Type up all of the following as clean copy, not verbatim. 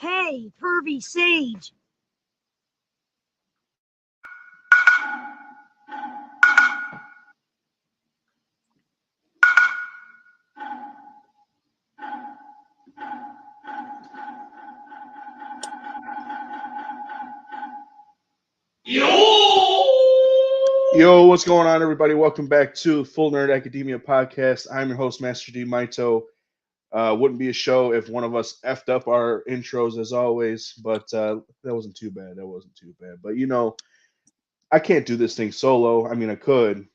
Hey, pervy sage. Yo, what's going on, everybody? Welcome back to Full Nerd Academia Podcast. I'm your host, Master D. Maito. Wouldn't be a show if one of us effed up our intros, as always, but that wasn't too bad. But, I can't do this thing solo. I mean, I could,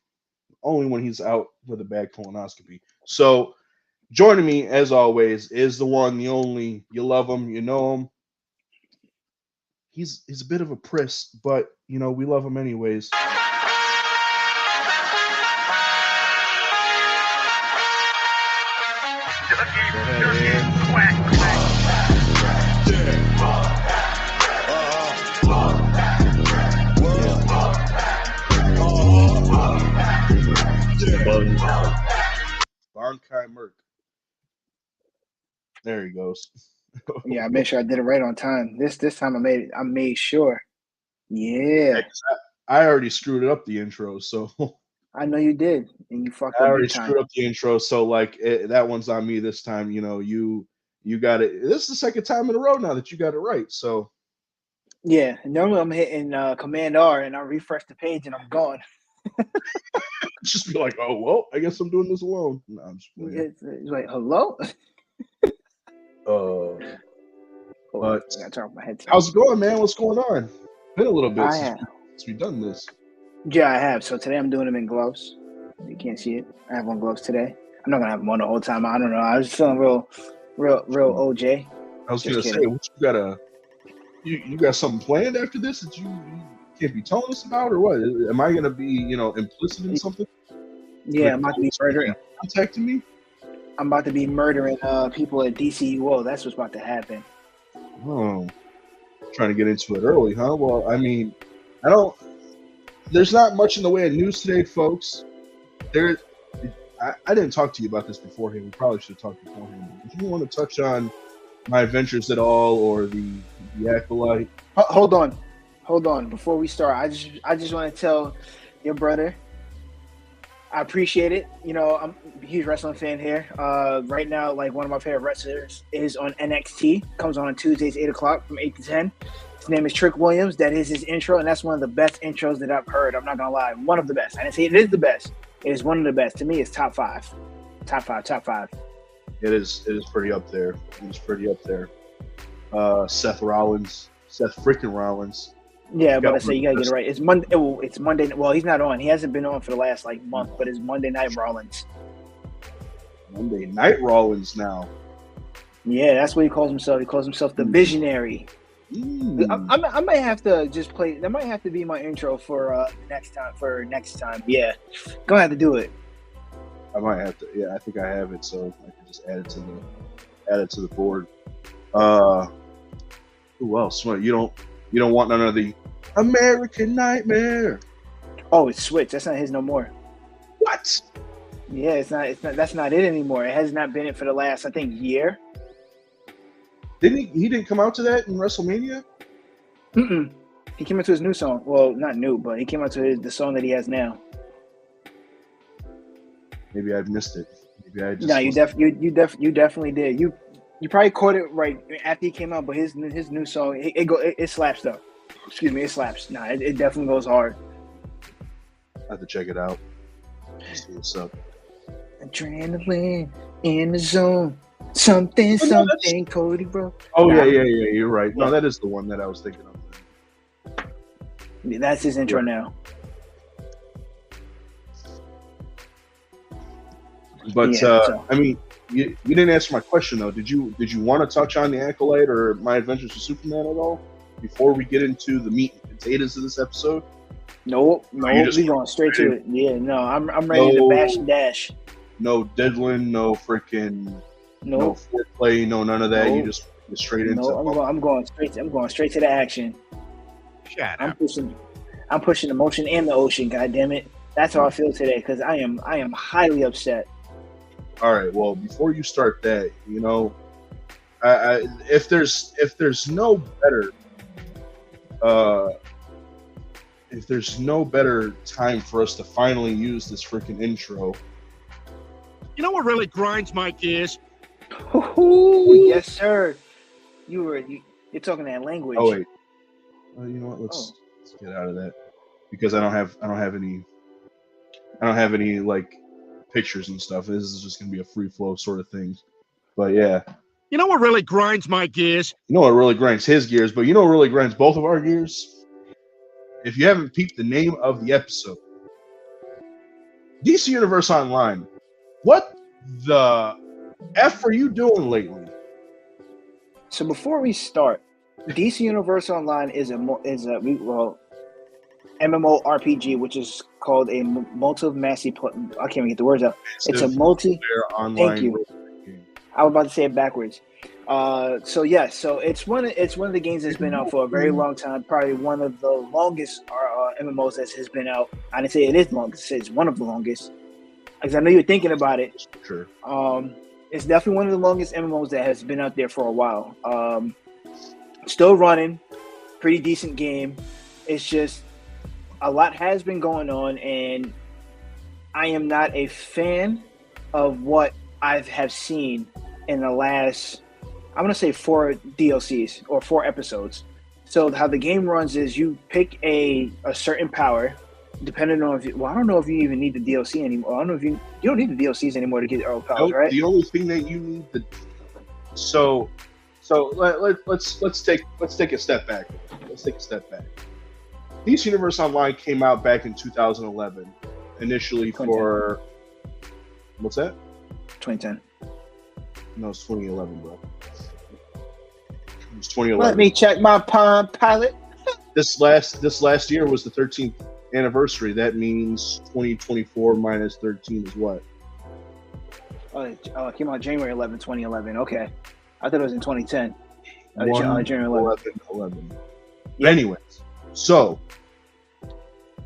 only when he's out with a bad colonoscopy. So, joining me, as always, is the one, the only. You love him, you know him. He's a bit of a priss, but, we love him anyways. Barnkai Merc. There he goes. Yeah, I made sure I did it right on time. This time I made sure. Yeah. I already screwed up the intro, so I know you did, and you fucked up. I already screwed up the intro, so that one's on me this time. You got it. This is the second time in a row now that you got it right. So yeah, normally I'm hitting Command R and I refresh the page and I'm gone. Just be like, oh well, I guess I'm doing this alone. No, I'm just playing. It's like, hello. But I gotta turn off my headset. How's it going, man? What's going on? Been a little bit since we've done this. Yeah, I have. So today I'm doing them in gloves. You can't see it. I have on gloves today. I'm not gonna have them on the whole time. I don't know. I was feeling real OJ. I was gonna say, what you got something planned after this that you can't be telling us about, or what? Am I gonna be, implicit in something? Yeah, I'm about to be murdering. Contacting me? I'm about to be murdering people at DCUO. That's what's about to happen. Oh, trying to get into it early, huh? Well, I mean, there's not much in the way of news today, folks. I didn't talk to you about this beforehand. We probably should have talked beforehand. Did you want to touch on my adventures at all, or the acolyte? Hold on. Before we start, I just want to tell your brother, I appreciate it. I'm a huge wrestling fan here. Right now, like, one of my favorite wrestlers is on NXT. Comes on Tuesdays, 8 o'clock from 8 to 10. His name is Trick Williams. That is his intro, and that's one of the best intros that I've heard. I'm not going to lie. One of the best. I didn't say it is the best. It is one of the best. To me, it's top five. Top five. It is pretty up there. Seth freaking Rollins. Yeah, but I say you gotta get it right. It's Monday. It's Monday. Well, he's not on. He hasn't been on for the last month, but it's Monday Night Rollins. Monday Night Rollins now. Yeah, that's what he calls himself. He calls himself the Visionary. I might have to just play. That might have to be my intro for next time. Yeah, gonna have to do it. I might have to. Yeah, I think I have it, so I can just add it to the board. Who else? What, you don't want none of the American Nightmare? Oh, it's Switch. That's not his no more. What? Yeah, it's not. That's not it anymore. It has not been it for the last, I think, year. Didn't he? He didn't come out to that in WrestleMania. He came out to his new song. Well, not new, but he came out to the song that he has now. Maybe I've missed it. Maybe I just. No, you definitely did. You probably caught it right after he came out, but his new song it slaps though. Excuse me, it slaps. Nah, it definitely goes hard. I have to check it out. See what's up. Adrenaline in the zone. Something, Cody, bro. Oh, yeah, you're right. No, that is the one that I was thinking of. That's his intro now. But, I mean, you didn't answer my question, though. Did you want to touch on the Acolyte or My Adventures with Superman at all before we get into the meat and potatoes of this episode? Nope. We're going straight to it. Yeah, no, I'm ready to bash and dash. No diddling, no freaking... No foreplay, no none of that. You just get straight into. I'm going straight to the action. Shut up. I'm pushing the motion and the ocean. God damn it! That's how I feel today because I am highly upset. All right. Well, before you start that, If there's no better if there's no better time for us to finally use this freaking intro. You know what really grinds my gears? Yes, sir. You're talking that language. Oh wait. You know what? Let's get out of that because I don't have any like pictures and stuff. This is just gonna be a free flow sort of thing. But yeah. You know what really grinds my gears? You know what really grinds his gears, but you know what really grinds both of our gears? If you haven't peeped the name of the episode, DC Universe Online, what the F are you doing lately? So before we start, DC Universe Online is a MMORPG, which is called a multi-massy. I can't even get the words out. It's a multi. Online. Thank you. I was about to say it backwards. So it's one of the games that's been out for a very long time. Probably one of the longest MMOs that has been out. I didn't say it is long. It's one of the longest. Because I know you're thinking about it. Sure. It's definitely one of the longest MMOs that has been out there for a while. Still running, pretty decent game. It's just a lot has been going on, and I am not a fan of what I have seen in the last, I'm going to say 4 DLCs or 4 episodes. So how the game runs is you pick a certain power, depending on I don't know if you even need the DLC anymore. I don't know if you don't need the DLCs anymore to get your powers, right? The only thing that you need So let's take a step back. DC Universe Online came out back in 2011, initially for what's that? 2010. No, it's 2011, bro. It was 2011. Let me check my Palm Pilot. This last year was the 13th anniversary. That means 2024 minus 13 is what? Oh, it came out January 11, 2011. Okay. I thought it was in 2010. January 11. Yeah. Anyways, so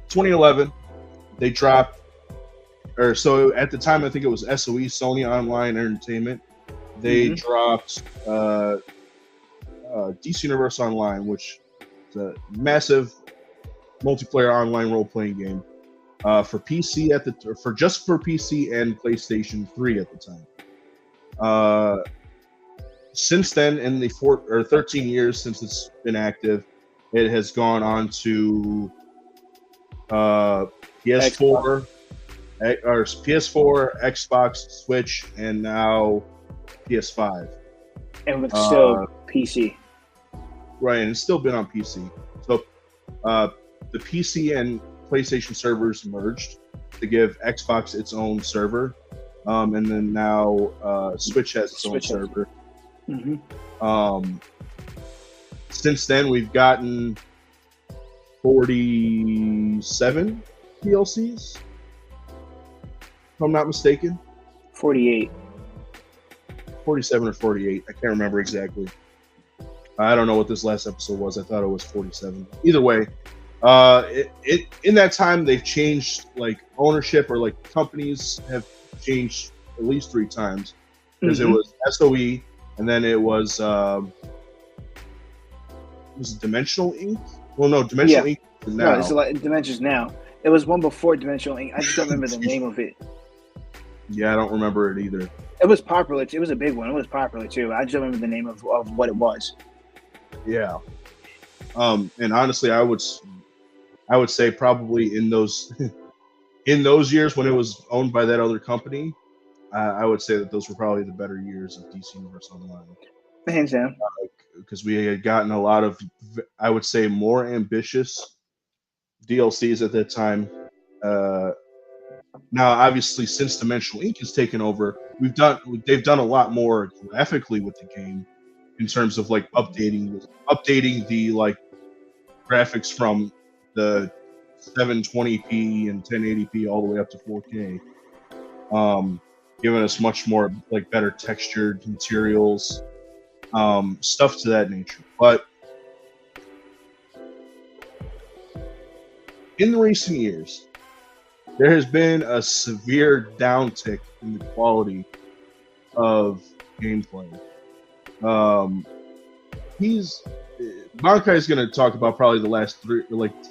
2011, they dropped, so at the time, I think it was SOE, Sony Online Entertainment. They dropped DC Universe Online, which is a massive multiplayer online role-playing game for PC for PC and PlayStation 3 at the time. Since then, in the 13 years since it's been active, it has gone on to PS4, Xbox, Switch, and now PS5. And with still PC. Right, and it's still been on PC. So the PC and PlayStation servers merged to give Xbox its own server. And then now Switch has its own server. Mm-hmm. Since then, we've gotten 47 DLCs, if I'm not mistaken. 48. 47 or 48. I can't remember exactly. I don't know what this last episode was. I thought it was 47. Either way, in that time, they've changed like ownership, or like companies have changed at least 3 times. Because it was SOE, and then it was it Dimensional Inc.? Well, no, Dimensional Inc. is now. No, it's like Dimensions now. It was one before Dimensional Inc. I just don't remember the name of it. Yeah, I don't remember it either. It was popular. It was a big one. It was popular too. I just don't remember the name of what it was. Yeah. And honestly, I would say probably in those years when it was owned by that other company, I would say that those were probably the better years of DC Universe Online. Hands down. Because we had gotten a lot of, I would say, more ambitious DLCs at that time. Now, obviously, since Dimensional Inc. has taken over, they've done a lot more graphically with the game in terms of like updating the like graphics from the 720p and 1080p all the way up to 4K. Giving us much more like better textured materials, stuff to that nature. But in recent years, there has been a severe downtick in the quality of gameplay. Bankai is going to talk about probably the last 4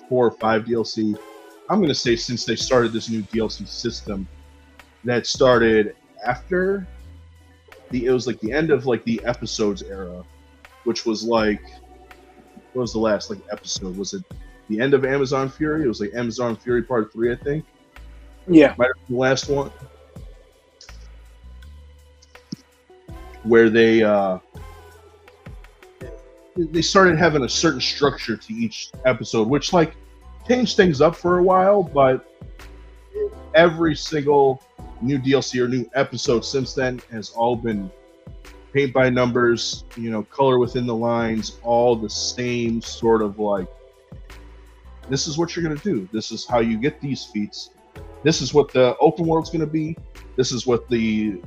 or 5 DLC. I'm going to say since they started this new DLC system that started after it was like the end of like the episodes era, which was like, what was the last like episode? Was it the end of Amazon Fury? It was like Amazon Fury Part 3, I think. Yeah. Might have been the last one. Where they started having a certain structure to each episode, which like changed things up for a while, but every single new DLC or new episode since then has all been paint by numbers, color within the lines, all the same sort of like, this is what you're going to do. This is how you get these feats. This is what the open world's going to be. This is what the,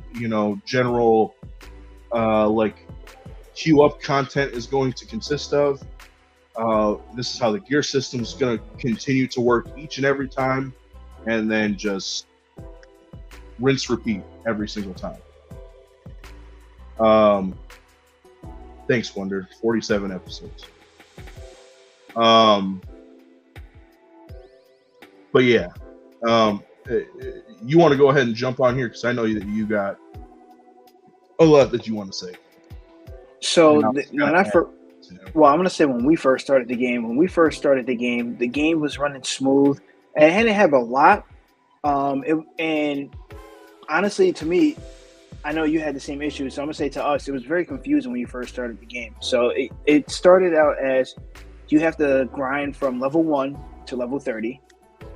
general, like, queue up content is going to consist of. This is how the gear system is going to continue to work each and every time. And then just rinse, repeat every single time. Thanks, Wonder. 47 episodes. But yeah, you want to go ahead and jump on here because I know that you got a lot that you want to say. So I'm going to say when we first started the game, the game was running smooth and it hadn't had a lot. And honestly, to me, I know you had the same issue, so I'm going to say to us, it was very confusing when you first started the game. So it started out as you have to grind from level 1 to level 30.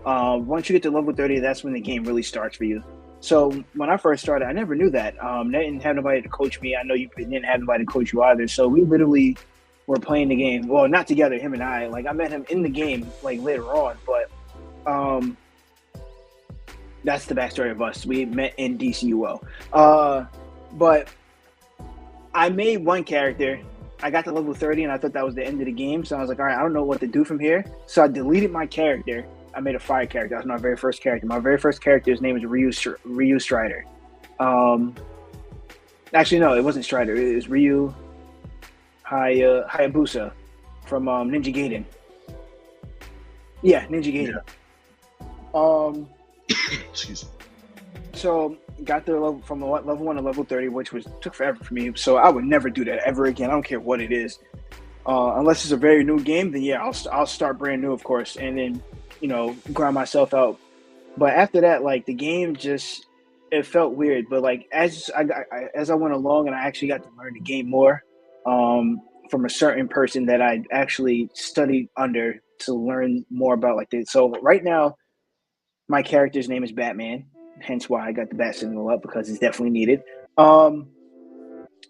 Once you get to level 30, that's when the game really starts for you. So when I first started, I never knew that. I didn't have nobody to coach me. I know you didn't have nobody to coach you either. So we literally were playing the game. Well, not together, him and I. Like, I met him in the game, like, later on. But that's the backstory of us. We met in DCUO. But I made one character. I got to level 30, and I thought that was the end of the game. So I was like, all right, I don't know what to do from here. So I deleted my character. I made a fire character. That was my very first character. My very first character's name is Ryu Strider. Actually, no, it wasn't Strider. It was Ryu Hayabusa from Ninja Gaiden. Yeah, Ninja Gaiden. Yeah. Excuse me. So got the level from level 1 to level 30, which took forever for me. So I would never do that ever again. I don't care what it is, unless it's a very new game. Then yeah, I'll start brand new, of course, and then grind myself out. But after that, like, the game just, it felt weird. But like as I went along and I actually got to learn the game more from a certain person that I actually studied under to learn more about like this. So right now, my character's name is Batman. Hence why I got the bat signal up, because it's definitely needed. I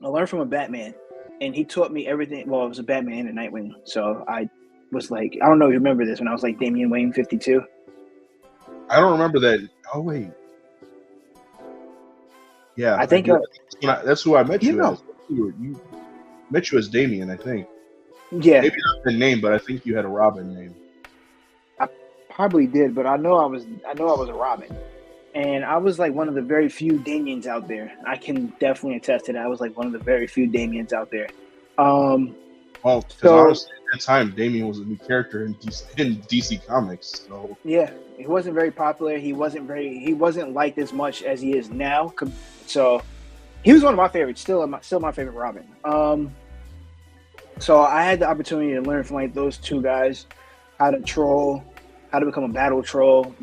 learned from a Batman, and he taught me everything. Well, it was a Batman and Nightwing. So I was like, I don't know if you remember this, when I was like Damian Wayne 52. I don't remember that. Oh, wait. Yeah. I think that's who I met you as. You met you as Damian, I think. Yeah. Maybe not the name, but I think you had a Robin name. I probably did, but I know I was a Robin. And I was like one of the very few Damians out there. I can definitely attest to that. I was like one of the very few Damians out there. Well, because honestly, at that time, Damian was a new character in DC Comics. So yeah, he wasn't very popular. He wasn't liked as much as he is now. So he was one of my favorites. Still my favorite Robin. So I had the opportunity to learn from like those two guys how to troll, how to become a battle troll.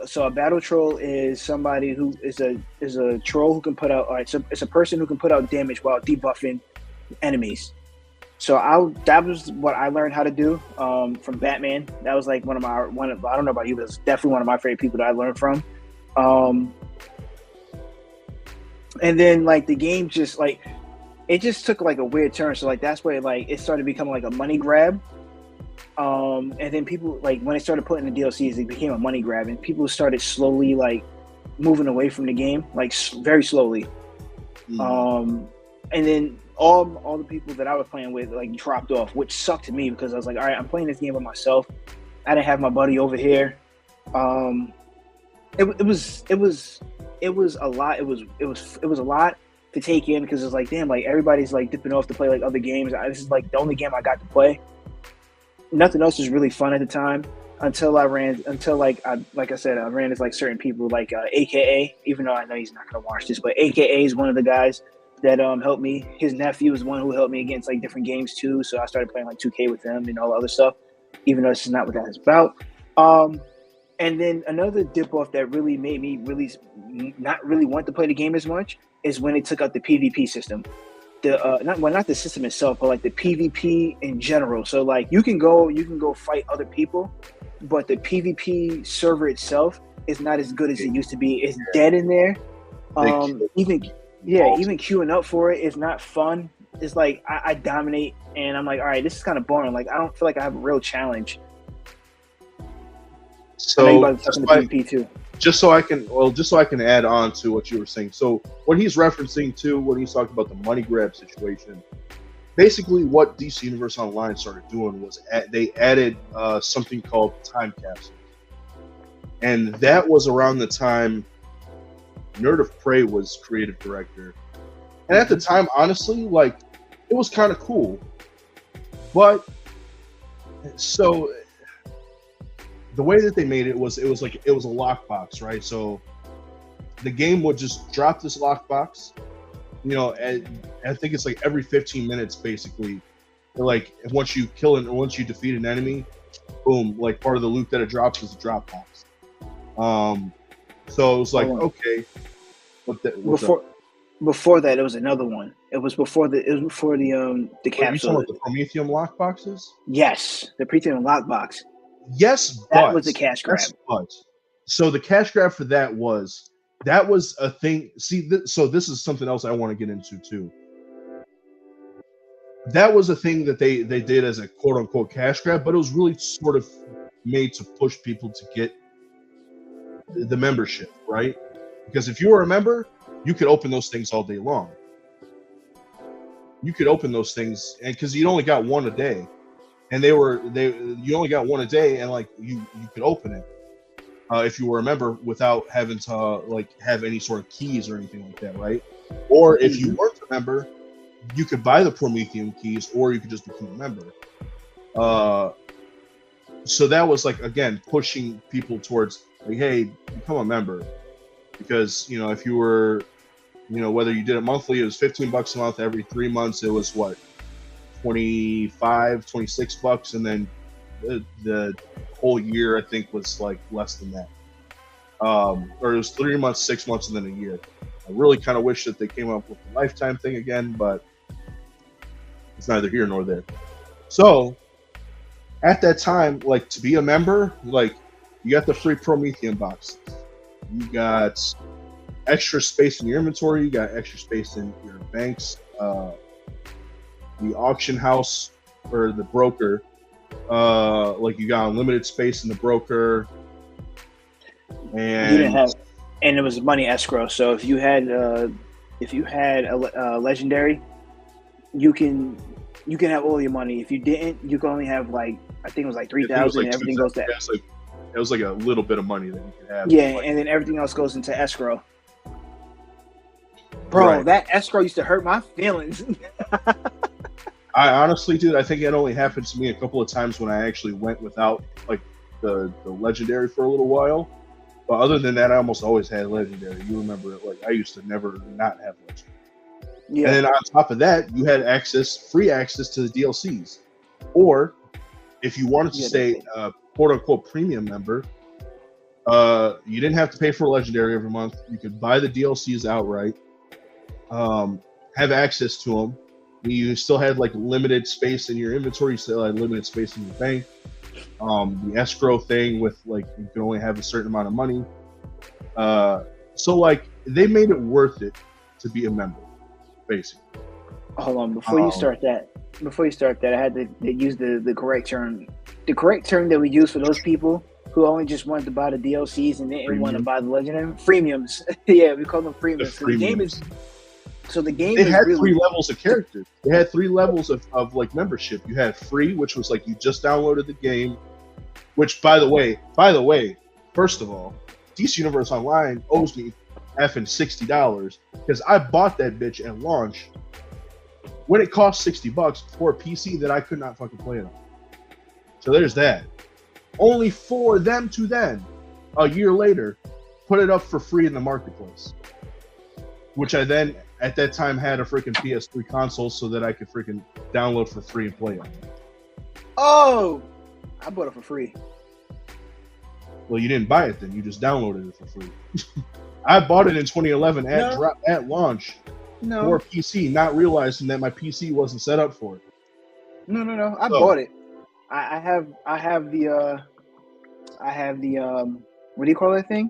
So a battle troll is somebody who is a troll who can put out. All right, so it's a person who can put out damage while debuffing enemies. So that was what I learned how to do from Batman. That was like I don't know about you, but it's definitely one of my favorite people that I learned from. And then like the game just like, it just took like a weird turn. So like that's where like it started becoming like a money grab. And then people, like, when they started putting the DLCs, it became a money grab, and people started slowly like moving away from the game, like very slowly. And then all the people that I was playing with like dropped off, which sucked to me because I was like, all right, I'm playing this game by myself. I didn't have my buddy over here. It was a lot. It was a lot to take in because it's like, damn, like everybody's like dipping off to play like other games. This is like the only game I got to play. Nothing else was really fun at the time until I ran into like like certain people like AKA, even though I know he's not gonna watch this, but AKA is one of the guys that helped me. His nephew was one who helped me against like different games too. So I started playing like 2K with him and all the other stuff, even though this is not what that is about. And then another dip off that really made me really not really want to play the game as much is when they took out the PvP system. Not the system itself, but like the PvP in general. So like you can go fight other people, but the PvP server itself is not as good as it used to be. It's dead in there. Even queuing up for it is not fun. It's like I dominate and I'm like, all right, this is kind of boring. Like I don't feel like I have a real challenge. So just so I can add on to what you were saying. So what he's referencing to when he's talking about the money grab situation, basically what DC Universe Online started doing was they added something called time capsules, and that was around the time Nerd of Prey was creative director, and at the time, honestly, like it was kind of cool, but so. The way that they made it was a lockbox, right? So the game would just drop this lockbox, you know, and I think it's like every 15 minutes, basically. Like once you defeat an enemy, boom, like part of the loot that it drops is a drop box. So it was like, okay. Before that, it was another one. It was before the capsule. Are you talking about the Prometheum lockboxes? Yes, the Prometheum lockbox. Yes, that was the cash grab. So the cash grab for that was a thing. See, so this is something else I want to get into too. That was a thing that they did as a quote unquote cash grab, but it was really sort of made to push people to get the membership, right? Because if you were a member, you could open those things all day long. You could open those things, and because you only got one a day. And you only got one a day, and like you could open it if you were a member without having to like have any sort of keys or anything like that, right? Or if you weren't a member, you could buy the Prometheum keys, or you could just become a member. So that was like again pushing people towards like, hey, become a member, because you know if you were, you know, whether you did it monthly, it was $15 a month. Every 3 months, it was what? $26, and then the whole year I think was like less than that, or it was 3 months, 6 months, and then a year. I really kind of wish that they came up with the lifetime thing again, but it's neither here nor there. So at that time, like to be a member, like you got the free Prometheum boxes, you got extra space in your inventory, you got extra space in your banks, the auction house or the broker, like you got unlimited space in the broker, and you didn't have, and it was money escrow. So if you had a legendary, you can have all your money. If you didn't, you can only have like I think it was like 3,000. And everything goes to. It was like a little bit of money that you could have. Yeah, and then everything else goes into escrow. Bro, right. That escrow used to hurt my feelings. I honestly, dude, I think it only happened to me a couple of times when I actually went without like the legendary for a little while. But other than that, I almost always had legendary. You remember it? Like I used to never not have legendary. Yeah. And then on top of that, you had free access to the DLCs. Or if you wanted to stay quote unquote premium member, you didn't have to pay for a legendary every month. You could buy the DLCs outright, have access to them. You still had like limited space in your inventory. You still had limited space in your bank. The escrow thing with like you can only have a certain amount of money. So like they made it worth it to be a member, basically. Hold on, before you start that, I had to use the correct term. The correct term that we use for those people who only just wanted to buy the DLCs and didn't want to buy the legendary freemiums. Yeah, we call them freemiums. The game had really 3 levels of characters. They had 3 levels of like membership. You had free, which was like you just downloaded the game. Which, by the way, first of all, DC Universe Online owes me effing $60 because I bought that bitch at launch when it cost $60 for a PC that I could not fucking play it on. So there's that. Only for them to then, a year later, put it up for free in the marketplace. Which I then, at that time, had a freaking PS3 console so that I could freaking download for free and play it. Oh, I bought it for free. Well, you didn't buy it then. You just downloaded it for free. I bought it in 2011 at launch for PC, not realizing that my PC wasn't set up for it. No. I bought it. I have the what do you call that thing?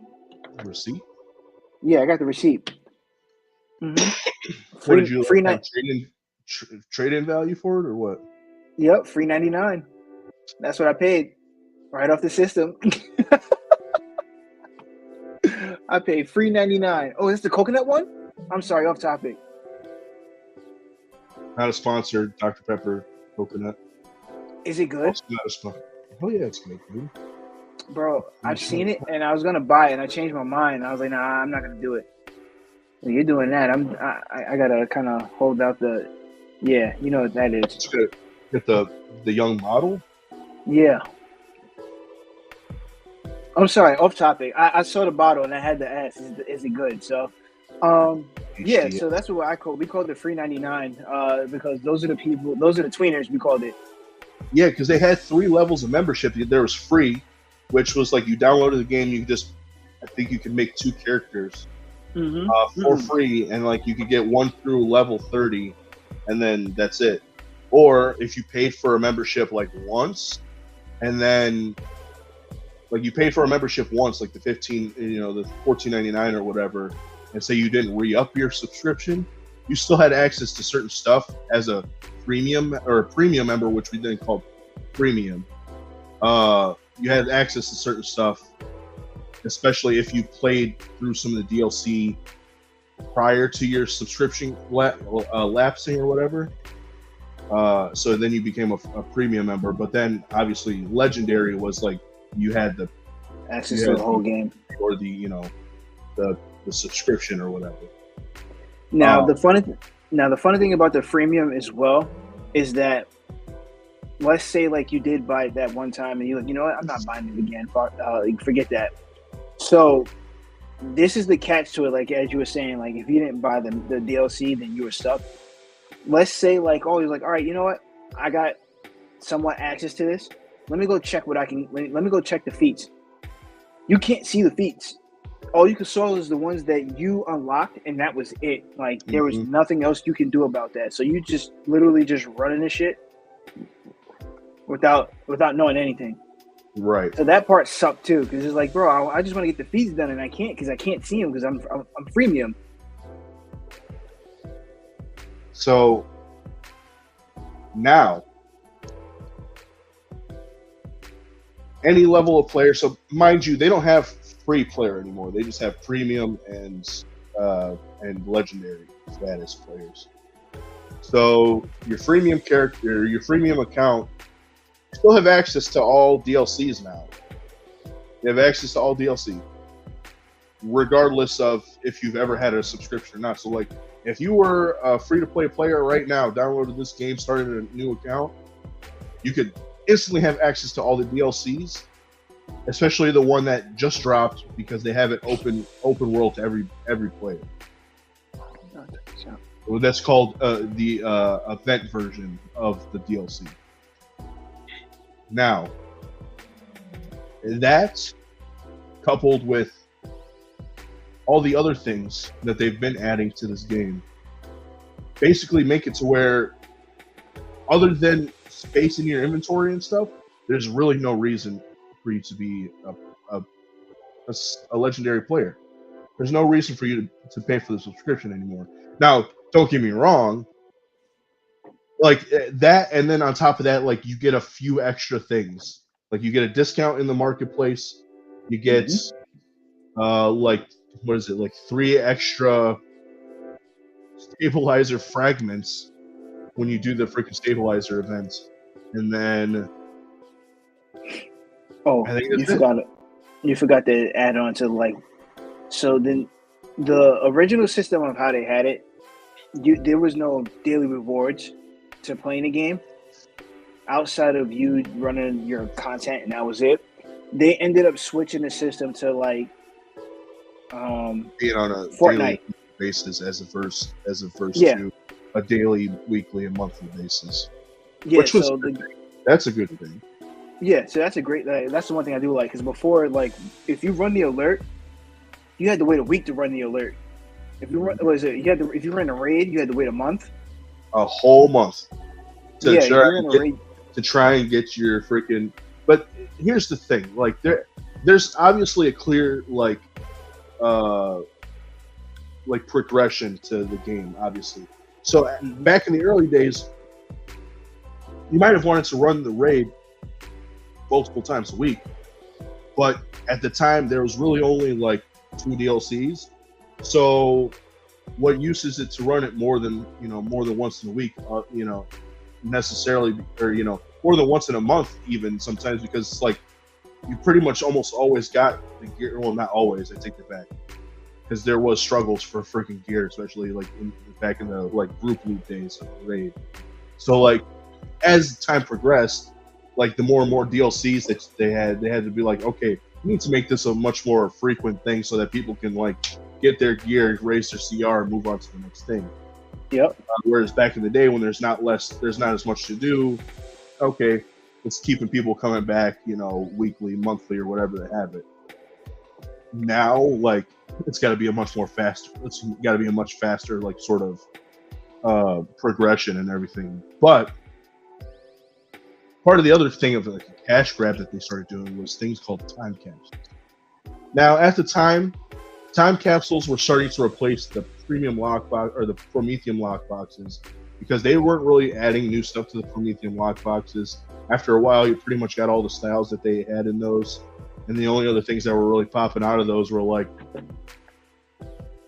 Receipt? Yeah, I got the receipt. Mm-hmm. What did you have trade-in value for it or what? Yep, free 99. That's what I paid right off the system. I paid free 99. Oh, is this the coconut one? I'm sorry, off topic. Not a sponsor, Dr. Pepper coconut. Is it good? Not a sponsor. Oh yeah, it's good, dude. Bro, I've seen it and I was gonna buy it and I changed my mind. I was like, nah, I'm not gonna do it. When you're doing that, I gotta kind of hold out the, yeah, you know what that is. It's good. Get the young model. Yeah. I'm sorry, off topic. I saw the bottle and I had to ask, is it good? So, yeah. So that's what we called it free 99 because those are the tweeners. We called it. Yeah, because they had 3 levels of membership. There was free, which was like you downloaded the game, I think you could make 2 characters for free, and like you could get 1 through level 30, and then that's it. Or if you paid for a membership like once, and then like you paid for a membership once, like the $14.99 or whatever, and say you didn't re-up your subscription, you still had access to certain stuff as a premium member, which we then called premium. You had access to certain stuff, especially if you played through some of the DLC prior to your subscription lapsing or whatever. So then you became a premium member. But then obviously Legendary was like you had the access to the whole game, or the subscription or whatever. Now the funny thing about the freemium as well is that, let's say like you did buy it that one time and you're like, you know what, I'm not buying it again. Forget that. So this is the catch to it. Like as you were saying, like if you didn't buy the DLC, then you were stuck. Let's say like, oh, you're like, all right, you know what, I got somewhat access to this. Let me go check what I can. Let me go check the feats. You can't see the feats. All you saw is the ones that you unlocked, and that was it. Like there was nothing else you can do about that. So you just literally just running this shit without knowing anything. Right. So that part sucked too, because it's like, bro, I just want to get the feats done, and I can't because I can't see them because I'm freemium. So now, any level of player. So mind you, they don't have free player anymore. They just have premium and legendary status players. So your freemium character, your freemium account, still have access to all DLCs now. You have access to all DLC, regardless of if you've ever had a subscription or not. So like, if you were a free-to-play player right now, downloaded this game, started a new account, you could instantly have access to all the DLCs, especially the one that just dropped, because they have it open world to every player. Well, that's called the event version of the DLC. Now, that coupled with all the other things that they've been adding to this game basically make it to where, other than space in your inventory and stuff, there's really no reason for you to be a legendary player. There's no reason for you to pay for the subscription anymore. Now, don't get me wrong, like that, and then on top of that, like you get a few extra things. Like you get a discount in the marketplace. You get like, what is it, like 3 extra stabilizer fragments when you do the freaking stabilizer event. And then you forgot to add on to, like, so then The original system of how they had it, there was no daily rewards to playing the game outside of you running your content, and that was it. They ended up switching the system to like being on a Fortnite daily basis as opposed Yeah. to a daily, weekly, and monthly basis. Yeah, Which was so that's a good thing. yeah, so that's a great. That's the one thing I do like because before, like, if you run the alert, you had to wait a week to run the alert. If you run, if you ran a raid, you had to wait a month. A whole month to Yeah, if you try ran and a get, raid. to try and get your freaking. But here's the thing: like there's obviously a clear like progression to the game, obviously. So back in the early days, you might have wanted to run the raid multiple times a week, but at the time there was really only like 2 DLCs. So what use is it to run it more than once in a week? Necessarily, or more than once in a month, even sometimes, because it's like you pretty much almost always got the gear. Well, not always. I take it back, because there was struggles for freaking gear, especially like back in the like group loot days of the raid. So like as time progressed, like the more and more DLCs that they had to be like, okay, we need to make this a much more frequent thing so that people can like get their gear, raise their CR, and move on to the next thing. Yep. Whereas back in the day when there's not as much to do, okay, it's keeping people coming back, weekly, monthly, or whatever they have it. Now, like, it's got to be a much faster, like, sort of progression and everything. But part of the other thing of like a cash grab that they started doing was things called time capsules. Now, at the time capsules were starting to replace the premium lockbox or the Prometheum lockboxes because they weren't really adding new stuff to the Prometheum lockboxes. After a while, you pretty much got all the styles that they had in those, and the only other things that were really popping out of those were like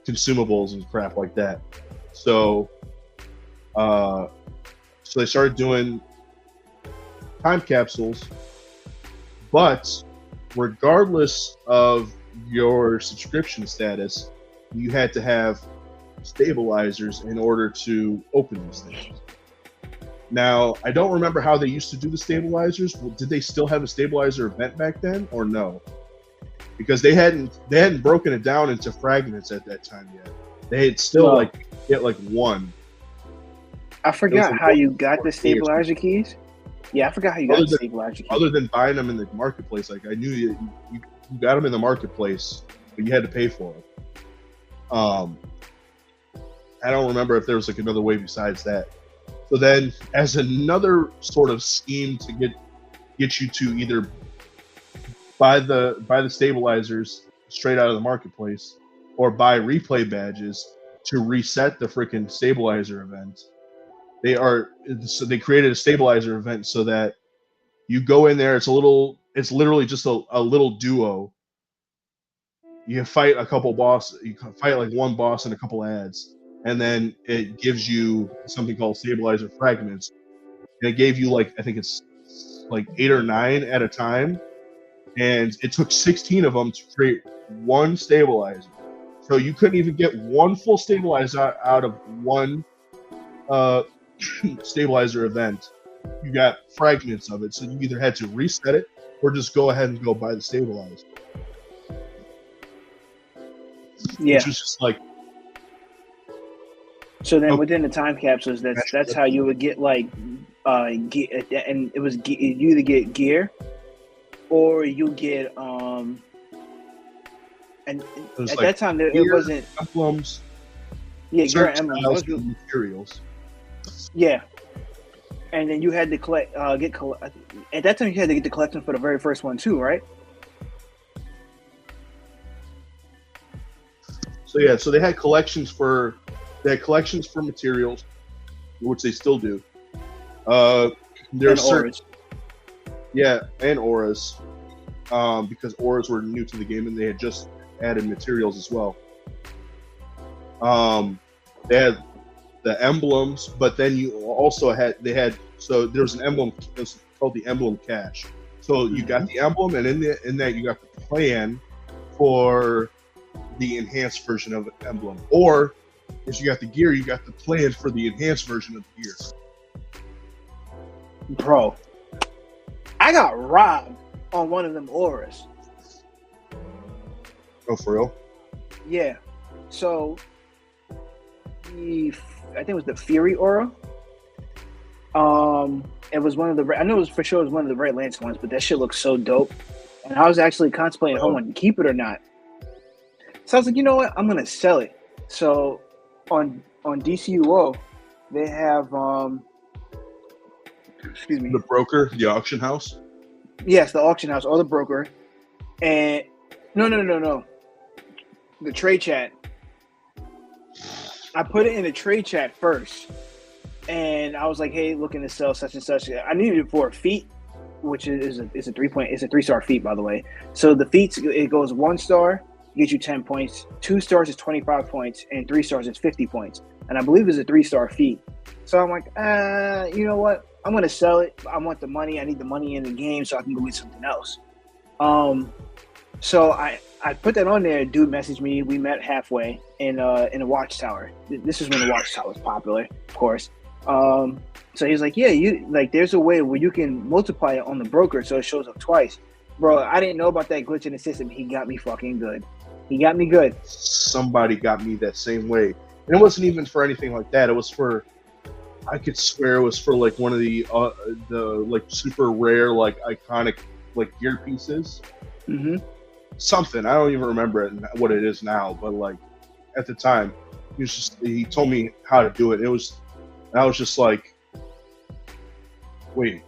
consumables and crap like that. So they started doing time capsules, but regardless of your subscription status, you had to have stabilizers in order to open these things. Now, I don't remember how they used to do the stabilizers. Did they still have a stabilizer event back then, or no? Because they hadn't broken it down into fragments at that time yet. They had still get one. I forgot how you got the stabilizer keys. Yeah, I forgot how you got the stabilizer keys. Other than buying them in the marketplace, like I knew you got them in the marketplace, but you had to pay for them. I don't remember if there was like another way besides that. So then, as another sort of scheme to get you to either buy the stabilizers straight out of the marketplace or buy replay badges to reset the freaking stabilizer event, they created a stabilizer event so that you go in there. It's literally just a little duo. You fight a couple bosses. You fight like one boss and a couple ads, and then it gives you something called stabilizer fragments. And it gave you like, I think it's like 8 or 9 at a time, and it took 16 of them to create one stabilizer. So you couldn't even get one full stabilizer out of one stabilizer event. You got fragments of it, so you either had to reset it or just go ahead and go buy the stabilizer. Yeah, which was just like. So then, within the time capsules, that's how you would get like, and it was you either get gear, or you get and at that time there it wasn't emblems. Yeah, gear and emblems. Materials. Yeah, and then you had to collect. At that time, you had to get the collection for the very first one too, right? So yeah, so they had collections for materials, which they still do. There's auras. Yeah, and auras, because auras were new to the game and they had just added materials as well. They had the emblems, but then you also so there was an emblem called the emblem cache. So you got the emblem, and in that you got the plan for the enhanced version of the emblem, or if you got the gear, you got the plan for the enhanced version of the gear. Bro, I got robbed on one of them auras. Oh, for real? Yeah. So, I think it was the Fury aura. It was one of the. I know it was for sure. It was one of the Red Lance ones, but that shit looks so dope. And I was actually contemplating if I wanted to keep it or not. So I was like, you know what? I'm gonna sell it. So on DCUO, they have excuse me, The broker, the auction house. yes, the auction house or the broker, and no, the trade chat. I put it in the trade chat first, and I was like, hey, looking to sell such and such. I needed it for a feat, which is a 3-star feat, by the way. So the feats, it goes 1 star, gets you 10 points, 2 stars is 25 points, and 3 stars is 50 points. And I believe it's a 3-star feat. So I'm like, you know what? I'm gonna sell it. I want the money. I need the money in the game so I can go get something else. So I put that on there. Dude messaged me. We met halfway in a Watchtower. This is when the Watchtower was popular, of course. So he's like, yeah, there's a way where you can multiply it on the broker so it shows up twice. Bro, I didn't know about that glitch in the system. He got me fucking good. He got me good. Somebody got me that same way. And it wasn't even for anything like that. It was for, I could swear it was for like one of the like super rare, like iconic, like gear pieces. Mm-hmm. Something. I don't even remember it, what it is now, but like at the time, he told me how to do it. I was just like, wait.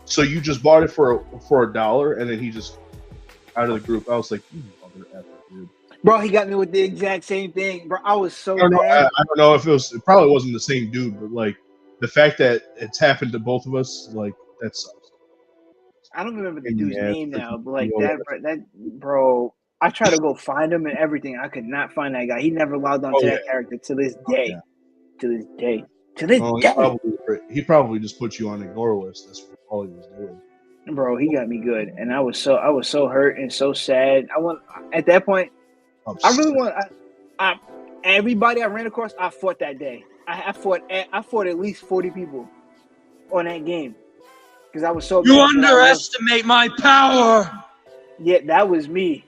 So you just bought it for $1, and then he just out of the group. I was like, you mother effer, dude. Bro, he got me with the exact same thing. Bro, I was so I don't know if it probably wasn't the same dude, but like the fact that it's happened to both of us, like that sucks. I don't remember the dude's name now, but like that bro, I tried to go find him and everything. I could not find that guy. He never logged on to that character to this day. To this day. He probably just put you on the ignore list. That's all he was doing. Bro, he got me good, and I was so hurt and so sad. At that point, I really want. Everybody I ran across, I fought that day. I fought at least 40 people on that game because I was so. You underestimate my power. Yeah, that was me.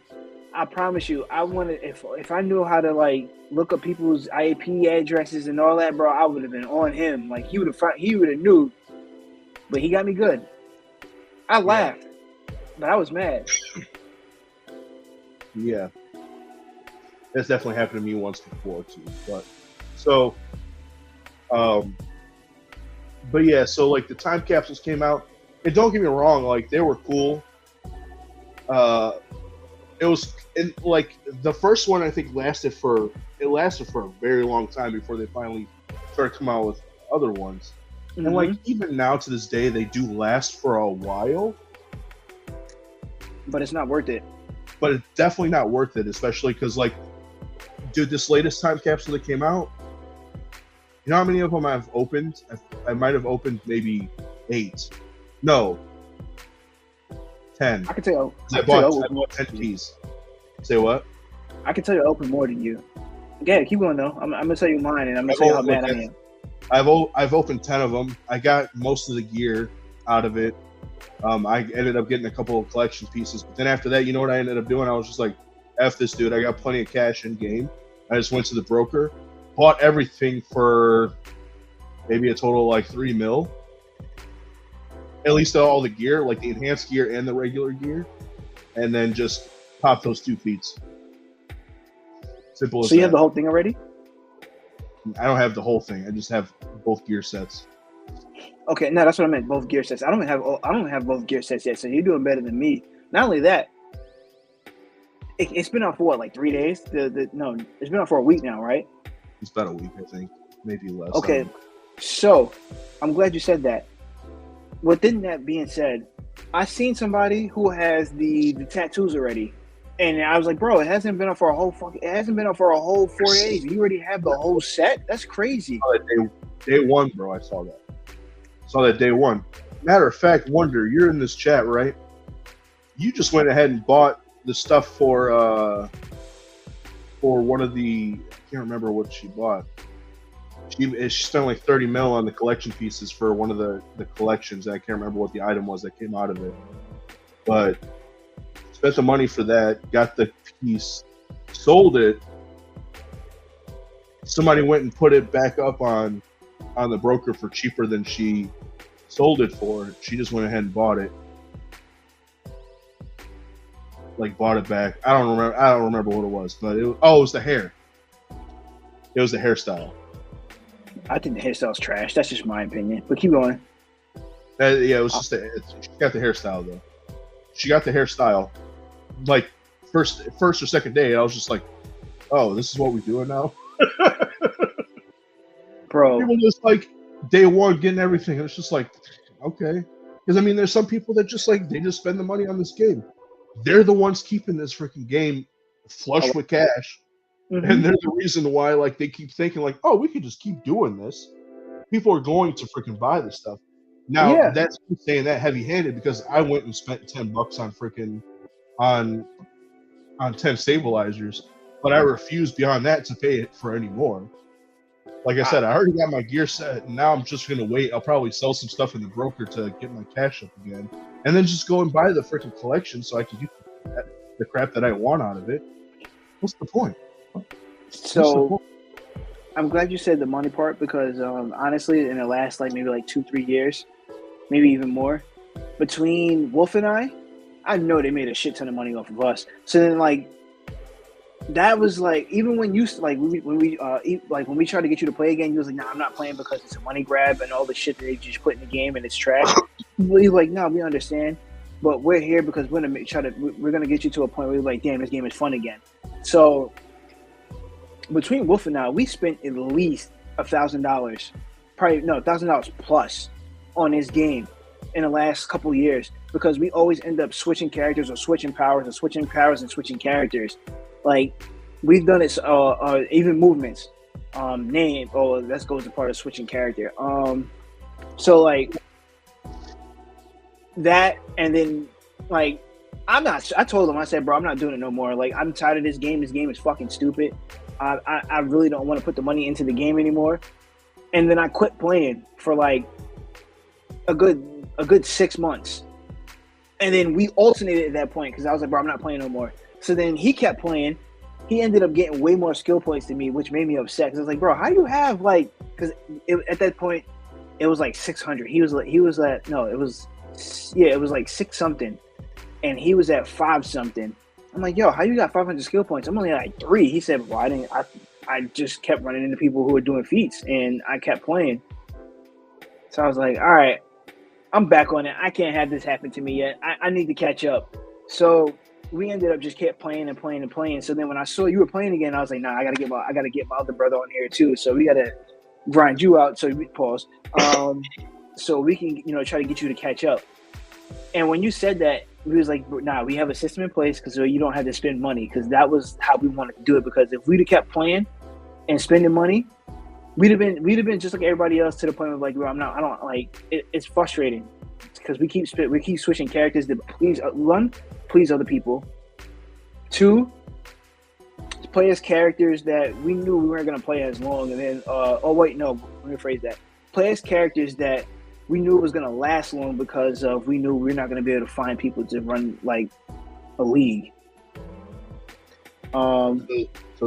I promise you. I wanted if I knew how to like look up people's IP addresses and all that, bro, I would have been on him. Like he would have knew. But he got me good. I laughed, but I was mad. Yeah, that's definitely happened to me once before too. But so, but yeah, so like the time capsules came out, and don't get me wrong, like they were cool. It was like the first one I think lasted for a very long time before they finally started coming out with other ones. Mm-hmm. And like even now to this day, they do last for a while. But it's not worth it. But it's definitely not worth it, especially because like, dude, this latest time capsule that came out, you know how many of them I've opened? I might have opened maybe 8. No. 10. I can tell you. I bought 10 keys. Say what? I can tell you I opened more than you. Yeah, keep going though. I'm gonna tell you mine, and I'm gonna tell you how mad I am. I've opened 10 of them. I got most of the gear out of it. I ended up getting a couple of collection pieces, but then after that, you know what I ended up doing? I was just like, F this dude. I got plenty of cash in game. I just went to the broker, bought everything for maybe a total of like $3 million. At least all the gear, like the enhanced gear and the regular gear, and then just pop those 2 feats. Simple as that. So you have the whole thing already? I don't have the whole thing. I just have both gear sets. Okay, no, that's what I meant. Both gear sets. I don't have both gear sets yet. So you're doing better than me. Not only that, it's been out for what, like 3 days? No, it's been out for a week now, right? It's about a week, I think, maybe less. Okay, so I'm glad you said that. Within that being said, I seen somebody who has the tattoos already, and I was like, bro, it hasn't been up for a whole 4 days. You already have the whole set? That's crazy. Day one, bro. I saw that day one. Matter of fact, Wonder, you're in this chat, right? You just went ahead and bought the stuff for one of the, I can't remember what she bought. She spent like 30 mil on the collection pieces for one of the collections. I can't remember what the item was that came out of it, but spent the money for that, got the piece, sold it. Somebody went and put it back up on the broker for cheaper than she sold it for. She just went ahead and bought it. Like bought it back. I don't remember what it was, but it was the hair. It was the hairstyle. I think the hairstyle's trash. That's just my opinion. But keep going. Yeah, it was just she got the hairstyle though. She got the hairstyle. Like first or second day, I was just like, "Oh, this is what we're doing now." Bro, people just like day one getting everything. And it's just like, okay, because I mean, there's some people that just like they just spend the money on this game. They're the ones keeping this freaking game flush with cash. And they're the reason why, like, they keep thinking, like, oh, we could just keep doing this. People are going to freaking buy this stuff. Now, that's me saying that heavy-handed because I went and spent $10 on freaking on 10 stabilizers, but I refuse beyond that to pay it for any more. Like I said, I already got my gear set, and now I'm just gonna wait. I'll probably sell some stuff in the broker to get my cash up again, and then just go and buy the freaking collection so I can get the crap that I want out of it. What's the point? So I'm glad you said the money part because honestly, in the last maybe 2-3 years, maybe even more, between Wolf and I know they made a shit ton of money off of us. So then that was even when you when we tried to get you to play again, you was like, nah, I'm not playing because it's a money grab and all the shit that they just put in the game and it's trash. You're like, no, we understand, but we're here because we're gonna get you to a point where you're like, damn, this game is fun again. So between Wolf and I, we spent at least $1,000, probably $1,000 plus on this game in the last couple of years because we always end up switching characters or switching powers and switching characters. Like we've done it, even movements, name. Oh, that goes as part of switching character. So that, and then I'm not. I told him, I said, bro, I'm not doing it no more. Like I'm tired of this game. This game is fucking stupid. I really don't want to put the money into the game anymore. And then I quit playing for a good 6 months. And then we alternated at that point because I was like, bro, I'm not playing no more. So then he kept playing. He ended up getting way more skill points than me, which made me upset. Because I was like, bro, how do you have because at that point it was 600. It was 6 something, and he was at 5 something. I'm like, yo, how you got 500 skill points? I'm only at 3. He said, well, I just kept running into people who were doing feats, and I kept playing. So I was like, all right, I'm back on it. I can't have this happen to me yet. I need to catch up. So we ended up just kept playing and playing and playing. So then when I saw you were playing again, I was like, nah, I gotta get my other brother on here too. So we gotta grind you out. So we pause. So we can try to get you to catch up. And when you said that, we was like, nah, we have a system in place because you don't have to spend money, because that was how we wanted to do it. Because if we'd have kept playing and spending money, we'd have been just like everybody else, to the point of it's frustrating because we keep switching characters to please other people. 2, play as characters that we knew we weren't going to play as long, and then let me rephrase that. Play as characters that we knew it was going to last long because we knew we're not going to be able to find people to run a league. So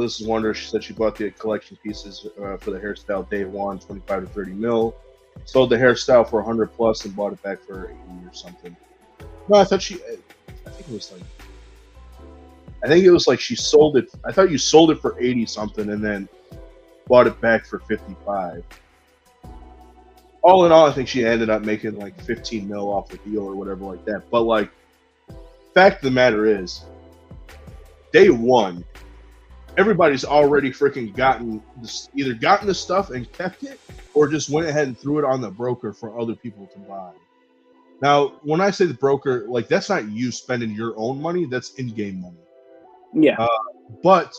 this is Wonder. She said she bought the collection pieces for the hairstyle day one, 25 to 30 mil. Sold the hairstyle for 100 plus and bought it back for 80 or something. No, I think it was she sold it. I thought you sold it for 80 something and then bought it back for 55. All in all, I think she ended up making 15 mil off the deal or whatever like that. But fact of the matter is, day one, everybody's already freaking either gotten the stuff and kept it, or just went ahead and threw it on the broker for other people to buy. Now, when I say the broker, that's not you spending your own money, that's in-game money. Yeah. But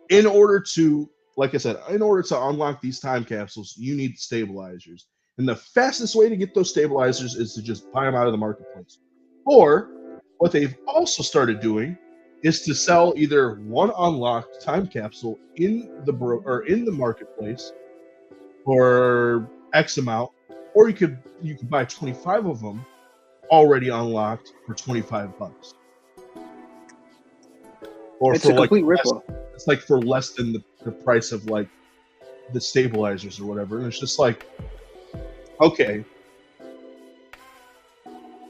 in order to, like I said, in order to unlock these time capsules, you need stabilizers. And the fastest way to get those stabilizers is to just buy them out of the marketplace. Or what they've also started doing is to sell either one unlocked time capsule in the marketplace for X amount, or you could buy 25 of them already unlocked for $25. Or It's for a complete ripoff. It's like for less than the price of like the stabilizers or whatever. And it's just like, okay.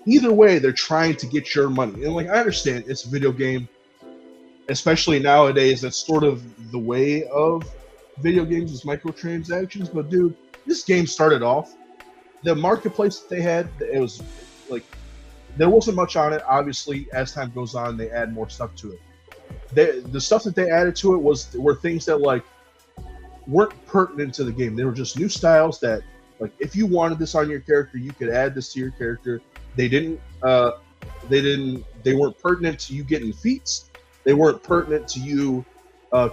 Either way, they're trying to get your money. And like, I understand it's a video game, especially nowadays. That's sort of the way of video games is microtransactions. But dude, this game started off, the marketplace that they had, it was like, there wasn't much on it. Obviously, as time goes on, they add more stuff to it. The stuff that they added to it were things that like weren't pertinent to the game. They were just new styles that, like, if you wanted this on your character, you could add this to your character. They weren't pertinent to you getting feats. They weren't pertinent to you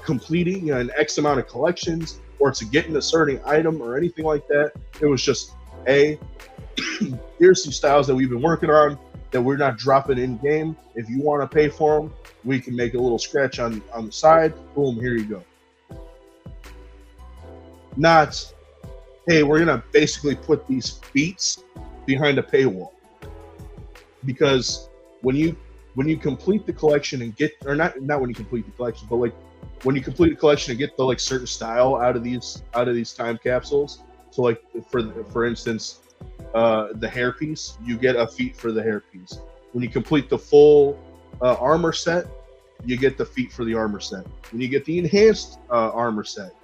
completing an X amount of collections or to getting a certain item or anything like that. It was just, here's some styles that we've been working on that we're not dropping in game. If you want to pay for them, we can make a little scratch on the side. Boom, here you go. Not, hey, we're gonna basically put these feats behind a paywall. Because when you complete the collection and get, or not when you complete the collection, but like when you complete the collection and get the like certain style out of these time capsules. So like for instance, the hairpiece, you get a feat for the hairpiece. When you complete the full armor set, you get the feat for the armor set. When you get the enhanced armor set,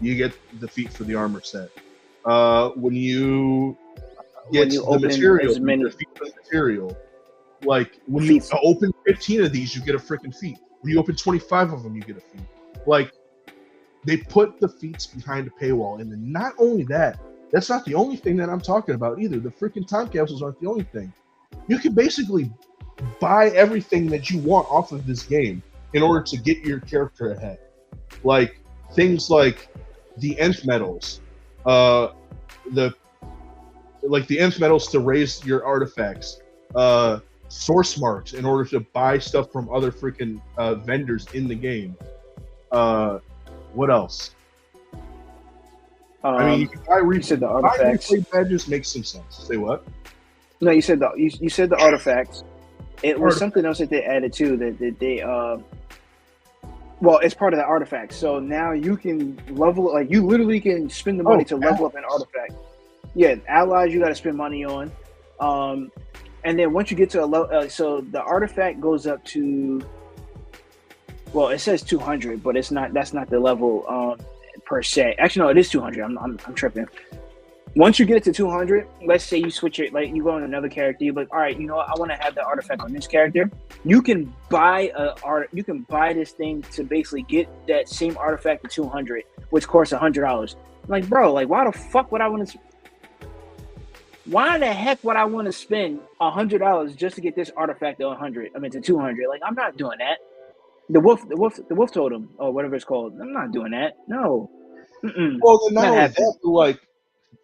you get the feat for the armor set. When you get the material, the feat for the material. Like when you open 15 of these, you get a freaking feat. When you open 25 of them, you get a feat. Like, they put the feats behind a paywall, and then not only that, that's not the only thing that I'm talking about either. The freaking time capsules aren't the only thing. You can basically buy everything that you want off of this game in order to get your character ahead. Like things like the nth medals, the nth medals to raise your artifacts, source marks in order to buy stuff from other freaking vendors in the game. What else? I mean, you can buy the artifacts. Replay badges makes some sense. Say what? No, you said the artifacts. It was something else that they added too. That they well, it's part of the artifact. So now you can level, like you literally can spend the money to level up an artifact. Yeah, allies you got to spend money on. And then once you get to a level, so the artifact goes up to, well, it says 200, but it's not. That's not the level per se. Actually, no, it is 200. I'm tripping. Once you get it to 200, let's say you switch it, like you go on another character, you're like, all right, you know what? I want to have the artifact on this character. You can buy this thing to basically get that same artifact to 200, which costs $100. Like, bro, like why the fuck would I want to? Why the heck would I want to spend $100 just to get this artifact to 100? I mean to 200. Like, I'm not doing that. The wolf totem or whatever it's called. I'm not doing that. No. Mm-mm. Well, then not only that, like,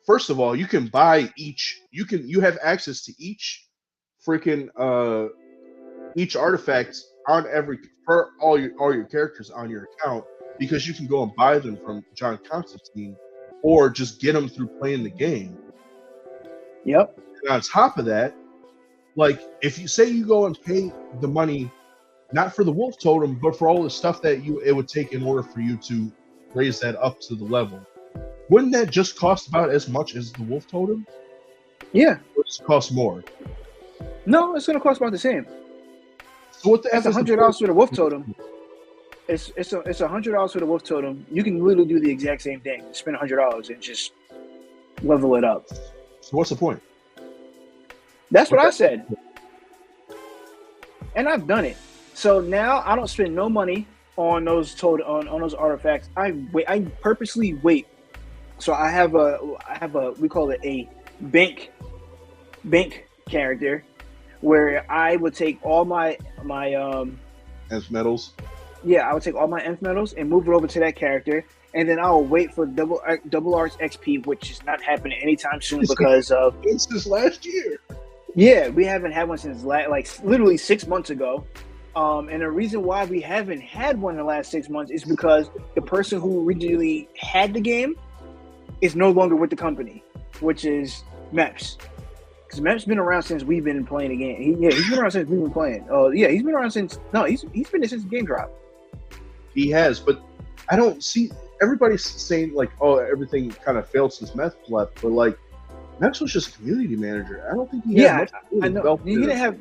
first of all, you can buy each. You have access to each freaking each artifact on for all your characters on your account, because you can go and buy them from John Constantine or just get them through playing the game. Yep. And on top of that, like if you say you go and pay the money, not for the wolf totem, but for all the stuff that it would take in order for you to raise that up to the level, wouldn't that just cost about as much as the wolf totem? Yeah. Or does it cost more? No, it's going to cost about the same. So what the F is $100 for the wolf totem. It's $100 for the wolf totem. You can literally do the exact same thing. Spend $100 and just level it up. So what's the point? That's what I said. And I've done it. So now I don't spend no money on those on those artifacts. I purposely wait. So I have a we call it a bank character, where I would take all my nth medals. Yeah, I would take all my nth medals and move it over to that character, and then I'll wait for double R's XP, which is not happening anytime soon because of this is last year. Yeah, we haven't had one since like literally 6 months ago. And the reason why we haven't had one in the last 6 months is because the person who originally had the game is no longer with the company, which is Meps. Because Meps been around since we've been playing the game. He's been around since we've been playing. He's been around since he's been there since the game dropped. He has, but I don't see everybody's saying like, oh, everything kind of failed since Meps left, but like Meps was just a community manager. I don't think he had much to do with I know. development. He didn't have.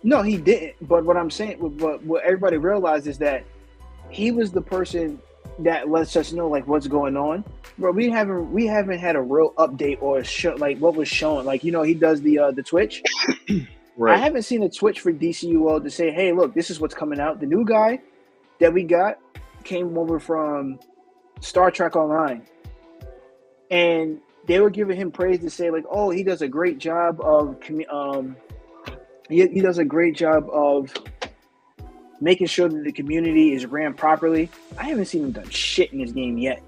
No, he didn't. But what I'm saying, what everybody realized is that he was the person that lets us know like what's going on. But we haven't had a real update or show like what was shown. Like, you know, he does the Twitch. Right. I haven't seen a Twitch for DCUO to say, hey, look, this is what's coming out. The new guy that we got came over from Star Trek Online, and they were giving him praise to say like, oh, he does a great job of he does a great job of making sure that the community is ran properly. I haven't seen him done shit in this game yet.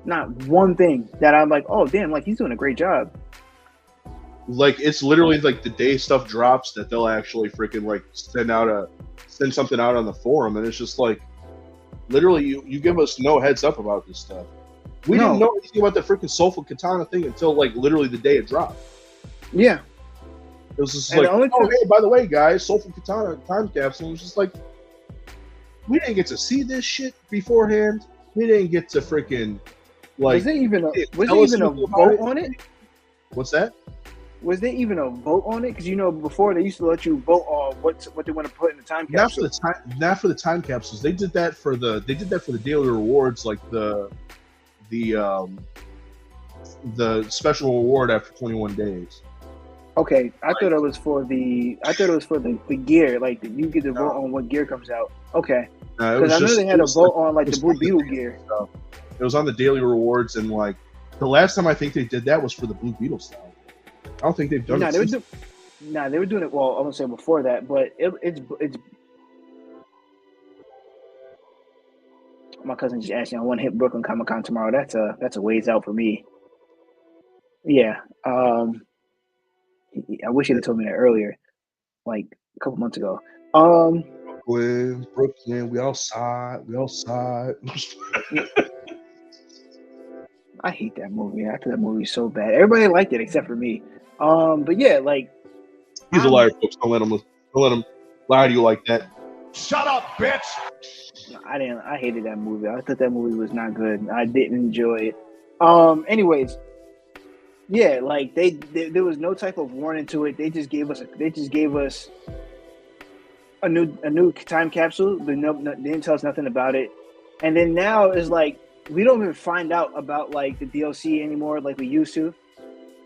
Not one thing that I'm like, oh damn, like he's doing a great job. Like it's literally like the day stuff drops that they'll actually freaking like send something out on the forum, and it's just like literally you give us no heads up about this stuff. We didn't know anything about the freaking Soulful Katana thing until like literally the day it dropped. Yeah. It was just like, oh, hey, by the way, guys, Soulful Katana time capsule. It was just like, we didn't get to see this shit beforehand. We didn't get to freaking, like... Was there even a vote on it? What's that? Was there even a vote on it? Because, you know, before they used to let you vote on what they want to put in the time capsule. Not for the time capsules. They did that for the daily rewards, like the special reward after 21 days. Okay, I thought it was for the gear, like you get to vote on what gear comes out. Okay, because I know they had a vote on like the Blue Beetle gear. It was on the daily rewards, and like the last time I think they did that was for the Blue Beetle style. I don't think they've done it. They were doing it. Well, I won't say before that, but it's. My cousin just asked me, I want to hit Brooklyn Comic Con tomorrow. That's a ways out for me. Yeah. I wish he'd have told me that earlier, like a couple months ago. Brooklyn, we outside. I hate that movie. I thought that movie was so bad. Everybody liked it except for me. But yeah, like he's a liar, folks. Don't let him lie to you like that. Shut up, bitch. I hated that movie. I thought that movie was not good. I didn't enjoy it. Anyways. Yeah, like there was no type of warning to it. They just gave us a new time capsule. They didn't tell us nothing about it. And then now it's like we don't even find out about like the DLC anymore like we used to,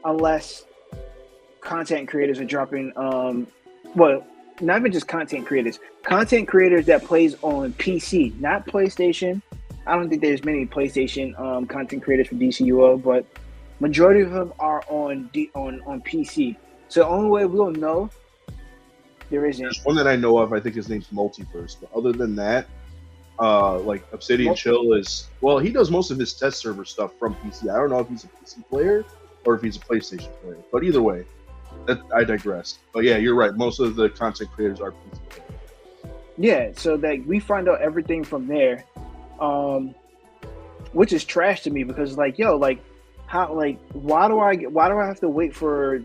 unless content creators are dropping. Well, not even just content creators that plays on PC, not PlayStation. I don't think there's many PlayStation content creators for DCUO, but majority of them are on PC. So the only way we'll know there isn't. There's one that I know of. I think his name's Multiverse. But other than that, like Obsidian Chill is he does most of his test server stuff from PC. I don't know if he's a PC player or if he's a PlayStation player. But either way, I digress. But yeah, you're right. Most of the content creators are PC players. Yeah, so that we find out everything from there, which is trash to me because like how why do I have to wait for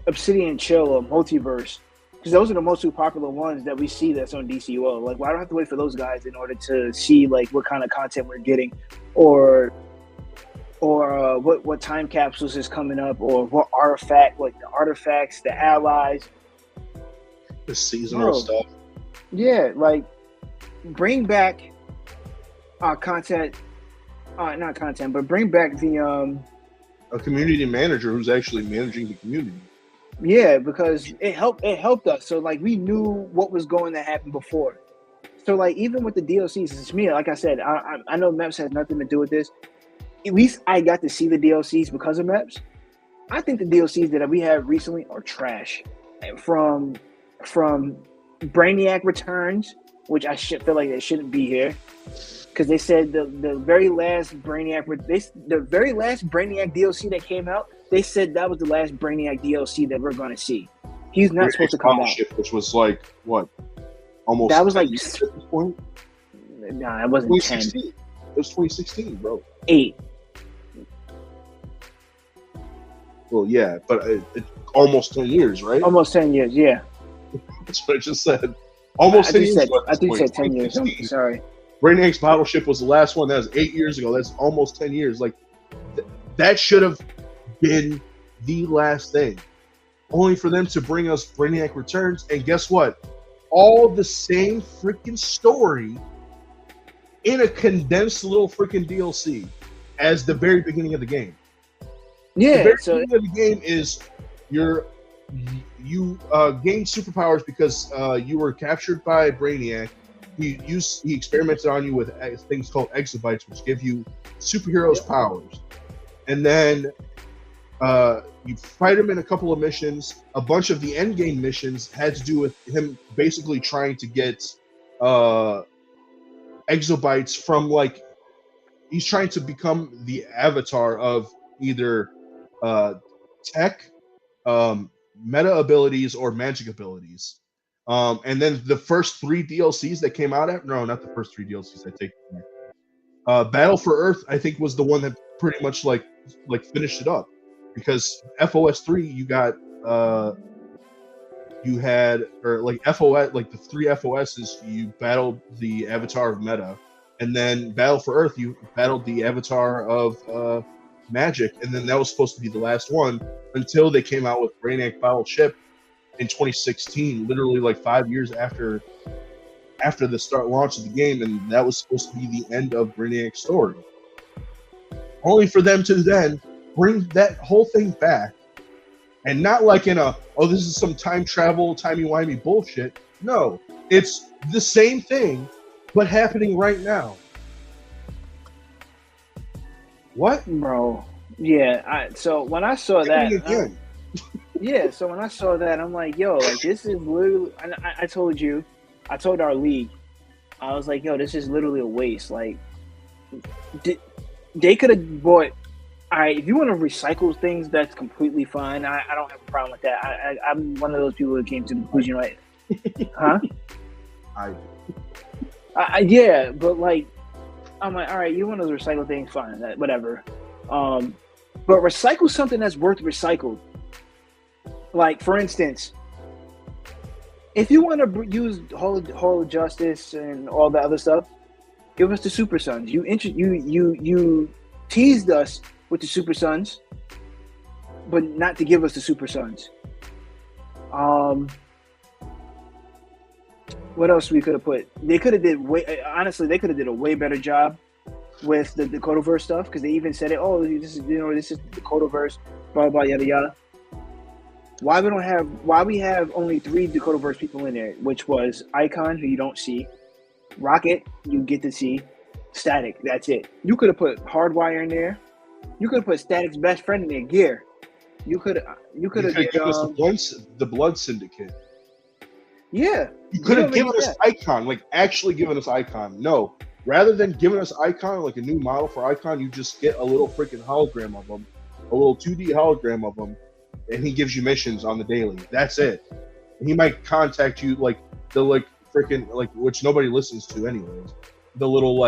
Obsidian Chill or Multiverse? Because those are the most popular ones that we see that's on DCUO. Like, why do I have to wait for those guys in order to see like what kind of content we're getting, or what time capsules is coming up, or what the artifacts, the allies, the seasonal stuff. Yeah, like bring back content. Not content, but bring back the a community manager who's actually managing the community. Yeah, because it helped us. So like we knew what was going to happen before. So like even with the DLCs, it's me. Like I said, I know Meps has nothing to do with this. At least I got to see the DLCs because of Meps. I think the DLCs that we have recently are trash. From Brainiac Returns, which I feel like they shouldn't be here. because they said the very last Brainiac DLC that came out, they said that was the last Brainiac DLC that we're going to see. He's not supposed to come back. Which was like what? Almost. That was like at this point. Nah, it wasn't 10. It was 2016, bro. 8. Well, yeah, but it almost 10 years, right? Almost 10 years, yeah. That's what I just said. Almost 10 years. I think you said 10 years. I'm sorry. Brainiac's Battleship was the last one. That was 8 years ago. That's almost 10 years. Like, that should have been the last thing. Only for them to bring us Brainiac Returns. And guess what? All the same freaking story in a condensed little freaking DLC as the very beginning of the game. Yeah. The very beginning of the game is you gained superpowers because you were captured by Brainiac. He experimented on you with things called exobytes, which give you superheroes' powers. And then you fight him in a couple of missions. A bunch of the end game missions had to do with him basically trying to get exobytes from, like, he's trying to become the avatar of either tech, meta abilities, or magic abilities. And then the first 3 DLCs that came out not the first 3 DLCs, I take it back. Battle for Earth, I think, was the one that pretty much like finished it up, because FOS 3 you got you had, or like FOS, like the 3 FOSs, you battled the avatar of meta, and then Battle for Earth you battled the avatar of magic, and then that was supposed to be the last one until they came out with Brainiac Battleship in 2016, literally like 5 years after the launch of the game, and that was supposed to be the end of Brainiac's story. Only for them to then bring that whole thing back, and not like in a, oh, this is some time travel, timey-wimey bullshit. No, it's the same thing, but happening right now. What? Bro. Yeah, so when I saw that... Yeah, so when I saw that, I'm like, yo, like, this is literally, I told our league, I was like, yo, this is literally a waste. Like, they could have bought, all right, if you want to recycle things, that's completely fine. I don't have a problem with that. I'm one of those people that came to the conclusion, like, huh? Yeah, but like, I'm like, all right, you want to recycle things, fine, whatever. But recycle something that's worth recycled. Like, for instance, if you want to use Hall of Justice and all the other stuff, give us the Super Sons. You teased us with the Super Sons, but not to give us the Super Sons. What else we could have put? They could have did a way better job with the Dakotaverse stuff, because they even said it. Oh, this is the Dakotaverse, blah blah yada yada. Why we have only 3 Dakotaverse people in there, which was Icon, who you don't see, Rocket, you get to see, Static, that's it. You could have put Hardwire in there. You could have put Static's best friend in there, Gear. You could have given us the Blood Syndicate. Yeah. You could have given us Icon, like actually given us Icon. No. Rather than giving us Icon, like a new model for Icon, you just get a little freaking hologram of them, a little 2D hologram of them, and he gives you missions on the daily. That's it. And he might contact you, like the freaking which nobody listens to anyways. The little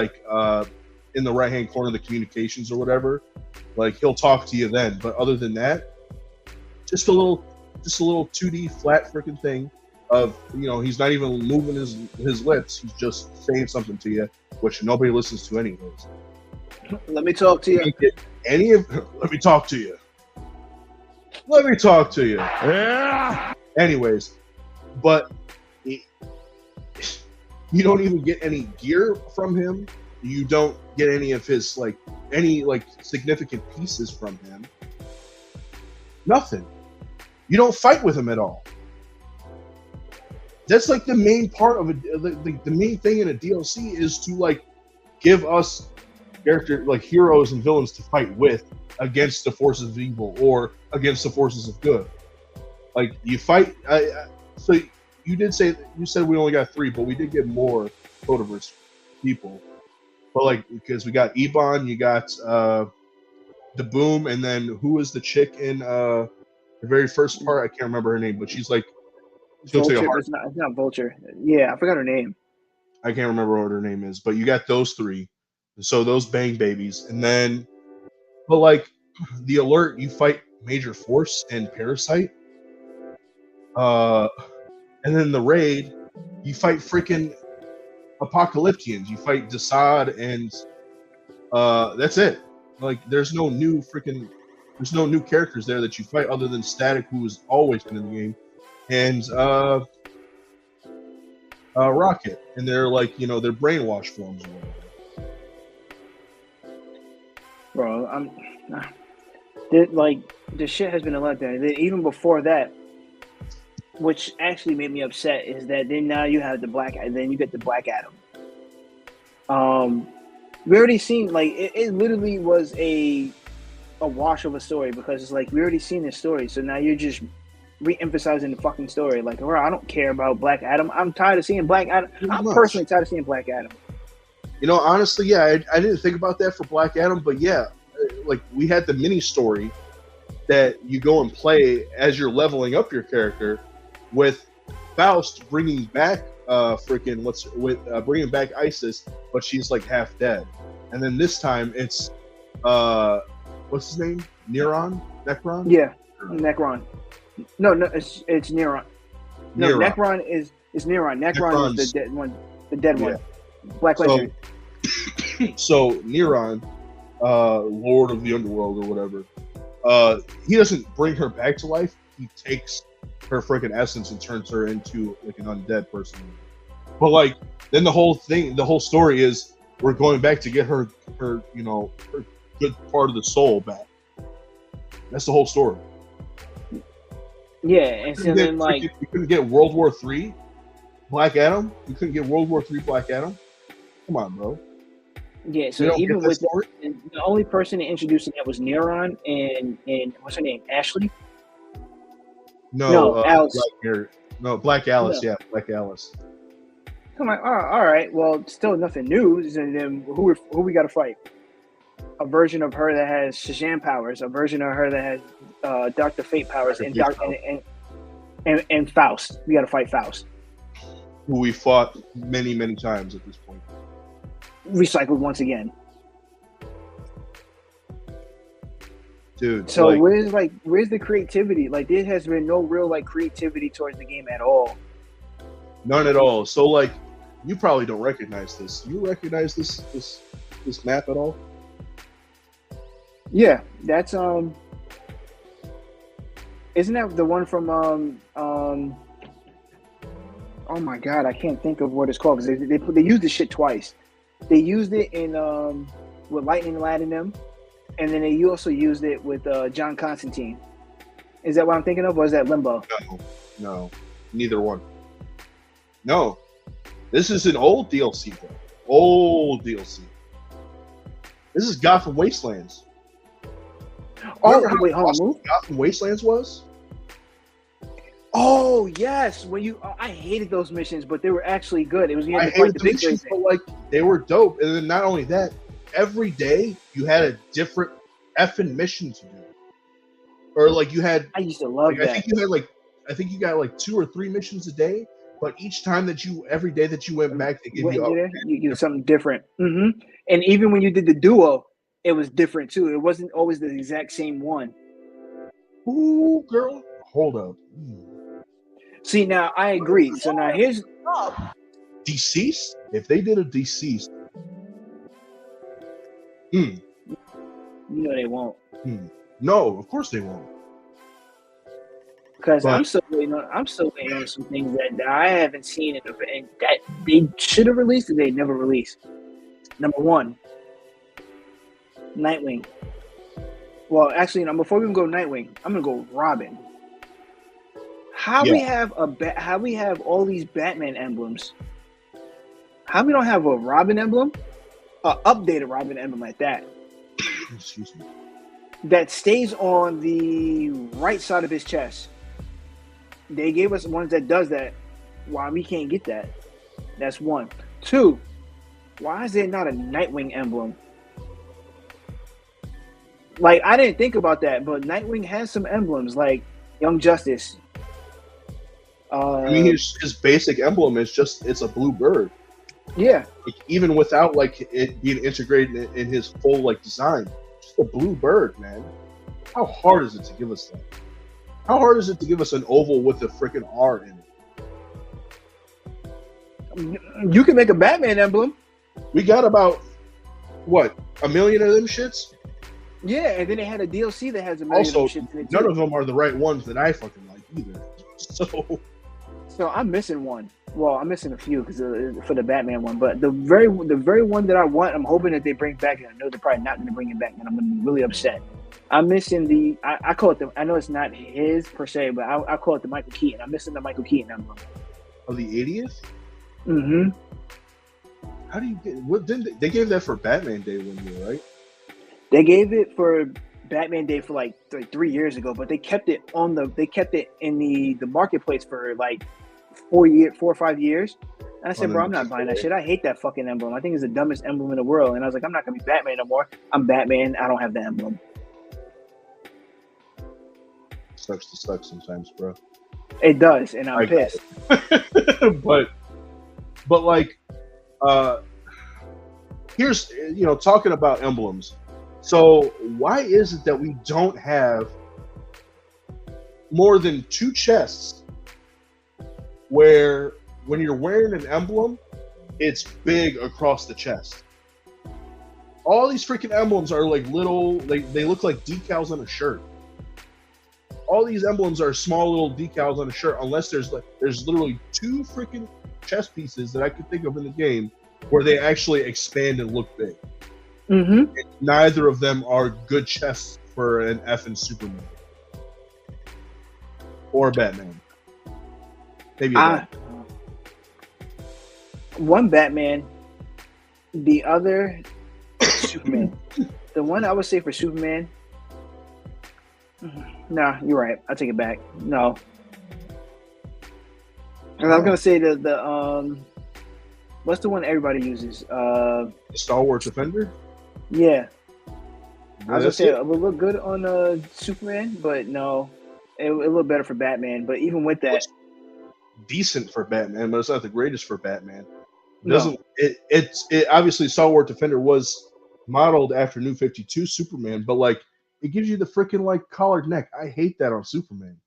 in the right hand corner of the communications or whatever. Like, he'll talk to you then. But other than that, just a little 2D flat freaking thing of, he's not even moving his lips. He's just saying something to you, which nobody listens to anyways. Let me talk to you. Let me talk to you. Let me talk to you. Yeah. Anyways, but you don't even get any gear from him. You don't get any of his significant pieces from him. Nothing. You don't fight with him at all. That's like the main part of it. The main thing in a DLC is to give us heroes and villains to fight with against the forces of evil or against the forces of good. Like, you fight. So you said we only got 3, but we did get more Codeverse people. But like, because we got Ebon, you got the Boom, and then who was the chick in the very first part? I can't remember her name, but she's like, she looks like a Vulture. heart. It's not Vulture. Yeah, I forgot her name. I can't remember what her name is, but you got those three. So those bang babies, and then, but like the Alert, you fight Major Force and Parasite. And then the Raid, you fight freaking Apocalyptians. You fight Desaad, and that's it. Like, there's no new characters there that you fight other than Static, who has always been in the game, and Rocket, and they're like, they're brainwash forms or whatever. Bro, the shit has been a letdown. Even before that, which actually made me upset, is that then now you have then you get the Black Adam. We already seen, like, it literally was a wash of a story, because it's like, we already seen this story, so now you're just re-emphasizing the fucking story. Like, bro, I don't care about Black Adam. I'm tired of seeing Black Adam. I'm personally tired of seeing Black Adam. Honestly, yeah, I didn't think about that for Black Adam, but yeah, like, we had the mini story that you go and play as you're leveling up your character, with Faust bringing back bringing back Isis, but she's like half dead, and then this time it's what's his name? Necron? Yeah, Necron. No, it's Necron. No, Necron is Necron. Necron is the dead one. The dead one. Black Lantern. So Necron, Lord of the Underworld or whatever, he doesn't bring her back to life. He takes her freaking essence and turns her into like an undead person. But like, then the whole story is we're going back to get her her good part of the soul back. That's the whole story. Yeah, and so then like, you couldn't get World War III Black Adam. You couldn't get World War III Black Adam. Come on, bro. Yeah, so even with the only person to introduce that was Necron and what's her name, Ashley. No, Alice. Black Alice. Yeah, Black Alice. Come on, all right. Well, still nothing new. And then who we got to fight? A version of her that has Shazam powers. A version of her that has Dr. Fate powers, and Faust. We got to fight Faust, who we fought many, many times at this point. Recycled once again. Dude, so where's the creativity? Like, there has been no real like creativity towards the game at all. None at all. So like, you probably don't recognize this. You recognize this map at all? Yeah, that's isn't that the one from oh my god, I can't think of what it's called, because they used this shit twice. They used it in with Lightning Lad and them, and then they also used it with John Constantine. Is that what I'm thinking of, or is that Limbo? No, neither one. No, this is an old DLC, bro. Old DLC. This is Gotham Wastelands. Oh, wait, hold on. Gotham Wastelands was? Oh yes, I hated those missions, but they were actually good. It was I hated the missions, but like, they were dope. And then not only that, every day you had a different effing mission to do. Or like, you had. I used to love that. I think you got like 2 or 3 missions a day. But each time every day that you went back, they gave you something different. Mm-hmm. And even when you did the duo, it was different too. It wasn't always the exact same one. Ooh, girl, hold up. See, now I agree. So now here's Deceased. If they did a Deceased, you know they won't. No, of course they won't. Because I'm still waiting on some things that I haven't seen and that they should have released and they never released. Number one, Nightwing. Well, actually, before we even go Nightwing, I'm gonna go Robin. We have all these Batman emblems? How we don't have a Robin emblem? Updated Robin emblem at that. Excuse me. That stays on the right side of his chest. They gave us ones that does that. Why we can't get that? That's one. 2, Why is there not a Nightwing emblem? Like, I didn't think about that, but Nightwing has some emblems, like Young Justice. I mean, his basic emblem is it's a blue bird. Yeah. Like, even without like it being integrated in his full like design, just a blue bird, man. How hard is it to give us that? How hard is it to give us an oval with a freaking R in it? You can make a Batman emblem. We got about what, 1 million of them shits? Yeah, and then they had a DLC that has a million Also, of shit in it too. none of them are the right ones that I fucking like either. So I'm missing one. Well, I'm missing a few because for the Batman one, but the very one that I want, I'm hoping that they bring back, and I know they're probably not going to bring it back, and I'm going to be really upset. I'm missing I call it I know it's not his per se, but I call it the Michael Keaton. I'm missing the Michael Keaton emblem. Oh, the 80th? Mm-hmm. How do you get? What didn't they gave that for Batman Day one year, right? They gave it for Batman Day for like 3 years ago, but they kept it in the marketplace for like 4 or 5 years. And I said, bro, I'm not buying that shit. I hate that fucking emblem. I think it's the dumbest emblem in the world. And I was like, I'm not gonna be Batman no more. I'm Batman. I don't have the emblem. Sucks to suck sometimes, bro. It does, and I'm pissed. but like, here's talking about emblems. So why is it that we don't have more than 2 chests where when you're wearing an emblem, it's big across the chest? All these freaking emblems are like little, they look like decals on a shirt. All these emblems are small little decals on a shirt, unless there's literally 2 freaking chest pieces that I could think of in the game where they actually expand and look big. Mm-hmm. And neither of them are good chests for an effing Superman or Batman. Maybe one Batman, the other Superman. The one I would say for Superman. Nah, you're right. I take it back. No. And I was gonna say the what's the one everybody uses? Star Wars Defender? Yeah. I was gonna say it it would look good on Superman, but no. It would look better for Batman. But even with that, it's decent for Batman, but it's not the greatest for Batman. No. It obviously Star Wars Defender was modeled after New 52 Superman, but like it gives you the freaking like collared neck. I hate that on Superman.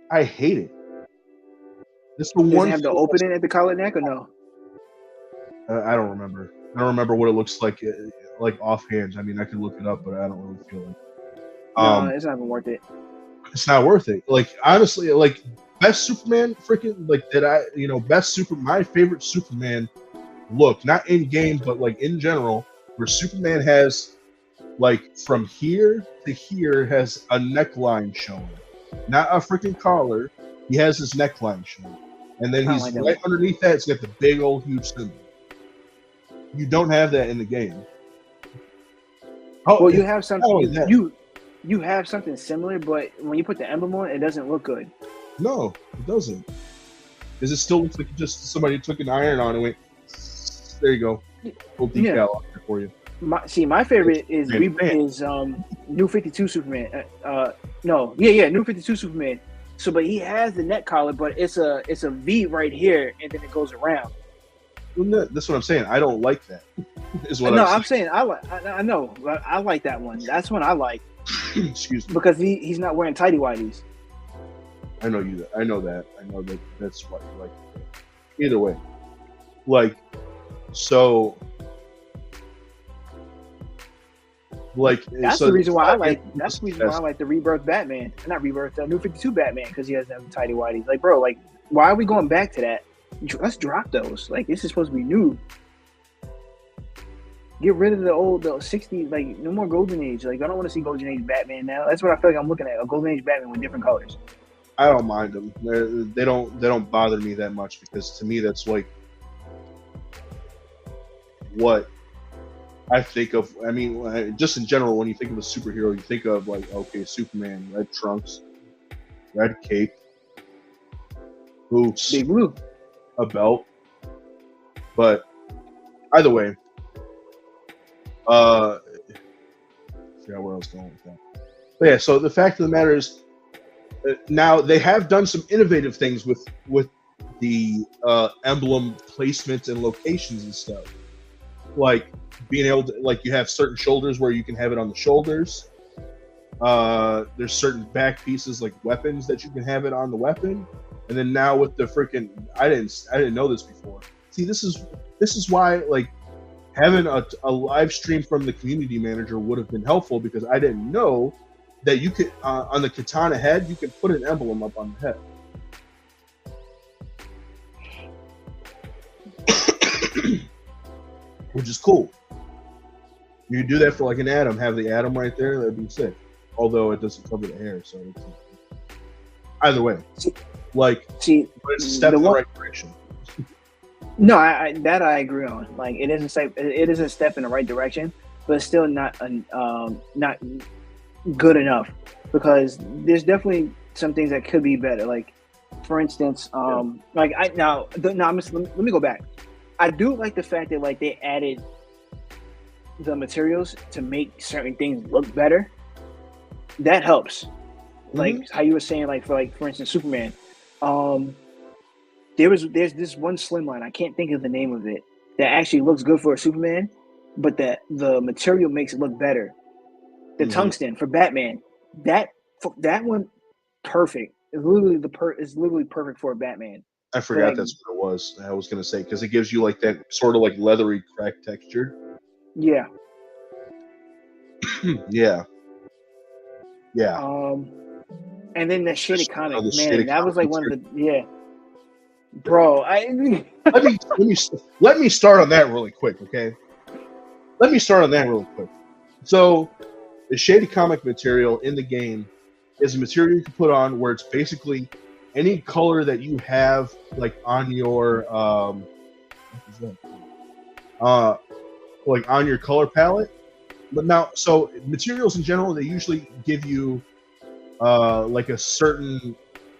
I hate it. This the does one it have the opening at the collar neck or no? I don't remember. I don't remember what it looks like offhand. I mean, I could look it up, but I don't really feel like. No, it's not even worth it. It's not worth it. Like honestly, like best Superman freaking like my favorite Superman look, not in game, but like in general, where Superman has like from here to here has a neckline showing, not a freaking collar. He has his neckline showing, and then he's right underneath that. It's got the big old huge symbol. You don't have that in the game. Oh, well, you have something. You have something similar, but when you put the emblem on, it doesn't look good. No, it doesn't. Because it still looks like just somebody took an iron on and went, there you go. Little decal out there for you. My favorite is New 52 Superman. New 52 Superman. So, but he has the neck collar, but it's a V right here, and then it goes around. Well, that's what I'm saying. I don't like that. Is what I'm saying. I know. I like that one. That's one I like. Excuse me. Because he's not wearing tighty whities. I know you. I know that. I know that. That's what you like. Either way, like, so, like that's the reason why I like. That's the reason why I like the Rebirth Batman, not Rebirth, New 52 Batman, because he has them tighty whities. Like, bro, like, why are we going back to that? Let's drop those. Like, this is supposed to be new. Get rid of the 60s, like, no more Golden Age. Like, I don't want to see Golden Age Batman now. That's what I feel like I'm looking at, a Golden Age Batman with different colors. I don't mind them. They don't bother me that much, because to me that's like what I think of. I mean, just in general, when you think of a superhero, you think of like, okay, Superman, red trunks, red cape, boots, Big blue, a belt. But either way, I forgot where I was going with that. But yeah, so the fact of the matter is, now they have done some innovative things with the emblem placements and locations and stuff, like being able to, like, you have certain shoulders where you can have it on the shoulders. There's certain back pieces like weapons that you can have it on the weapon, and then now with the freaking, I didn't know this before. See, this is why, like, having a live stream from the community manager would have been helpful, because I didn't know that you could on the katana head you could put an emblem up on the head. Which is cool. You could do that for like an atom, have the atom right there, that'd be sick. Although it doesn't cover the hair, so it's either way. Like, but it's a step in the right direction. No, I agree on. Like, it is a step in the right direction, but it's still not good enough, because there's definitely some things that could be better. Like, for instance, let me go back. I do like the fact that, like, they added the materials to make certain things look better. That helps. Like how you were saying, like for instance, Superman. There's this one slimline, I can't think of the name of it, that actually looks good for a Superman, but the material makes it look better. The tungsten for Batman, that one, perfect. It's literally perfect for a Batman. I forgot that's what it was. I was gonna say, because it gives you like that sort of like leathery crack texture. Yeah. Yeah. And then the shaded comic, man, shaded that was like comic one of the bro. Let me start on that really quick, okay? Let me start on that really quick. So, the shaded comic material in the game is a material you can put on where it's basically any color that you have, like on your like on your color palette. But now, so materials in general, they usually give you like a certain,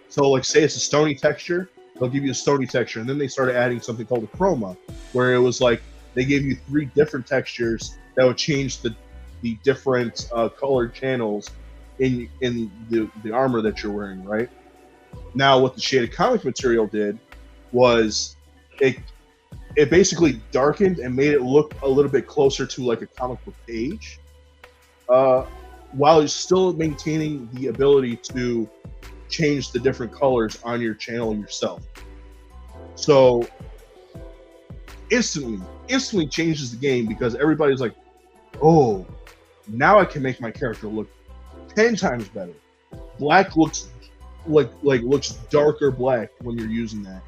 so like say it's a stony texture, they'll give you a stony texture, and then they started adding something called a chroma, where it was like they gave you 3 different textures that would change the different colored channels in the armor that you're wearing, right? Now, what the shaded comic material did was it basically darkened and made it look a little bit closer to like a comic book page, while it's still maintaining the ability to change the different colors on your channel yourself. So instantly changes the game, because everybody's like, oh, now I can make my character look 10 times better. Black looks looks darker black when you're using that.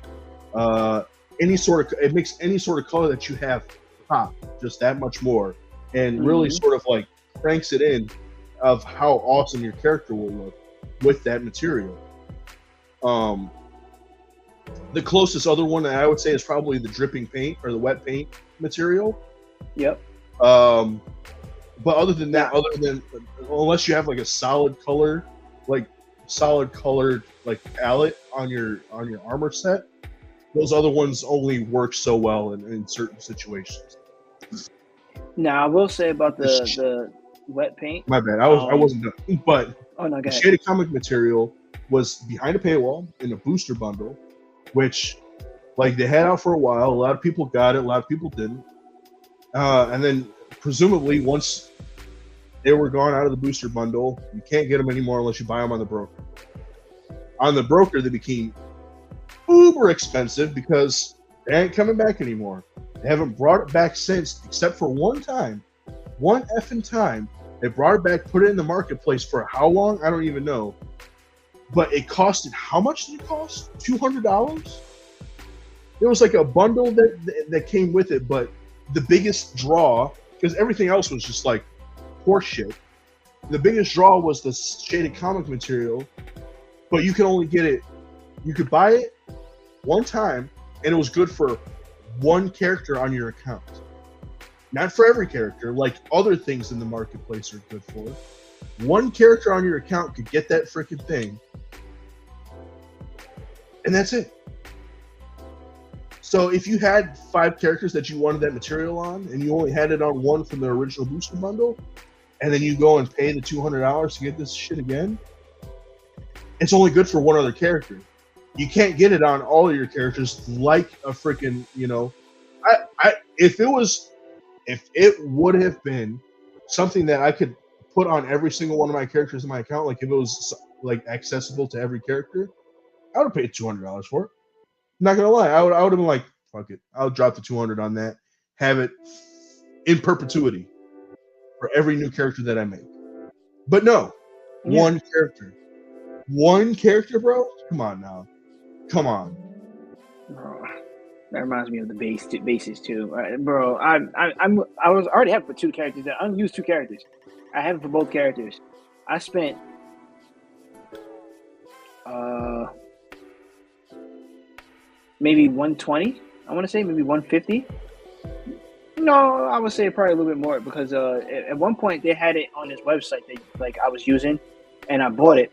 It makes any sort of color that you have pop just that much more, and really sort of like cranks it in of how awesome your character will look with that material. The closest other one that I would say is probably the dripping paint or the wet paint material. Yep. But other than that, unless you have like a solid colored like palette on your armor set, those other ones only work so well in certain situations. Now, I will say about the wet paint. My bad, I wasn't done. But the shaded comic material was behind a paywall in a booster bundle, which like they had out for a while. A lot of people got it, a lot of people didn't. And then presumably once they were gone out of the booster bundle, you can't get them anymore unless you buy them on the broker. On the broker, they became uber expensive because they ain't coming back anymore. They haven't brought it back since, except for one effing time. They brought it back, put it in the marketplace for how long? I don't even know. But it costed, how much did it cost? $200? It was like a bundle that came with it, but the biggest draw, because everything else was just like horseshit. The biggest draw was the shaded comic material, but you can only get it, you could buy it one time, and it was good for one character on your account. Not for every character, like other things in the marketplace are good for. One character on your account could get that freaking thing, and that's it. So if you had 5 characters that you wanted that material on, and you only had it on one from the original booster bundle, and then you go and pay the $200 to get this shit again, it's only good for one other character. You can't get it on all of your characters like a freaking, you know. If it would have been something that I could put on every single one of my characters in my account, like if it was like accessible to every character, I would have paid $200 for it. I'm not gonna lie, I would have been like, fuck it, I'll drop the $200 on that, have it in perpetuity for every new character that I make. But no, one character, bro. Come on now, come on. Bro, that reminds me of the bases too, bro. I was already have for 2 characters. I unused 2 characters. I have it for both characters. I spent maybe 120. I want to say maybe 150. No, I would say probably a little bit more because at one point they had it on this website that like I was using, and I bought it.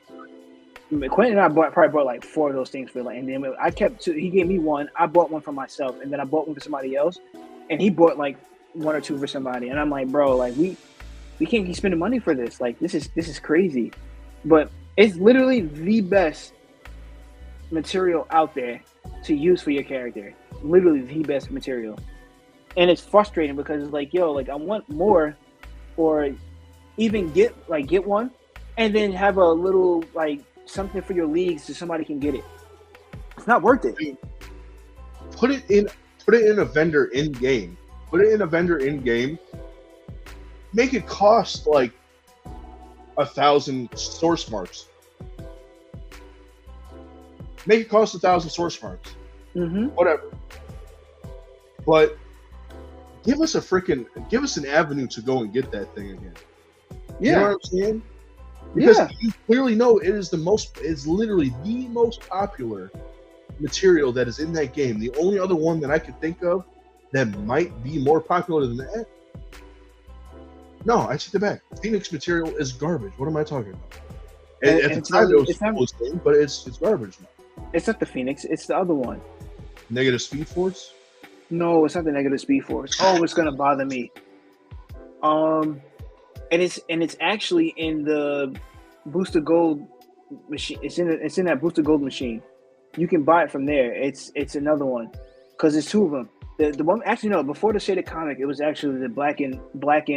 Quentin and I probably bought like 4 of those things for like, and then I kept 2. He gave me 1. I bought 1 for myself, and then I bought 1 for somebody else, and he bought like 1 or 2 for somebody. And I'm like, bro, like we can't keep spending money for this. Like this is crazy, but it's literally the best material out there to use for your character. Literally the best material. And it's frustrating because it's like, yo, like I want more, or even get one, and then have a little like something for your leagues so somebody can get it. It's not worth it. Put it in a vendor in game. Make it cost like 1,000 source marks. Make it cost 1,000 source marks. Whatever. But give us an avenue to go and get that thing again. You know what I'm saying? Because you clearly know it's literally the most popular material that is in that game. The only other one that I could think of that might be more popular than that. No, I take it back. Phoenix material is garbage. What am I talking about? And at the time, it was the coolest thing, but it's garbage now. It's not the Phoenix. It's the other one. Negative Speed Force? No, it's not the Negative Speed Force. Oh, it's gonna bother me. And it's actually in the Booster Gold machine. It's in that Booster Gold machine. You can buy it from there. It's another one because there's 2 of them. The one actually no. Before the shaded comic, it was actually the black and white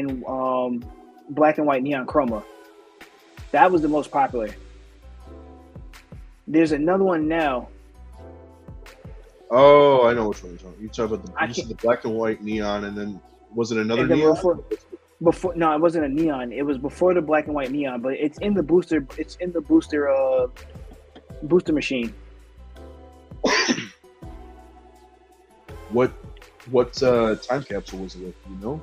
neon chroma. That was the most popular. There's another one now. Oh, I know which one you're talking. You talk about the black and white neon, and then was it another neon? Before no, it wasn't a neon. It was before the black and white neon, but it's in the booster. It's in the booster machine. What time capsule was it with? You know,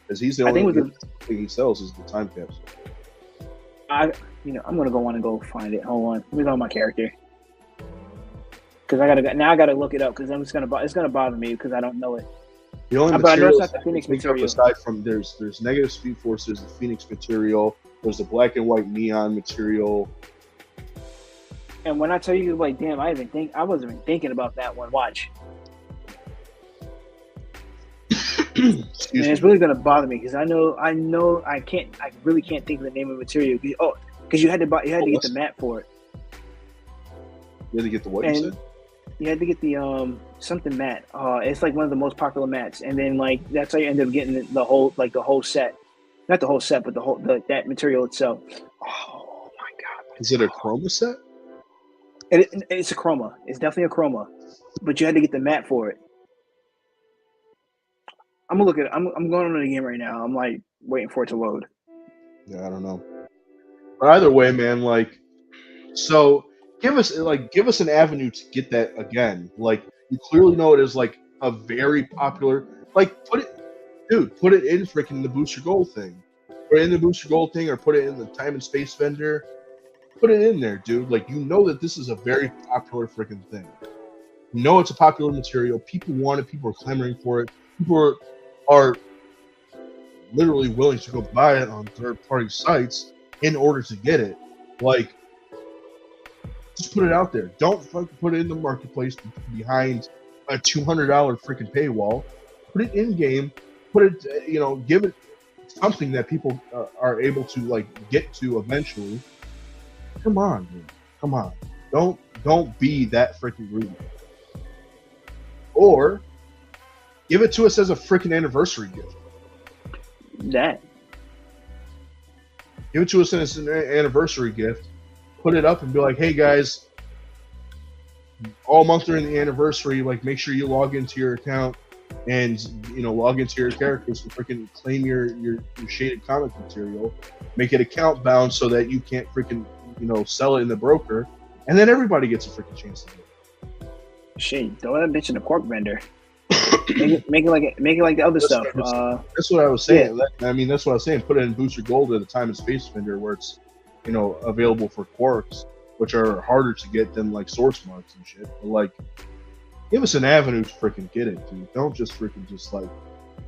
because he's the only thing he sells is the time capsule. I'm gonna go find it. Hold on, let me go on my character. Because I gotta look it up because it's gonna bother me because I don't know it. The only material not the Phoenix material. Aside from there's Negative Speed Force, there's the Phoenix material, there's the black and white neon material. And when I tell you, like, damn, I wasn't even thinking about that one. Watch. And it's really gonna bother me because I know I really can't think of the name of the material. Oh, because you had to get the mat for it. You had to get the what you said? You had to get the something mat. It's like one of the most popular mats, and then like that's how you end up getting the whole set. Not the whole set, but that material itself. Oh my god! Is it a chroma set? It's a chroma. It's definitely a chroma, but you had to get the mat for it. I'm gonna look at it. I'm going on the game right now. I'm like waiting for it to load. Yeah, I don't know. But either way, man, like, so give us an avenue to get that again. Like, you clearly know it is like a very popular. Like, put it in freaking the Booster Gold thing. Put it in the Booster Gold thing, or put it in the Time and Space vendor. Put it in there, dude. Like, you know that this is a very popular freaking thing. You know it's a popular material. People want it. People are clamoring for it. People are literally willing to go buy it on third-party sites in order to get it. Like, just put it out there. Don't fucking put it in the marketplace behind a $200 freaking paywall. Put it in game. Put it, give it something that people are able to like get to eventually. Come on, dude. Come on. Don't be that freaking rude. Or give it to us as a freaking anniversary gift. That. Give it to us as an anniversary gift. Put it up and be like, hey guys, all month during the anniversary, like make sure you log into your account and log into your characters to freaking claim your shaded comic material. Make it account bound so that you can't freaking sell it in the broker, and then everybody gets a freaking chance to do it. Shit, throw that bitch in a cork vendor. make it like the other stuff. That's what I was saying. Yeah. I mean, that's what I was saying. Put it in Booster Gold at the Time and Space vendor where it's available for quarks, which are harder to get than like source marks and shit. But like, give us an avenue to freaking get it, dude. Don't just freaking just like,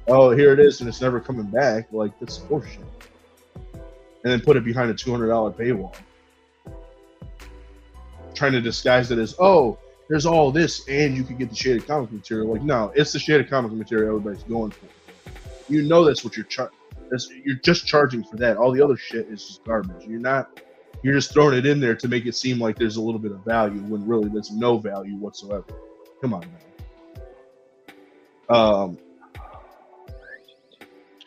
oh, here it is and it's never coming back. Like, that's horseshit. And then put it behind a $200 paywall, trying to disguise it as, oh, there's all this and you can get the shaded comic material. Like, no, it's the shaded comic material everybody's going for. That's what you're just charging for that. All the other shit is just garbage. You're just throwing it in there to make it seem like there's a little bit of value when really there's no value whatsoever. Come on, man.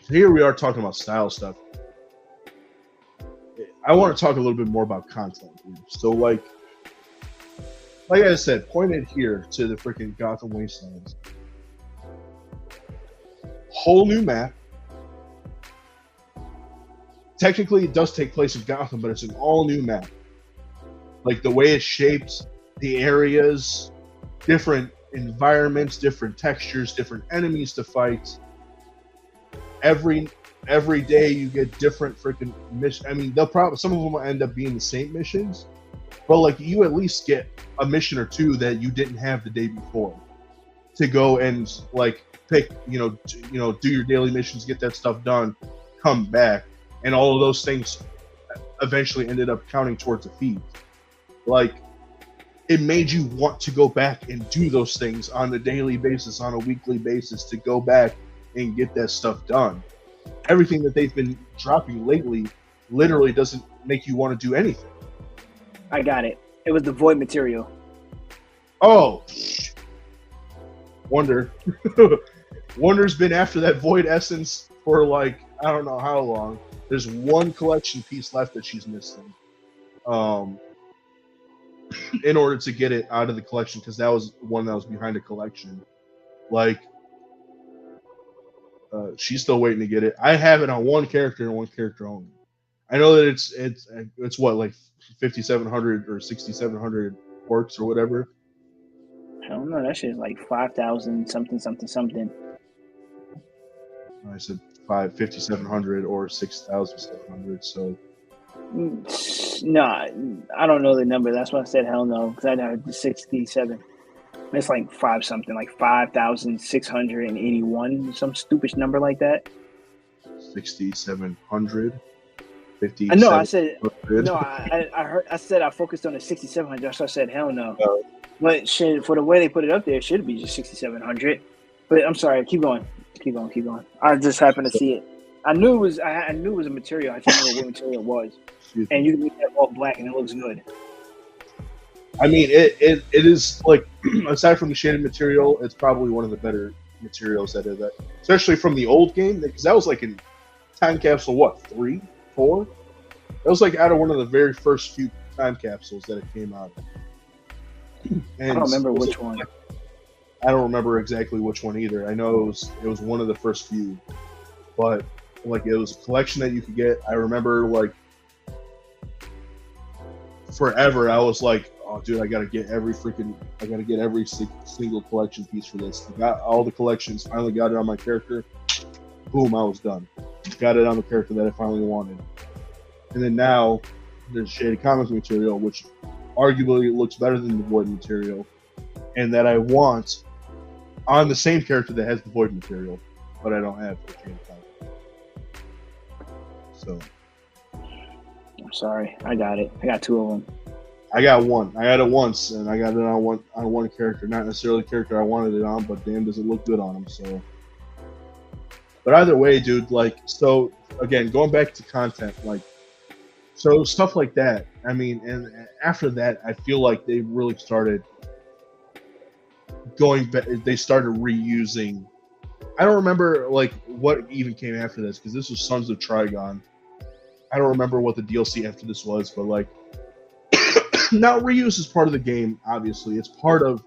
Here we are talking about style stuff. I want to talk a little bit more about content, dude. So like I said, pointed here to the freaking Gotham Wastelands. Whole new map. Technically, it does take place in Gotham, but it's an all new map. Like the way it's shaped, the areas, different environments, different textures, different enemies to fight. Every day you get different freaking missions. I mean, some of them will end up being the same missions, but like you at least get a mission or two that you didn't have the day before to go and like pick, do your daily missions, get that stuff done, come back. And all of those things eventually ended up counting towards a feat. Like, it made you want to go back and do those things on a daily basis, on a weekly basis, to go back and get that stuff done. Everything that they've been dropping lately literally doesn't make you want to do anything. I got it. It was the void material. Oh, Wonder. Wonder's been after that void essence for like, I don't know how long. There's one collection piece left that she's missing, in order to get it out of the collection, because that was one that was behind a collection. Like, she's still waiting to get it. I have it on one character and one character only. I know that it's what, like 5,700 or 6,700 works or whatever. I don't know. That shit is like 5,000 something. I said 5,700 or 6,700. So no, I don't know the number. That's why I said hell no, because I know 67. It's like 5,681, some stupid number like that. 6,700. I know. I said no. I heard. I said I focused on the 6,700. So I said hell no. But shit, for the way they put it up there, it should be just 6,700. But I'm sorry. Keep going. I just happened to see it. I knew it was. I knew it was a material. I can't remember what material it was. And you can make that all black, and it looks good. I mean, it is like, aside from the shaded material, it's probably one of the better materials that is that, especially from the old game, because that was like in time capsule, what, 3, 4? That was like out of one of the very first few time capsules that it came out of. And I don't remember which one. I don't remember exactly which one either. I know it was one of the first few, but like it was a collection that you could get. I remember like forever I was like, oh dude, I gotta get every single collection piece for this. I got all the collections, finally got it on my character. Boom, I was done. Got it on the character that I finally wanted. And then now there's shaded comics material, which arguably looks better than the void material, and that I want on the same character that has the void material, but I don't have the shaded comic. So I'm sorry, I got it. I got 2 of them. I got one. I had it once, and I got it on one character, not necessarily the character I wanted it on, but damn, does it look good on him? So, but either way, dude, like, so again, going back to content, like, so stuff like that. I mean, and after that, I feel like they really started going back. They started reusing. I don't remember like what even came after this because this was Sons of Trigon. I don't remember what the DLC after this was, but like. Now, reuse is part of the game, obviously. It's part of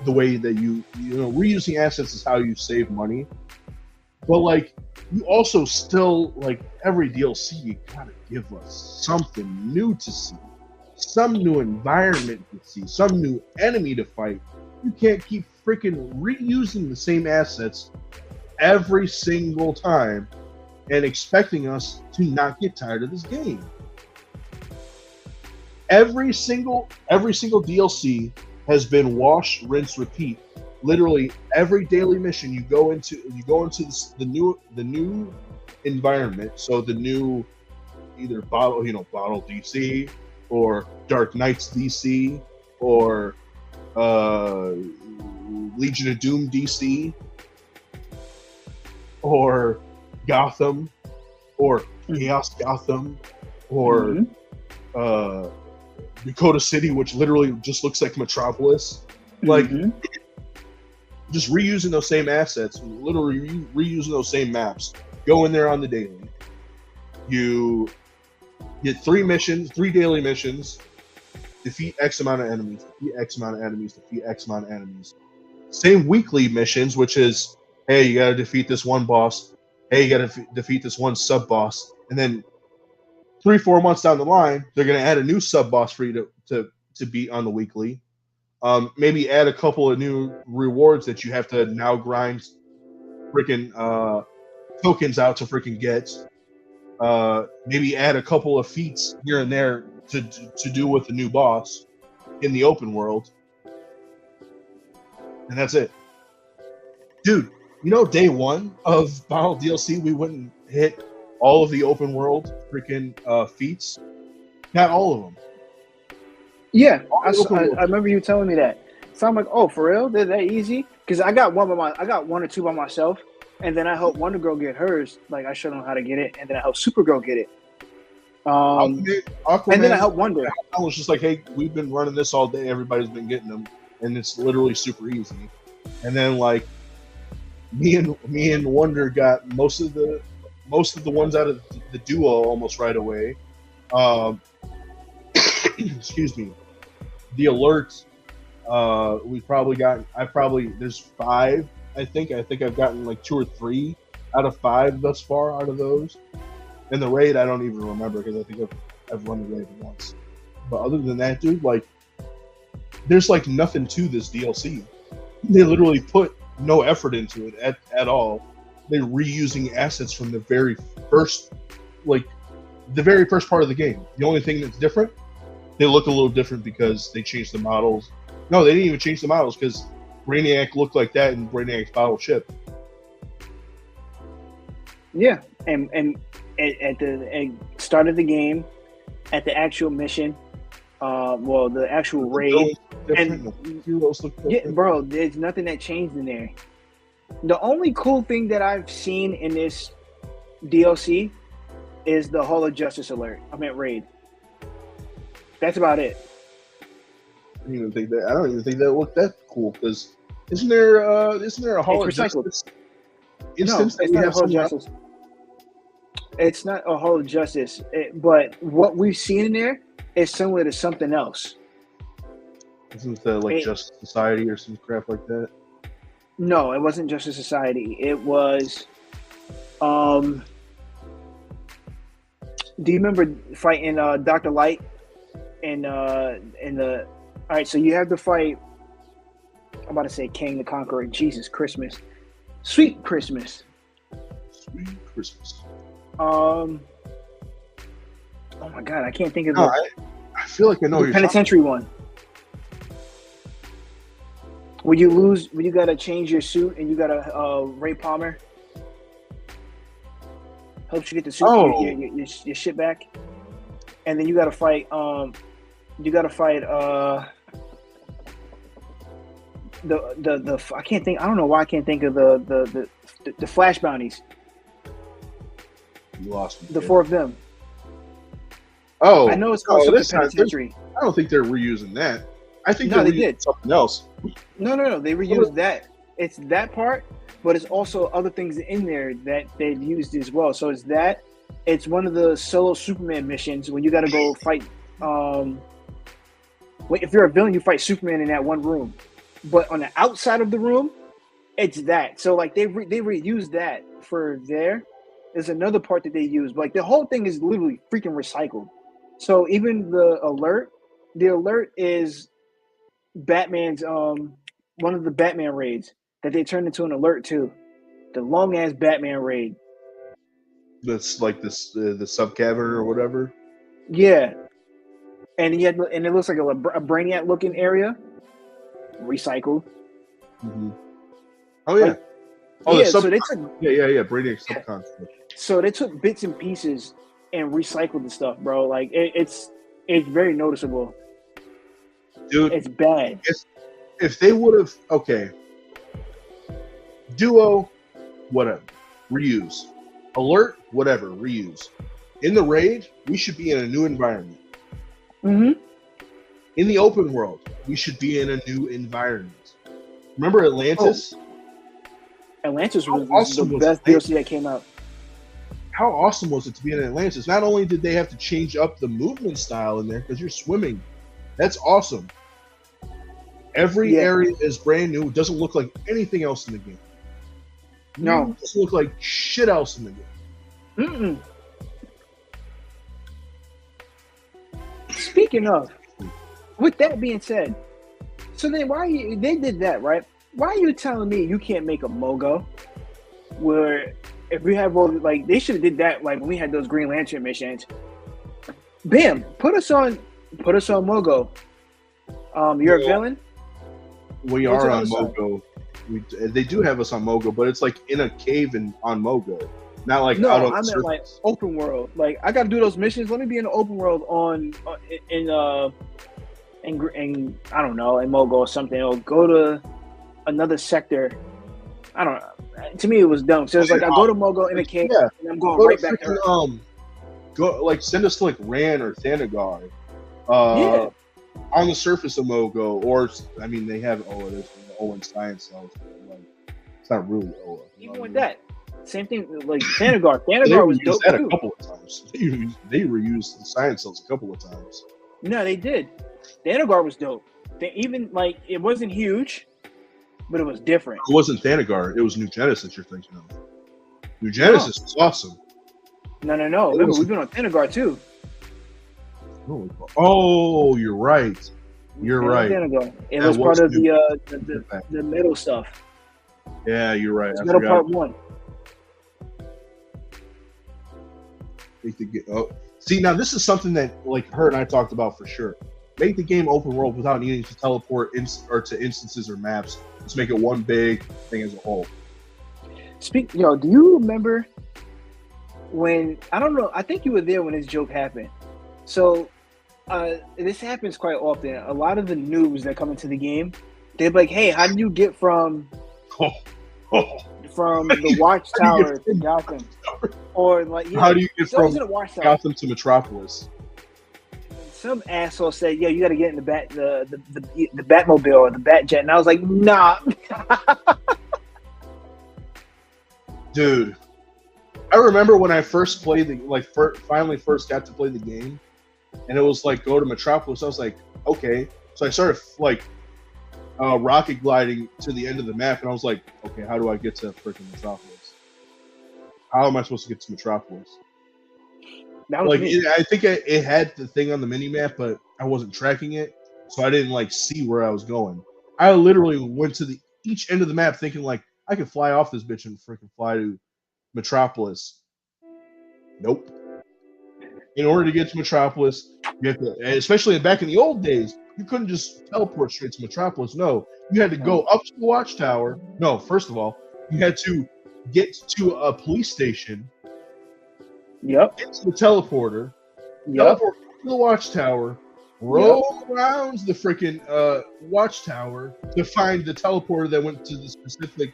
the way that you know, reusing assets is how you save money. But, like, you also still, like, every DLC, you gotta give us something new to see. Some new environment to see. Some new enemy to fight. You can't keep freaking reusing the same assets every single time and expecting us to not get tired of this game. Every single DLC has been wash, rinse, repeat. Literally every daily mission you go into the new environment. So the new either bottle DC or Dark Knights DC or Legion of Doom DC or Gotham or Chaos Gotham or Dakota City, which literally just looks like Metropolis. Like, just reusing those same assets, literally reusing those same maps. Go in there on the daily. You get 3 daily missions, defeat X amount of enemies, defeat X amount of enemies, defeat X amount of enemies. Same weekly missions, which is, hey, you got to defeat this one boss. Hey, you got to defeat this one sub-boss. And then 3-4 months down the line, they're going to add a new sub boss for you to beat on the weekly. Maybe add a couple of new rewards that you have to now grind freaking tokens out to freaking get. Maybe add a couple of feats here and there to do with the new boss in the open world. And that's it. Dude, you know, day one of Battle DLC, we wouldn't hit all of the open world freaking feats. Not all of them. Yeah, I remember you telling me that. So I'm like, oh, for real? They're that easy? Because I got one or two by myself, and then I helped Wonder Girl get hers. Like, I showed them how to get it, and then I helped Supergirl get it. Aquaman, and then I helped Wonder. I was just like, hey, we've been running this all day. Everybody's been getting them, and it's literally super easy. And then like, me and Wonder got most of the ones out of the duo almost right away. Excuse me. The alerts, there's 5, I think. I think I've gotten like 2 or 3 out of 5 thus far out of those. And the raid, I don't even remember because I think I've run the raid once. But other than that, dude, like, there's like nothing to this DLC. They literally put no effort into it at all. They're reusing assets from the very first part of the game. The only thing that's different, they look a little different because they changed the models. No, they didn't even change the models because Brainiac looked like that in Brainiac's battle ship. Yeah, and at the start of the game, at the actual mission, the actual raid, and heroes look different. Yeah, bro, there's nothing that changed in there. The only cool thing that I've seen in this DLC is the Hall of Justice alert. I meant raid. That's about it. I don't even think that looked that cool because isn't there a Hall of Justice instance? No, it's not a Hall of Justice. It's not a Hall of Justice, but what we've seen in there is similar to something else. Isn't that like Justice Society or some crap like that? No, it wasn't Justice Society. It was. Do you remember fighting Dr. Light in the? All right, so you have to fight. I'm about to say King the Conqueror. Jesus Christmas, Sweet Christmas. Sweet Christmas. Oh my God, I can't think of I feel like I know the penitentiary one. When you gotta change your suit and you gotta Ray Palmer helps you get the suit your shit back, and then you gotta fight You got to fight the I can't think. I don't know why I can't think of the flash bounties. You lost me. The four of them. Oh, I know it's called this something penitentiary. I don't think they're reusing that. I think No, they they reused did. something else. No. They reused that. It's that part, but it's also other things in there that they've used as well. So it's that. It's one of the solo Superman missions when you got to go fight. If you're a villain, you fight Superman in that one room. But on the outside of the room, it's that. So like they reused that for there. There's another part that they use. But like the whole thing is literally freaking recycled. So even the alert is Batman's one of the Batman raids that they turned into an alert too. The long ass Batman raid. That's like this the sub cavern or whatever. Yeah. And it looks like a Brainiac looking area. Recycled. Mm-hmm. Oh yeah. So they took Brainiac subconcept. So they took bits and pieces and recycled the stuff, bro. Like it's very noticeable. Dude, it's bad. If they would have Duo, whatever, reuse. Alert, whatever, reuse. In the raid, we should be in a new environment. Mm-hmm. In the open world, we should be in a new environment. Remember Atlantis? Oh. Atlantis was the best DLC that came out. How awesome was it to be in Atlantis? Not only did they have to change up the movement style in there because you're swimming. That's awesome. Every area is brand new. It doesn't look like anything else in the game. No. It doesn't look like shit else in the game. Mm-mm. Speaking of, with that being said, so then they did that, right? Why are you telling me you can't make a Mogo? Where if we have all they should have did that like when we had those Green Lantern missions. Bam, put us on Mogo. You're a villain. We are on Mogo. They do have us on Mogo, but it's like in a cave on Mogo, not like out on the surface. Like open world. Like I got to do those missions. Let me be in the open world in I don't know, in Mogo or something. Or go to another sector. I don't know. To me, it was dumb. So it's like I go to Mogo in a cave, and I'm going right back there. Go send us to like Ran or Thanagar, on the surface of Mogo, or I mean they have there's Owen Science Cells, but like it's not really Owen. Even with that, same thing like Thanagar. Thanagar was dope that too. A couple of times. They reused the Science Cells a couple of times. No, they did. Thanagar was dope. They even it wasn't huge, but it was different. It wasn't Thanagar. It was New Genesis you're thinking of. New Genesis was awesome. No. Remember, we've been on Thanagar too. Oh, you're right. You're right. It was part of the middle stuff. Yeah, you're right. Middle part 1. See, now this is something that her and I talked about for sure. Make the game open world without needing to teleport to instances or maps. Just make it one big thing as a whole. Do you remember when I don't know? I think you were there when this joke happened. So this happens quite often. A lot of the noobs that come into the game, they're like, "Hey, how did you get from the Watchtower to Gotham?" Or how do you get from Gotham to Metropolis? Some asshole said, "Yo, you got to get in the Batmobile or the Batjet," and I was like, "Nah." Dude, I remember when I first played finally first got to play the game, and it was like go to Metropolis. I was like, okay. So I started rocket gliding to the end of the map, and I was like, okay, how do I get to freaking Metropolis? How am I supposed to get to Metropolis? That was I think it had the thing on the mini map, but I wasn't tracking it, so I didn't see where I was going. I literally went to each end of the map thinking I could fly off this bitch and freaking fly to Metropolis. Nope. In order to get to Metropolis, you have to, especially back in the old days, you couldn't just teleport straight to Metropolis. No, you had to go up to the Watchtower. No, first of all, you had to get to a police station. Yep. Into the teleporter. Yep. Teleport to the Watchtower. roll around the freaking watchtower to find the teleporter that went to the specific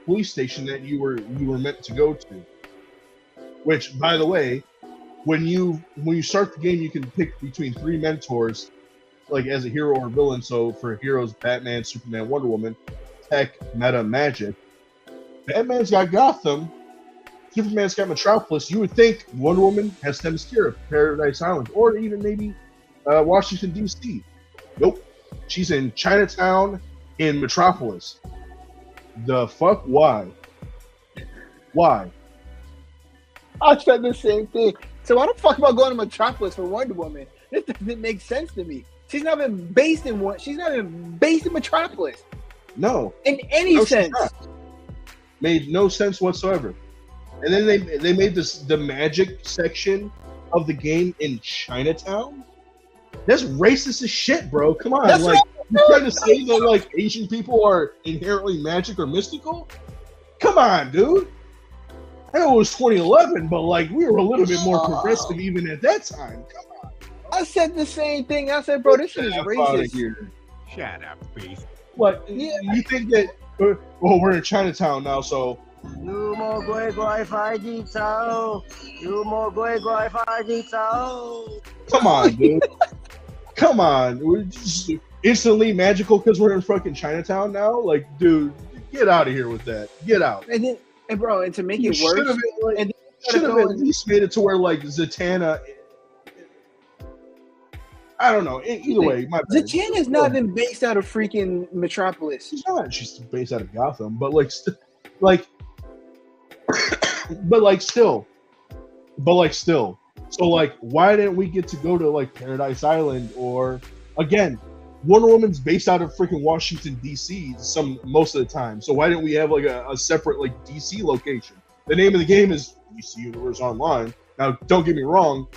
police station that you were meant to go to. Which, by the way, when you start the game, you can pick between 3 mentors, like as a hero or villain. So for heroes, Batman, Superman, Wonder Woman, Tech, Meta, Magic. Batman's got Gotham. Superman's got Metropolis. You would think Wonder Woman has Themyscira, Paradise Island, or even maybe Washington, D.C. Nope. She's in Chinatown in Metropolis. The fuck? Why? Why? I said the same thing. So why the fuck am I going to Metropolis for Wonder Woman? This doesn't make sense to me. She's not even based in Metropolis. No. In any sense. Made no sense whatsoever. And then they made the magic section of the game in Chinatown. That's racist as shit, bro. Come on, That's like you're trying to say that like Asian people are inherently magic or mystical? Come on, dude. I know it was 2011, but like we were a little bit more progressive even at that time. Come on. I said the same thing. I said, bro, this shit is racist. Here. Shut up, beast. What? Yeah. You think that? Well, we're in Chinatown now, so. You more goi five You more goi five Come on, dude. Come on. We're just instantly magical because we're in fucking Chinatown now. Like, dude, get out of here with that. Get out. And to make it worse, should have at least made it to where like Zatanna. I don't know. Either way, Zatanna's not even based out of freaking Metropolis. She's not. She's based out of Gotham, but like, still. So like, why didn't we get to go to like Paradise Island or again? Wonder Woman's based out of freaking Washington D.C. most of the time. So why didn't we have like a separate like D.C. location? The name of the game is DC Universe Online. Now, don't get me wrong,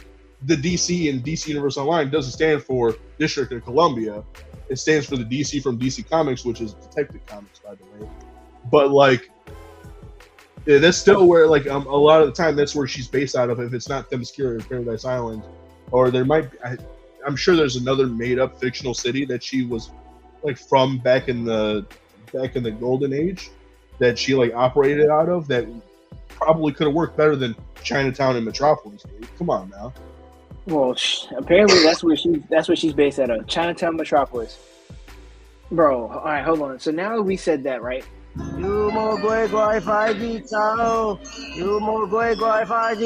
the DC and DC Universe Online doesn't stand for District of Columbia. It stands for the DC from DC Comics, which is Detective Comics, by the way. But like, yeah, that's still where like a lot of the time that's where she's based out of. If it's not Themyscira or Paradise Island, or there might be. I'm sure there's another made-up fictional city that she was like from back in the golden age that she like operated out of that probably could have worked better than Chinatown and Metropolis. Dude. Come on now. Well, apparently that's where she's based out of, Chinatown, Metropolis. Bro, all right, hold on. So now we said that, right? You more goi five You more goi five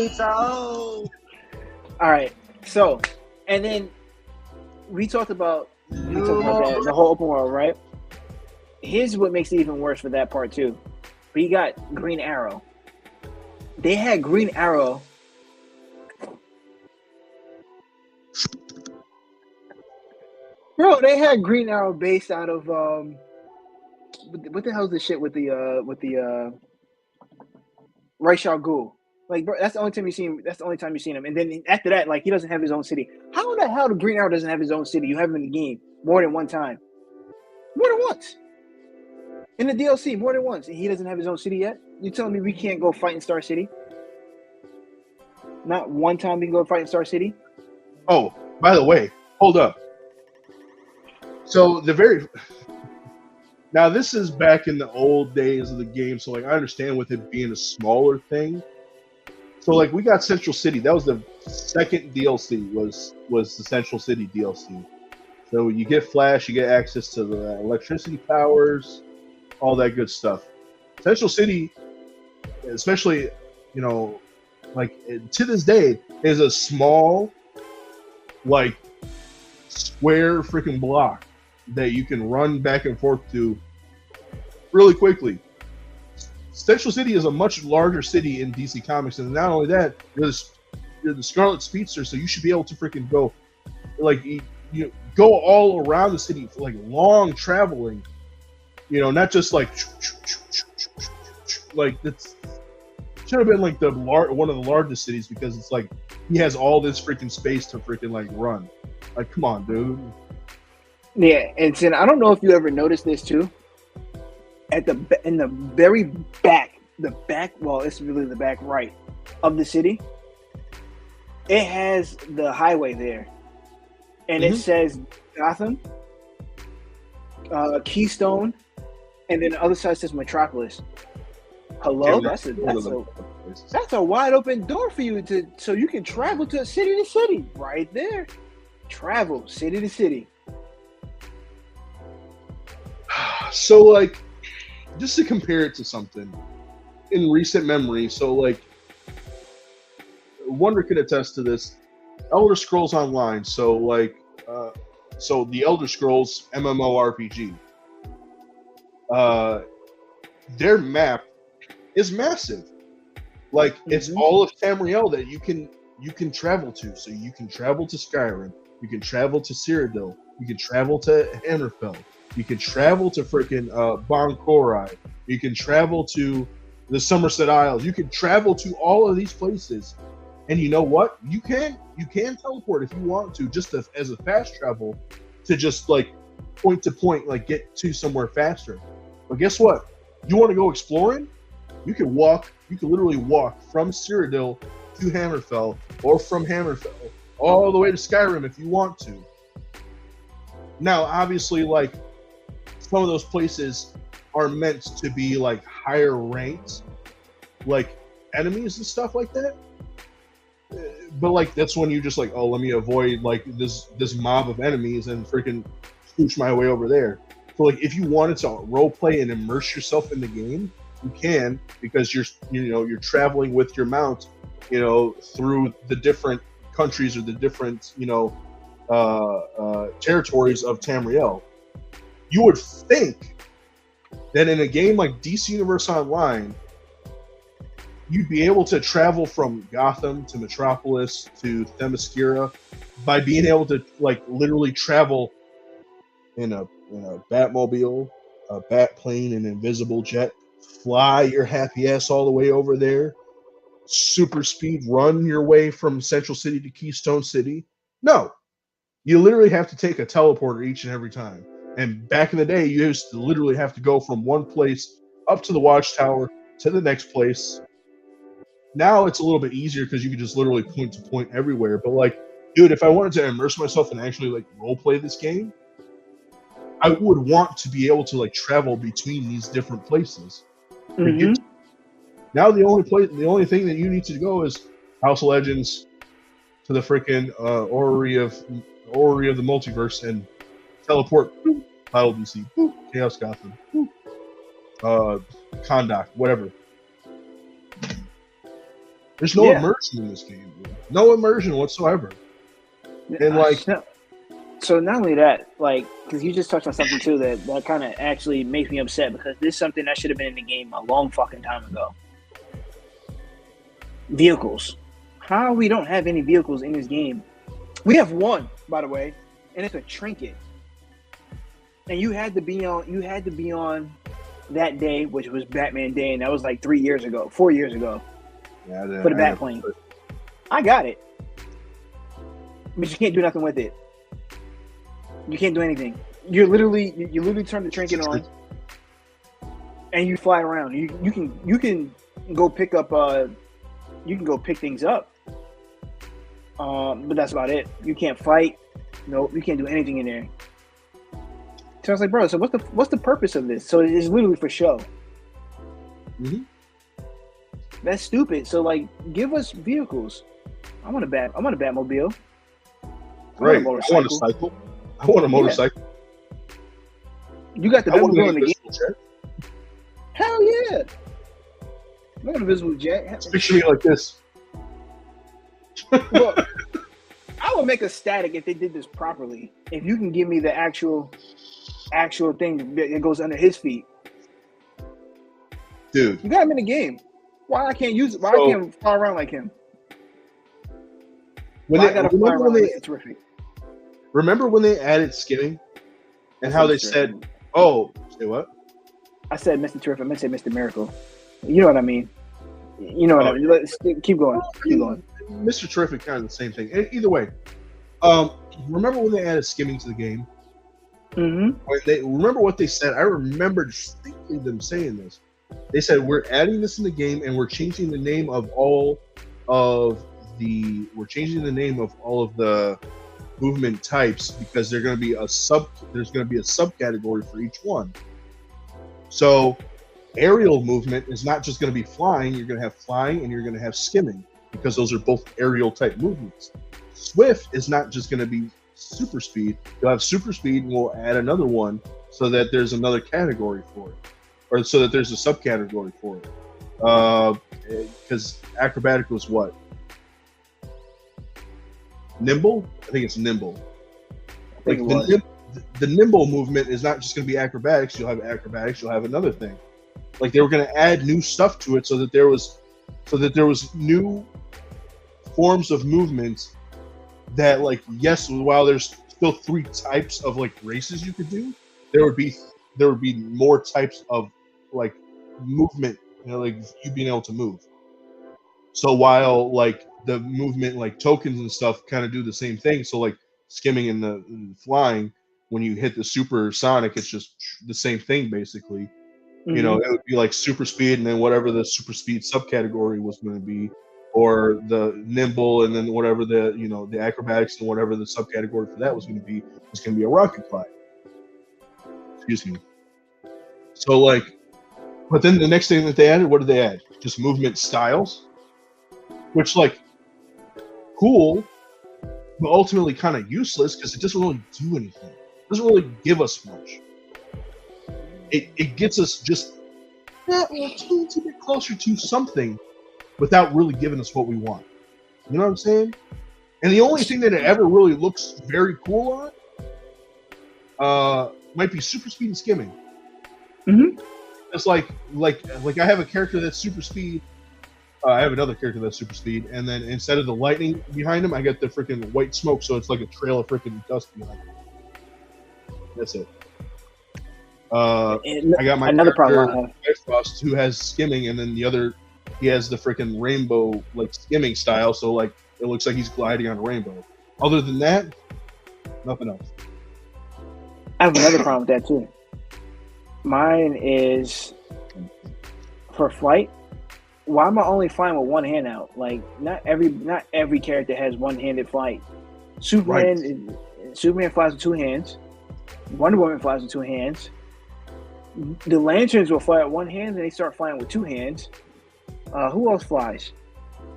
All right. So, and then we talked about that, the whole open world, right? Here's what makes it even worse for that part too. We got Green Arrow. They had Green Arrow. Bro, they had Green Arrow based out of what the hell's the shit with the Ra's al Ghul? Like, bro, that's the only time you see him. That's the only time you seen him. And then after that, like, he doesn't have his own city. How in the hell the Green Arrow doesn't have his own city? You have him in the game more than one time, more than once in the DLC, more than once, and he doesn't have his own city yet. You telling me we can't go fight in Star City? Not one time we can go fight in Star City. Oh, by the way, hold up. So now this is back in the old days of the game. So like, I understand with it being a smaller thing. So like, we got Central City. That was the second DLC. Was the Central City DLC. So you get Flash, you get access to the electricity powers, all that good stuff. Central City, especially, you know, like to this day, is a small, like, square freaking block that you can run back and forth to really quickly. Central City is a much larger city in DC Comics, and not only that, you're the Scarlet Speedster, so you should be able to freaking go, like, you go all around the city for like long traveling. You know, not just like it's should have been like one of the largest cities, because it's like he has all this freaking space to freaking like run. Like, come on, dude. Yeah, and Sin, I don't know if you ever noticed this too. In the very back, well, it's really the back right of the city, it has the highway there. and it says Gotham, Keystone, and then the other side says Metropolis. Hello, that's a wide open door for you so you can travel to city to city right there. Travel city to city. So, like, just to compare it to something in recent memory, so like, Wonder could attest to this. Elder Scrolls Online, so like, so the Elder Scrolls MMORPG, their map is massive. Like, it's all of Tamriel that you can travel to. So you can travel to Skyrim, you can travel to Cyrodiil, you can travel to Hammerfell, you can travel to freaking Bon Korai, you can travel to the Somerset Isles, you can travel to all of these places. And you know what? You can teleport if you want to, just as a fast travel, to just like point to point, like get to somewhere faster. But guess what? You want to go exploring? You can literally walk from Cyrodiil to Hammerfell, or from Hammerfell all the way to Skyrim if you want to. Now, obviously, like, some of those places are meant to be like higher ranked, like enemies and stuff like that. But like, that's when you just like, oh, let me avoid like this mob of enemies and freaking scooch my way over there. So like, if you wanted to role play and immerse yourself in the game, you can, because you're traveling with your mount, through the different countries or the different territories of Tamriel. You would think that in a game like DC Universe Online, you'd be able to travel from Gotham to Metropolis to Themyscira by being able to like literally travel in a Batmobile, a Batplane, an invisible jet, fly your happy ass all the way over there, super speed run your way from Central City to Keystone City. No, you literally have to take a teleporter each and every time. And back in the day, you used to literally have to go from one place up to the Watchtower to the next place. Now it's a little bit easier because you can just literally point to point everywhere. But like, dude, if I wanted to immerse myself and actually like role play this game, I would want to be able to like travel between these different places. Now the only thing that you need to go is House of Legends to the freaking Orrery of the Multiverse and teleport. Boop, Battle DC, boop, Chaos Gotham, boop, Kondak, whatever. There's no immersion in this game, dude. No immersion whatsoever. And like, so not only that, like, because you just touched on something too that kind of actually makes me upset, because this is something that should have been in the game a long fucking time ago. Vehicles. How we don't have any vehicles in this game? We have one, by the way, and it's a trinket. And you had to be on that day, which was Batman Day, and that was like 4 years ago. For the Batplane. I got it. But you can't do nothing with it. You can't do anything. You literally turn the trinket on and you fly around. You can go pick up pick things up. But that's about it. You can't fight. Nope, you can't do anything in there. So I was like, bro, so what's the purpose of this? So it's literally for show. That's stupid. So like, give us vehicles. I want a Batmobile. Right. I want a cycle. I want a motorcycle. You got the Batmobile in the game. Jet. Hell yeah. I want an invisible jet. Picture me like this. Well, I would make a static if they did this properly. If you can give me the actual thing that goes under his feet. Dude. You got him in the game. Why I can't use it? Why I can't fly around like him? Remember when they added skimming? And how they said, oh, say what? I said Mr. Terrific. I meant to say Mr. Miracle. You know what I mean? You know what I mean? Let's keep going. Keep going. Mr. Terrific, kind of the same thing. Either way, remember when they added skimming to the game? Remember what they said? I remember distinctly them saying this. They said, we're adding this in the game and we're changing the name of all of the movement types because there's going to be a subcategory for each one. So aerial movement is not just going to be flying. You're going to have flying and you're going to have skimming because those are both aerial type movements. Swift is not just going to be super speed. You'll have super speed and we'll add another one so that there's another category for it, or so that there's a subcategory for it. Because acrobatic was what? Nimble? I think it's nimble. Like the nimble movement is not just going to be acrobatics. You'll have acrobatics. You'll have another thing. Like they were going to add new stuff to it so that there was new forms of movement that, like, yes, while there's still 3 types of like races you could do, there would be more types of like movement, like you being able to move. So while like the movement, like tokens and stuff, kind of do the same thing. So like skimming and the flying, when you hit the supersonic, it's just the same thing basically. Mm-hmm. It would be like super speed, and then whatever the super speed subcategory was going to be, or the nimble, and then whatever the the acrobatics and whatever the subcategory for that was going to be a rocket climb. Excuse me. So like, but then the next thing that they added, what did they add? Just movement styles, which like cool, but ultimately kind of useless because it doesn't really do anything. It doesn't really give us much. It gets us just a teensy bit closer to something without really giving us what we want. You know what I'm saying? And the only thing that it ever really looks very cool on might be super speed and skimming. Mm-hmm. It's like I have a character that's super speed. I have another character that's super speed, and then instead of the lightning behind him, I get the freaking white smoke, so it's like a trail of freaking dust behind him. That's it. I got my another problem Frost, who has skimming, and then the other, he has the freaking rainbow like skimming style, so like it looks like he's gliding on a rainbow. Other than that, nothing else. I have another problem with that too. Mine is for flight. Why am I only flying with one hand out? Like not every character has one-handed flight. Superman flies with 2 hands. Wonder Woman flies with 2 hands. The Lanterns will fly with 1 hand, and they start flying with 2 hands. Who else flies?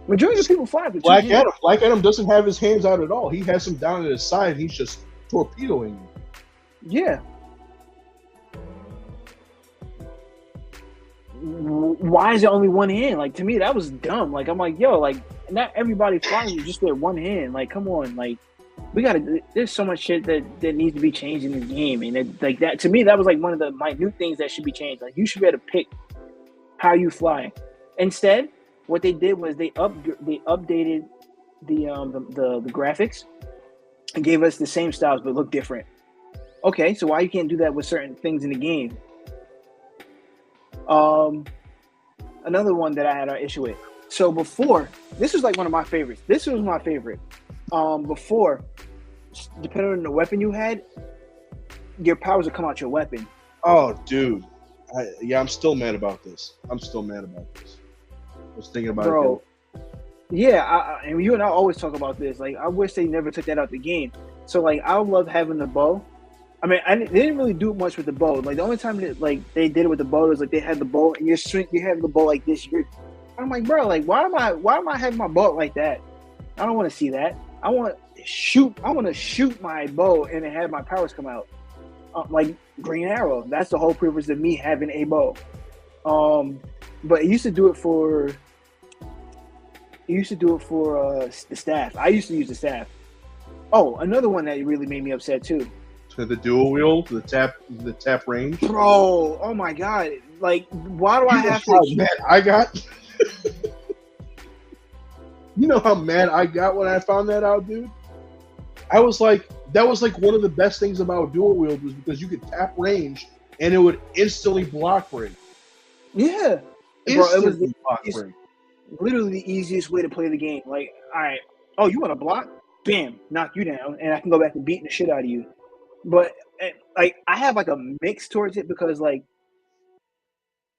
Majority of people fly with 2 hands. Black Adam doesn't have his hands out at all. He has them down at his side. He's just torpedoing you. Yeah. Why is it only 1 hand? Like, to me, that was dumb. Like, I'm like, yo, like, not everybody flies with just their 1 hand. Like, come on, like, there's so much shit that needs to be changed in the game, and like that to me, that was like one of the minute things that should be changed. Like, you should be able to pick how you fly. Instead, what they did was they updated the graphics and gave us the same styles but look different. Okay, so why you can't do that with certain things in the game? Another one that I had an issue with. So before, this was like one of my favorites. This was my favorite. Before, depending on the weapon you had, your powers would come out your weapon. Oh, dude. I'm still mad about this. I was thinking about it. Yeah, and you and I always talk about this. Like, I wish they never took that out the game. So, like, I love having the bow. I mean, they didn't really do much with the bow. Like, the only time that, like, they did it with the bow was, like, they had the bow, and you have the bow like this. I'm like, bro, like, why am I having my bow like that? I don't want to see that. I want to shoot my bow and then have my powers come out. Like Green Arrow. That's the whole purpose of me having a bow. But it used to do it for the staff. I used to use the staff. Oh, another one that really made me upset too. The dual wield, the tap range. Bro, oh my god! Like, why do I have to? Mad I got. You know how mad I got when I found that out, dude? I was like, that was like one of the best things about dual wield was because you could tap range and it would instantly block break. Yeah. Instantly block break. Literally the easiest way to play the game. Like, all right, oh, you want to block? Bam, knock you down, and I can go back and beating the shit out of you. But like, I have like a mix towards it because like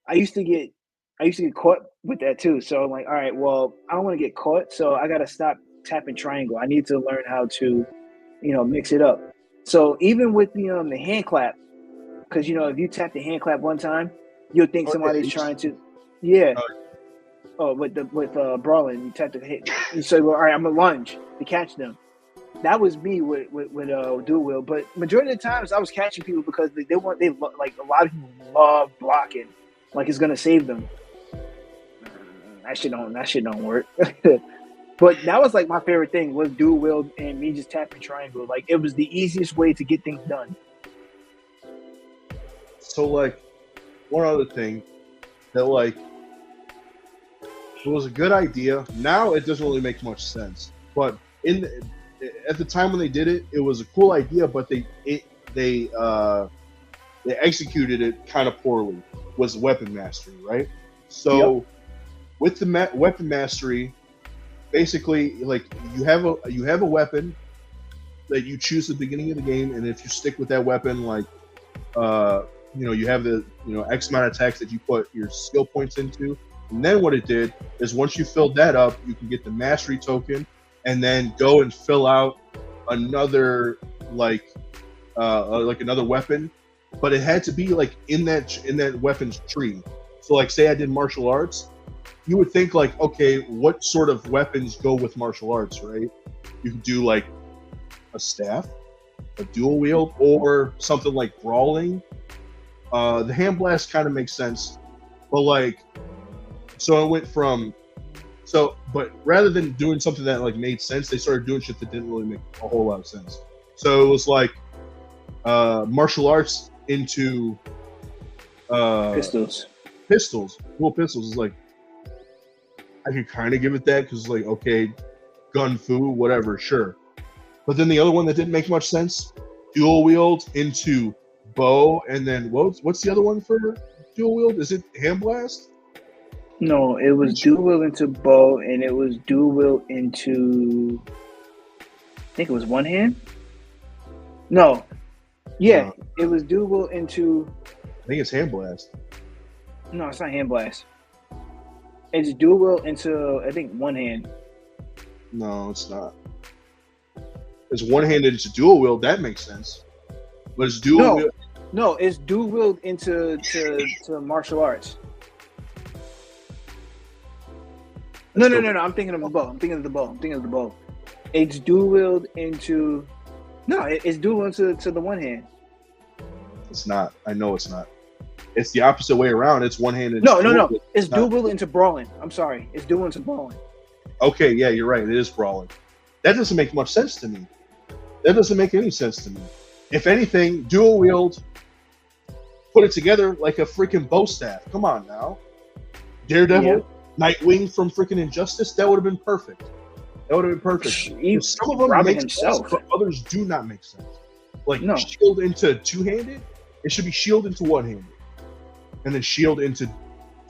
I used to get caught with that too. So I'm like, all right, well, I don't want to get caught, so I gotta stop tapping triangle. I need to learn how to mix it up. So even with the hand clap, because if you tap the hand clap one time, you'll think somebody's trying to, yeah. With brawling, you tap the hit. You say, "Well, all right, I'm gonna lunge to catch them." That was me with dual wield. But majority of the times, I was catching people because they like a lot of people love blocking, like it's gonna save them. That shit don't work. But that was like my favorite thing was dual wield and me just tapping triangle. Like it was the easiest way to get things done. So like one other thing that like it was a good idea. Now it doesn't really make much sense. But at the time when they did it, it was a cool idea, but they executed it kind of poorly. Was weapon mastery, right? So with the weapon mastery, basically, like you have a weapon that you choose at the beginning of the game, and if you stick with that weapon, like you have the X amount of attacks that you put your skill points into. And then what it did is once you filled that up, you can get the mastery token and then go and fill out another another weapon. But it had to be like in that weapons tree. So like say I did martial arts, you would think like, okay, what sort of weapons go with martial arts, right? You could do like a staff, a dual wield, or something like brawling. The hand blast kind of makes sense, but like so it went from but rather than doing something that like made sense, they started doing shit that didn't really make a whole lot of sense. So it was like martial arts into pistols. Dual pistols is like I could kind of give it that because like okay, gun fu, whatever, sure. But then the other one that didn't make much sense, dual wield into bow, and then what's the other one for dual wield? Is it hand blast? No, it was dual wield into bow, and it was dual wield into. I think it was one hand. No, yeah, it was dual wield into. I think it's hand blast. No, it's not hand blast. It's dual wield into I think one hand. No, it's not. It's one handed into dual wield. That makes sense. But it's dual wield. No, it's dual wield into martial arts. No. I'm thinking of the bow. It's dual wield into. No, it's dual wield to the one hand. It's not. I know it's not. It's the opposite way around. It's one handed. No. It's dual wield into brawling. I'm sorry. It's dual wield into brawling. Okay, yeah, you're right. It is brawling. That doesn't make much sense to me. That doesn't make any sense to me. If anything, dual wield, put it together like a freaking bow staff. Come on now. Daredevil, Nightwing from freaking Injustice, that would have been perfect. Some of them make sense, but others do not make sense. Like shield into two-handed, it should be shield into one-handed. And then shield into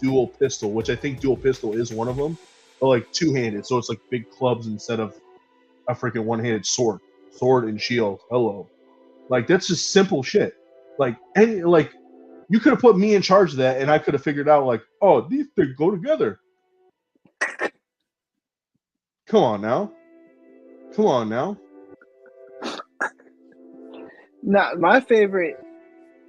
dual pistol, which I think dual pistol is one of them. But like two-handed, so it's like big clubs instead of a freaking one-handed sword and shield. Hello, like that's just simple shit. Like you could have put me in charge of that, and I could have figured out like, oh, these things go together. Come on now. Nah, my favorite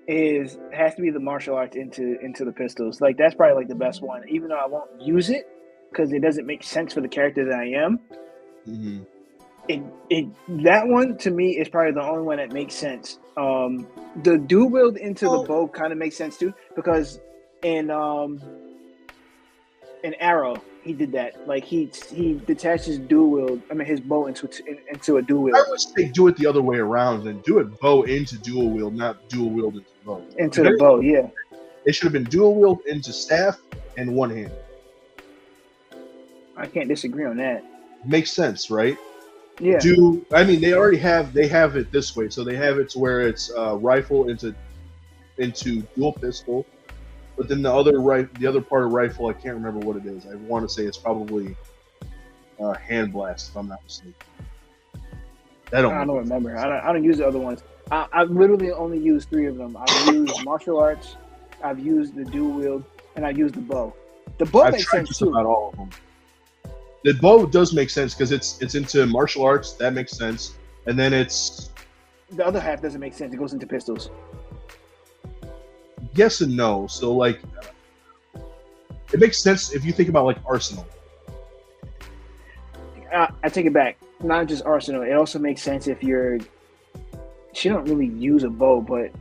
has to be the martial arts into the pistols. Like that's probably like the best one, even though I won't use it because it doesn't make sense for the character that I am. Mm-hmm. That one to me is probably the only one that makes sense. The dual wield into the bow kind of makes sense too because in Arrow he did that. Like he detaches dual wield. I mean his bow into a dual wield. I would say do it the other way around and do it bow into dual wield, not dual wield into bow. Into the bow, yeah. It should have been dual wield into staff and one hand. I can't disagree on that. Makes sense, right? Yeah. They have it this way. So they have it to where it's rifle into dual pistol, but then the other part of rifle, I can't remember what it is. I want to say it's probably hand blast, if I'm not mistaken. I don't remember. I don't use the other ones. I've literally only used 3 of them. I've used martial arts, I've used the dual wield, and I've used the bow. The bow makes sense too. About all of them. The bow does make sense because it's into martial arts. That makes sense. and then it's The other half doesn't make sense. It goes into pistols. yes and no. So like, it makes sense if you think about like Arsenal. I take it back. Not just arsenal. It also makes sense if you're. She don't really use a bow, but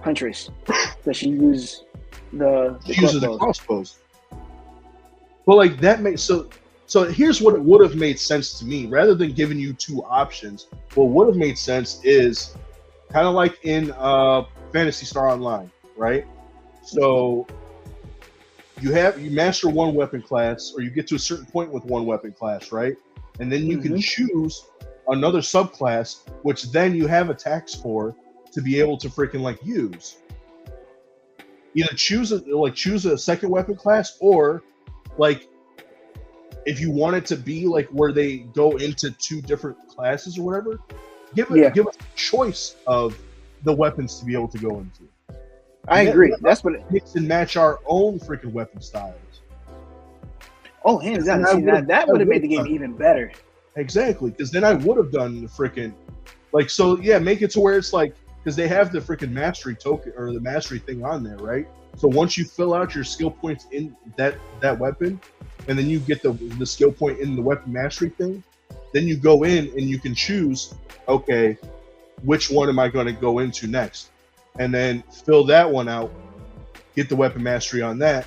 Huntress. Does she use the She uses the crossbows? crossbows. But like that makes so here's what it would have made sense to me. Rather than giving you two options, what would have made sense is kind of like in Phantasy Star Online, right? So you master one weapon class, or you get to a certain point with one weapon class, right? And then you can choose another subclass, which then you have attacks for to be able to freaking like use. Either choose a second weapon class, or like if you want it to be like where they go into two different classes or whatever, give us a choice of the weapons to be able to go into. I agree. That's what. Mix and match our own freaking weapon styles. Oh, hands down. See, that would have made the game even better. Exactly, because then I would have done the freaking like so. Yeah, make it to where it's like because they have the freaking mastery token or the mastery thing on there, right? So once you fill out your skill points in that weapon, and then you get the skill point in the weapon mastery thing, then you go in and you can choose, okay, which one am I going to go into next? And then fill that one out, get the weapon mastery on that,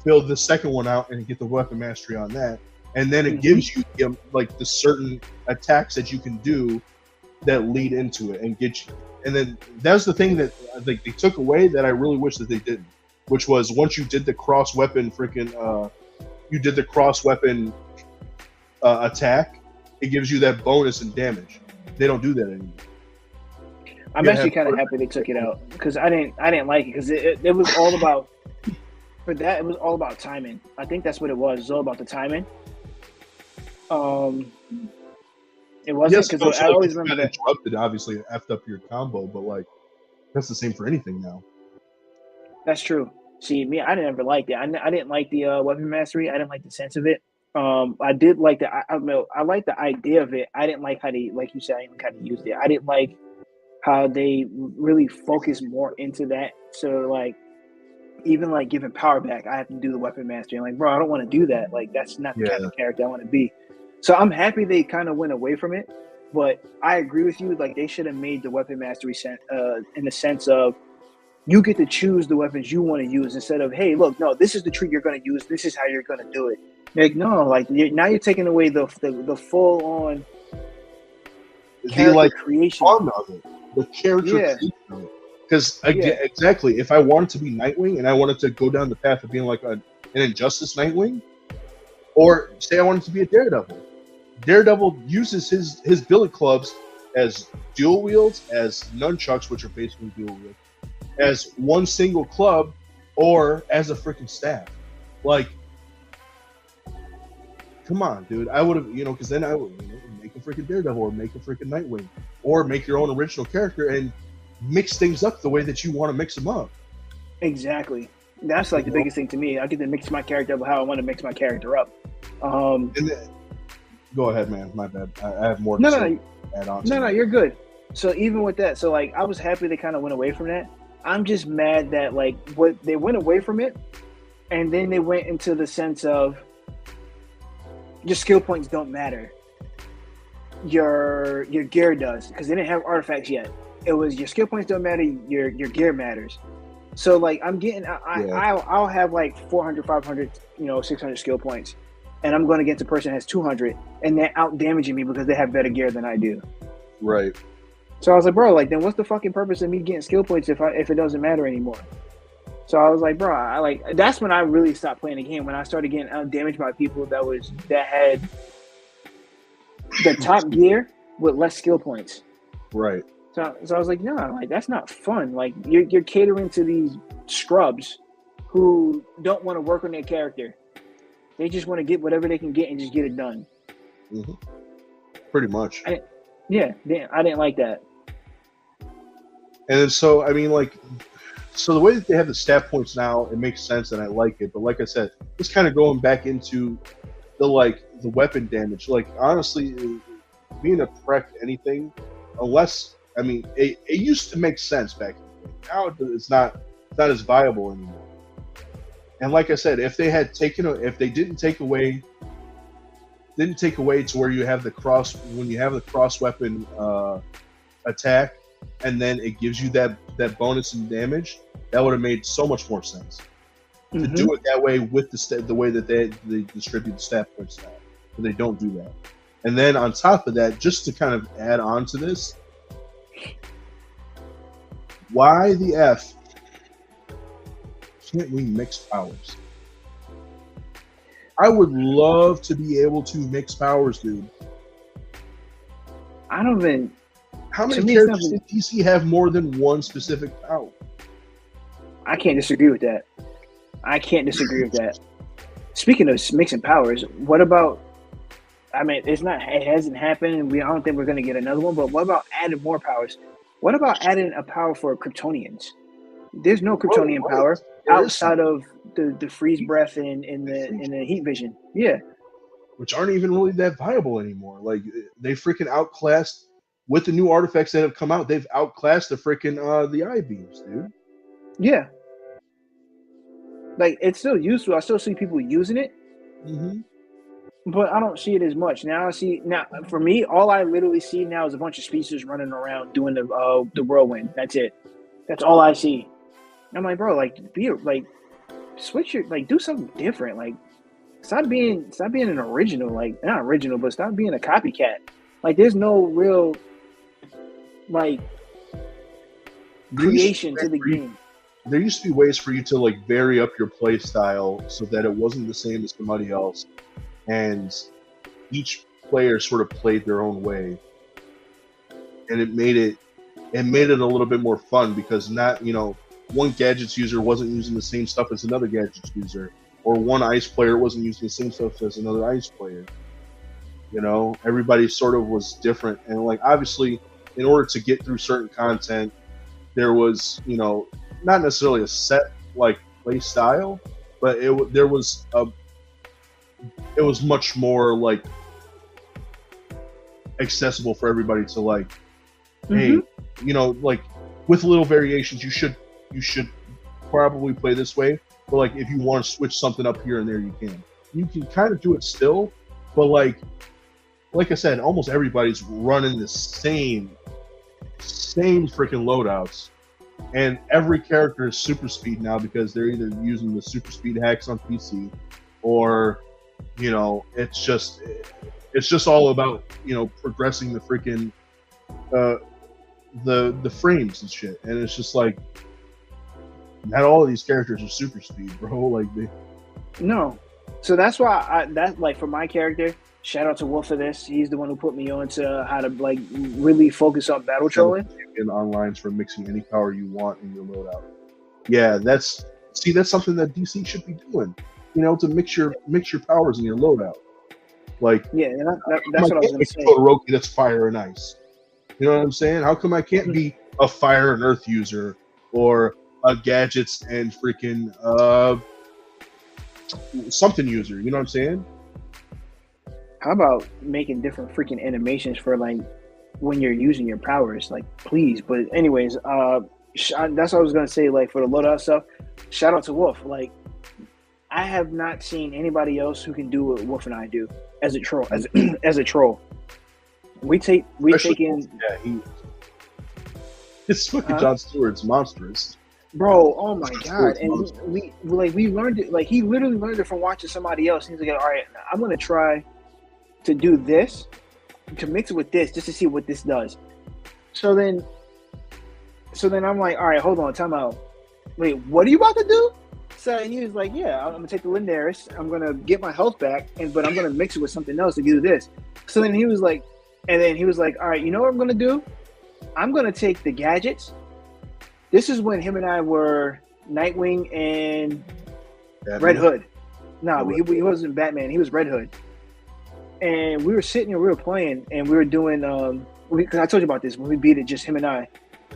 fill the second one out and get the weapon mastery on that. And then it gives you like the certain attacks that you can do that lead into it and get you. And then that's the thing that they took away that I really wish that they didn't, which was once you did the cross weapon attack, it gives you that bonus in damage. They don't do that anymore. I'm actually kind of happy they took it out because I didn't like it because it was all about for that it was all about timing. I think that's what it was. It was all about the timing. It wasn't because I always remember that. Interrupted, obviously, it effed up your combo, but like that's the same for anything now. That's true. See, me, I never liked it. I didn't like the weapon mastery. I didn't like the sense of it. I did like the. I like the idea of it. I didn't like how they, like you said, I didn't like how they used it. I didn't like how they really focus more into that. So like, even like giving power back, I have to do the weapon mastery. I'm like, bro, I don't want to do that. Like, that's not the kind of character I want to be. So I'm happy they kind of went away from it. But I agree with you. Like, they should have made the weapon mastery in the sense of you get to choose the weapons you want to use instead of, hey, look, no, this is the tree you're going to use. This is how you're going to do it. Like, no, like now you're taking away the full on character creation of it. The character creation of it. Because exactly, if I wanted to be Nightwing and I wanted to go down the path of being like an Injustice Nightwing, or say I wanted to be a Daredevil, Daredevil uses his billet clubs as dual wields, as nunchucks, which are basically dual wields, as one single club, or as a freaking staff. Like, come on, dude. I would have, because then I would make a freaking Daredevil or make a freaking Nightwing or make your own original character and mix things up the way that you want to mix them up. Exactly. That's like the biggest thing to me. I get to mix my character up how I want to mix my character up. And then, go ahead, man. My bad. I have more to add on. No, you're good. So even with that, so like I was happy they kind of went away from that. I'm just mad that like what they went away from it, and then they went into the sense of your skill points don't matter. Your gear does, because they didn't have artifacts yet. It was your skill points don't matter, your gear matters. So like I'm getting I'll have like 400, 500, 600 skill points, and I'm going against a person that has 200, and they're out damaging me because they have better gear than I do. Right. So I was like, bro, like then what's the fucking purpose of me getting skill points if it doesn't matter anymore? So I was like, bro, that's when I really stopped playing the game, when I started getting out damaged by people that had the top gear with less skill points. Right. So I was like, no, like that's not fun. Like you're catering to these scrubs who don't want to work on their character. They just want to get whatever they can get and just get it done. Mm-hmm. Pretty much. I didn't like that. And then, so I mean, like, so the way that they have the stat points now, it makes sense and I like it. But like I said, it's kind of going back into the weapon damage. Like honestly, being a prec anything, unless I mean it used to make sense back in the day. Now it's not as viable anymore. And like I said, if they didn't take away to where you have the cross weapon attack, and then it gives you that bonus in damage, that would have made so much more sense. To do it that way with the way that they distribute the stat points now, but they don't do that. And then on top of that, just to kind of add on to this, why the F can't we mix powers? I would love to be able to mix powers, dude. I don't even. How many characters did DC have more than one specific power? I can't disagree with that. Speaking of mixing powers, what about? I mean, it hasn't happened, and I don't think we're going to get another one. But what about adding more powers? What about adding a power for Kryptonians? There's no Kryptonian power outside of the freeze breath and the heat vision. Yeah, which aren't even really that viable anymore. Like they freaking outclassed with the new artifacts that have come out. They've outclassed the freaking the eye beams, dude. Yeah. Like, it's still useful. I still see people using it, but I don't see it as much. Now, for me, all I literally see now is a bunch of species running around doing the whirlwind. That's it. That's all I see. I'm like, bro, like, switch your, like, do something different. Like, stop being an original. Like, not original, but stop being a copycat. Like, there's no real, like, creation to the game. There used to be ways for you to like vary up your play style so that it wasn't the same as somebody else, and each player sort of played their own way, and it made it a little bit more fun because not one gadgets user wasn't using the same stuff as another gadgets user, or one ice player wasn't using the same stuff as another ice player. Everybody sort of was different, and like obviously in order to get through certain content, there was not necessarily a set like play style, but it was much more like accessible for everybody to like, hey, like with little variations, you should probably play this way. But like if you want to switch something up here and there, you can kind of do it still. But like I said, almost everybody's running the same freaking loadouts. And every character is super speed now because they're either using the super speed hacks on PC, or it's just all about progressing the freaking the frames and shit. And it's just like not all of these characters are super speed, bro. Like no. So that's why for my character, shout out to Wolf for this. He's the one who put me on to how to like really focus on battle trolling. In online for mixing any power you want in your loadout. Yeah, that's something that DC should be doing. To mix your powers in your loadout. Like that's what I was gonna say. Todoroki, that's fire and ice. You know what I'm saying? How come I can't be a fire and earth user or a gadgets and freaking something user? You know what I'm saying? How about making different freaking animations for like when you're using your powers, like please. But anyways, that's what I was gonna say. Like for the loadout stuff, shout out to Wolf. Like I have not seen anybody else who can do what Wolf and I do as a troll. As a troll, we take in. Yeah, it's fucking Jon Stewart's monstrous, bro. Oh my god! And we learned it. Like he literally learned it from watching somebody else. He's like, all right, I'm gonna try to do this, to mix it with this, just to see what this does. So then I'm like, all right, hold on, time out. Wait, what are you about to do? So he was like, yeah, I'm gonna take the Lindaris, I'm gonna get my health back, but I'm gonna mix it with something else to do this. So then he was like, all right, you know what I'm gonna do? I'm gonna take the gadgets. This is when him and I were Nightwing and Batman? Red Hood. No, he wasn't Batman, he was Red Hood. And we were sitting and we were playing, and we were doing because I told you about this when we beat it, just him and I,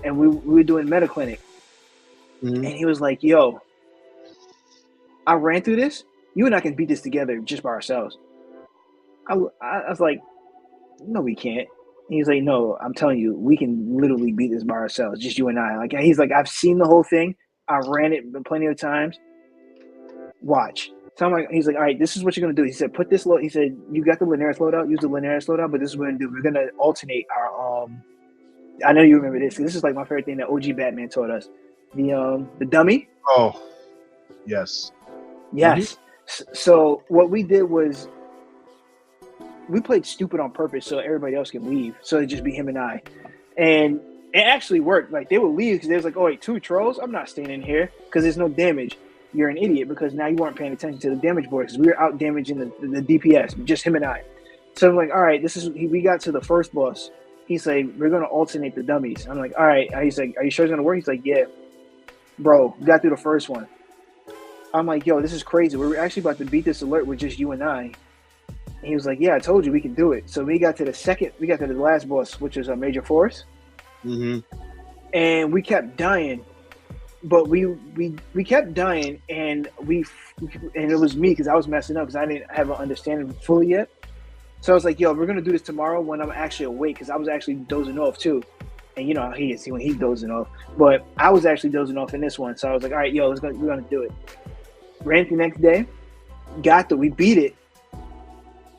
and we were doing Meta Clinic. And he was like, yo, I ran through this. You and I can beat this together just by ourselves. I was like, no, we can't. He's like, no, I'm telling you, we can literally beat this by ourselves, just you and I. Like, he's like, I've seen the whole thing. I ran it plenty of times. Watch. So I'm like, he's like, all right, this is what you're gonna do. He said, put this load. He said, you got the Linares loadout. Use the Linares loadout, but this is what we're gonna do. We're gonna alternate our. I know you remember this. This is like my favorite thing that OG Batman taught us. The dummy. Oh, yes. Yes. So what we did was we played stupid on purpose so everybody else can leave. So it'd just be him and I. And it actually worked. Like, they would leave because they was like, oh, wait, 2 trolls? I'm not staying in here because there's no damage. You're an idiot because now you weren't paying attention to the damage board because we were out damaging the DPS, just him and I. So I'm like, all right, we got to the first boss. He's like, we're going to alternate the dummies. I'm like, all right. He's like, are you sure it's going to work? He's like, yeah. Bro, we got through the first one. I'm like, yo, this is crazy. We're actually about to beat this alert with just you and I. And he was like, yeah, I told you we can do it. So we got to the last boss, which is a Major Force. Mm-hmm. And we kept dying. But we kept dying, and it was me because I was messing up because I didn't have an understanding fully yet. So I was like, yo, we're going to do this tomorrow when I'm actually awake because I was actually dozing off too. And you know how he is when he's dozing off. But I was actually dozing off in this one. So I was like, all right, yo, we're going to do it. Ran the next day, we beat it.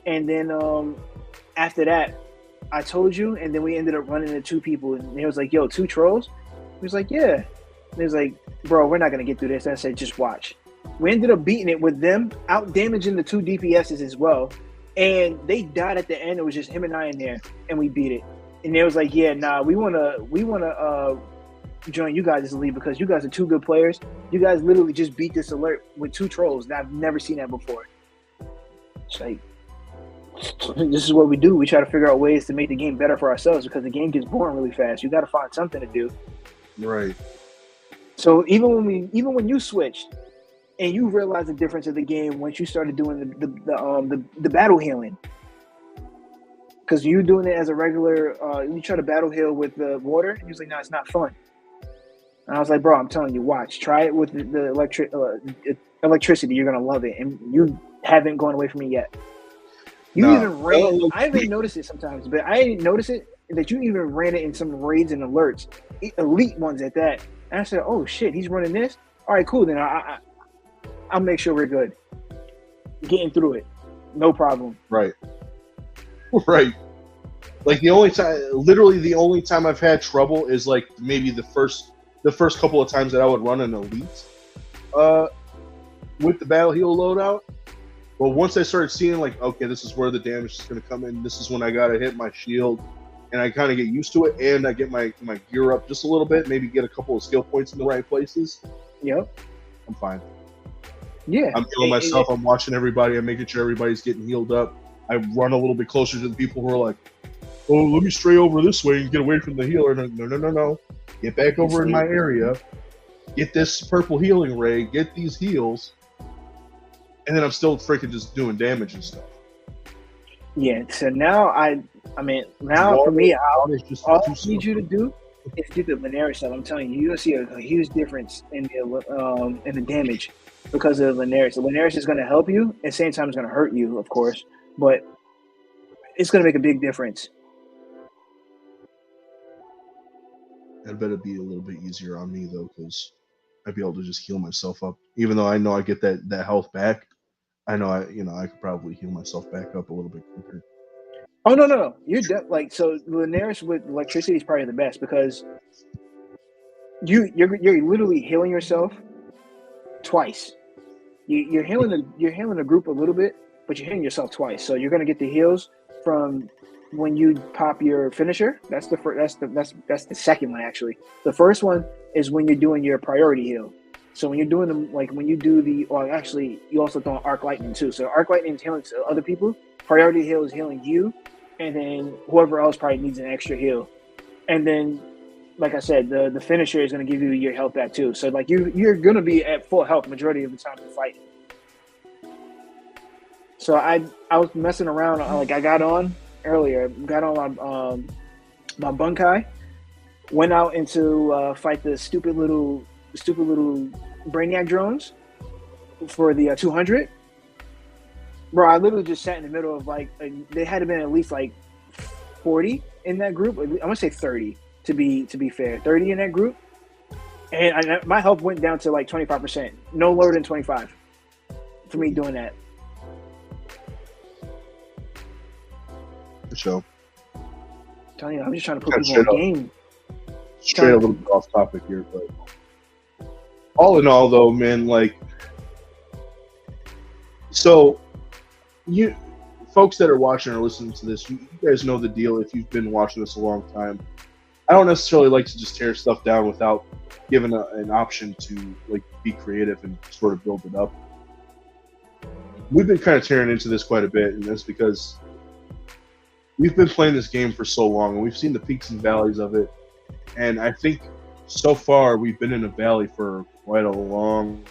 And then after that, I told you, and then we ended up running into 2 people. And he was like, yo, 2 trolls? He was like, yeah. And he was like, bro, we're not going to get through this. And I said, just watch. We ended up beating it with them, out damaging the 2 DPSs as well. And they died at the end. It was just him and I in there, and we beat it. And they was like, yeah, nah, we wanna join you guys as a league because you guys are 2 good players. You guys literally just beat this alert with 2 trolls. I've never seen that before. It's like, this is what we do. We try to figure out ways to make the game better for ourselves because the game gets boring really fast. You got to find something to do. Right. So even when you switched, and you realized the difference of the game once you started doing the battle healing. Because you doing it as a regular, you try to battle heal with the water, and he was like, no, it's not fun. And I was like, bro, I'm telling you, watch. Try it with the electricity. You're going to love it. And you haven't gone away from me yet. I haven't noticed it sometimes, but I didn't notice it, that you even ran it in some raids and alerts. Elite ones at that. And I said, oh, shit, he's running this? All right, cool. Then I'll make sure we're good. Getting through it. No problem. Right. Right. Like the only time I've had trouble is like maybe the first couple of times that I would run an elite with the battle heal loadout. But once I started seeing like, okay, this is where the damage is going to come in. This is when I got to hit my shield, and I kind of get used to it, and I get my gear up just a little bit, maybe get a couple of skill points in the right places. Yep. I'm fine. Yeah. I'm healing myself. I'm watching everybody. I'm making sure everybody's getting healed up. I run a little bit closer to the people who are like, oh, let me stray over this way and get away from the healer. No. Get back over in my area. Get this purple healing ray. Get these heals. And then I'm still freaking just doing damage and stuff. Yeah, so now for me, all I need you to do is get the Linares stuff. I'm telling you, you're going to see a huge difference in the damage because of Linares. The Linares is going to help you. At the same time, it's going to hurt you, of course. But it's going to make a big difference. That better be a little bit easier on me, though, because I'd be able to just heal myself up. Even though I know I get that health back, I know I could probably heal myself back up a little bit quicker. Oh, no. You're so Linares with electricity is probably the best because you're literally healing yourself twice. You're healing the group a little bit, but you're hitting yourself twice. So you're gonna get the heals from when you pop your finisher. That's the second one actually. The first one is when you're doing your priority heal. So when you're doing them, like when you do you also throw arc lightning too. So arc lightning is healing to other people. Priority heal is healing you, and then whoever else probably needs an extra heal. And then, like I said, the finisher is gonna give you your health back too. So like you're gonna be at full health majority of the time you're fighting. So I was messing around. I got on earlier. Got on my bunkai. Went out into fight the stupid little Brainiac drones for the 200. Bro, I literally just sat in the middle of they had to been at least 40 in that group. I want to say 30 to be fair. 30 in that group, and my health went down to like 25%, no lower than 25 for me doing that. For sure. I'm telling you, I'm just trying to put Got people in straight the game. Straight a little bit off topic here, but all in all, though, man, like, so you folks that are watching or listening to this, you guys know the deal. If you've been watching this a long time, I don't necessarily like to just tear stuff down without giving an option to like be creative and sort of build it up. We've been kind of tearing into this quite a bit, and that's because we've been playing this game for so long, and we've seen the peaks and valleys of it. And I think so far we've been in a valley for quite a long.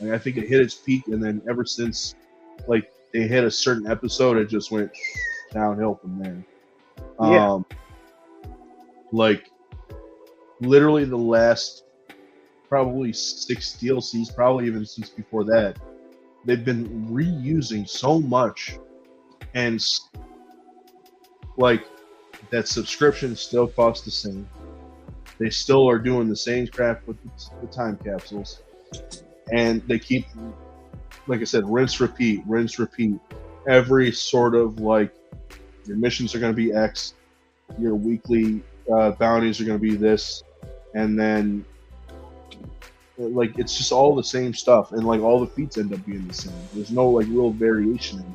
I think it hit its peak, and then ever since, like, they hit a certain episode, it just went downhill from there. Yeah. Like, literally the last probably 6 DLCs, probably even since before that, they've been reusing so much, and like that subscription still costs the same. They still are doing the same crap with the time capsules, and they keep, like I said, rinse, repeat. Every sort of, like, your missions are going to be X, your weekly bounties are going to be this, and then, like, it's just all the same stuff, and like all the feats end up being the same. There's no like real variation in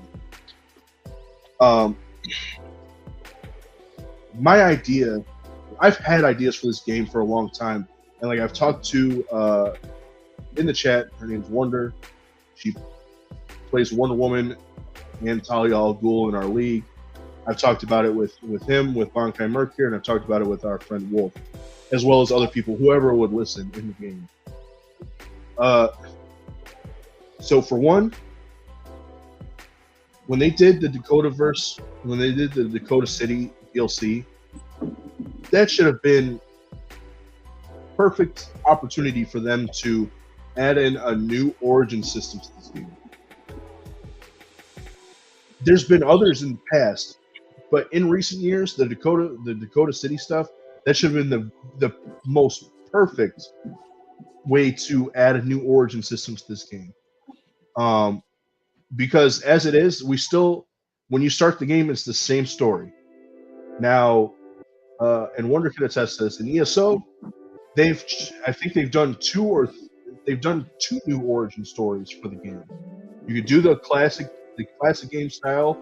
it. My idea, I've had ideas for this game for a long time, and like I've talked to in the chat, her name's Wonder. She plays Wonder Woman and Talia al Ghul in our league. I've talked about it with him, with Bankai Merc here, and I've talked about it with our friend Wolf, as well as other people, whoever would listen in the game. So for one, when they did the Dakotaverse, when they did the Dakota City DLC, that should have been perfect opportunity for them to add in a new origin system to this game. There's been others in the past, but in recent years, the Dakota City stuff, that should have been the most perfect way to add a new origin system to this game. Because as it is, we still, when you start the game, it's the same story. Now, and Wonder can attest to this, in ESO, I think they've done two new origin stories for the game. You could do the classic game style,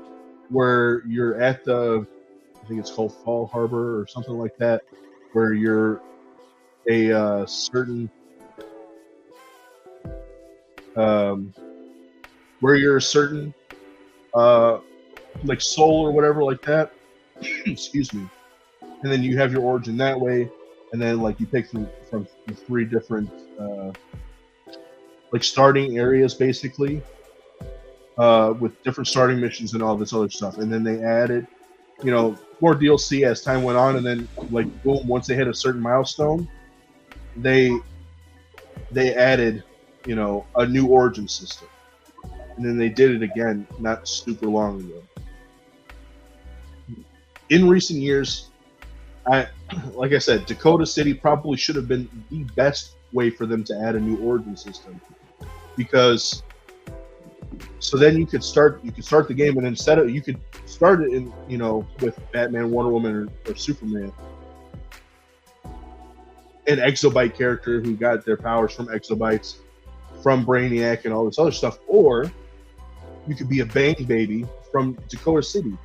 where you're at I think it's called Fall Harbor or something like that, where you're a certain like soul or whatever like that. Excuse me. And then you have your origin that way, and then like you pick from the 3 different like starting areas basically, with different starting missions and all this other stuff. And then they added, more DLC as time went on, and then like boom, once they hit a certain milestone, they added, a new origin system. And then they did it again not super long ago. In recent years, like I said, Dakota City probably should have been the best way for them to add a new origin system, because so then you could start the game, and instead of, you could start it in, with Batman, Wonder Woman, or Superman, an exobyte character who got their powers from exobytes, from Brainiac and all this other stuff, or you could be a Bang Baby from Dakota City.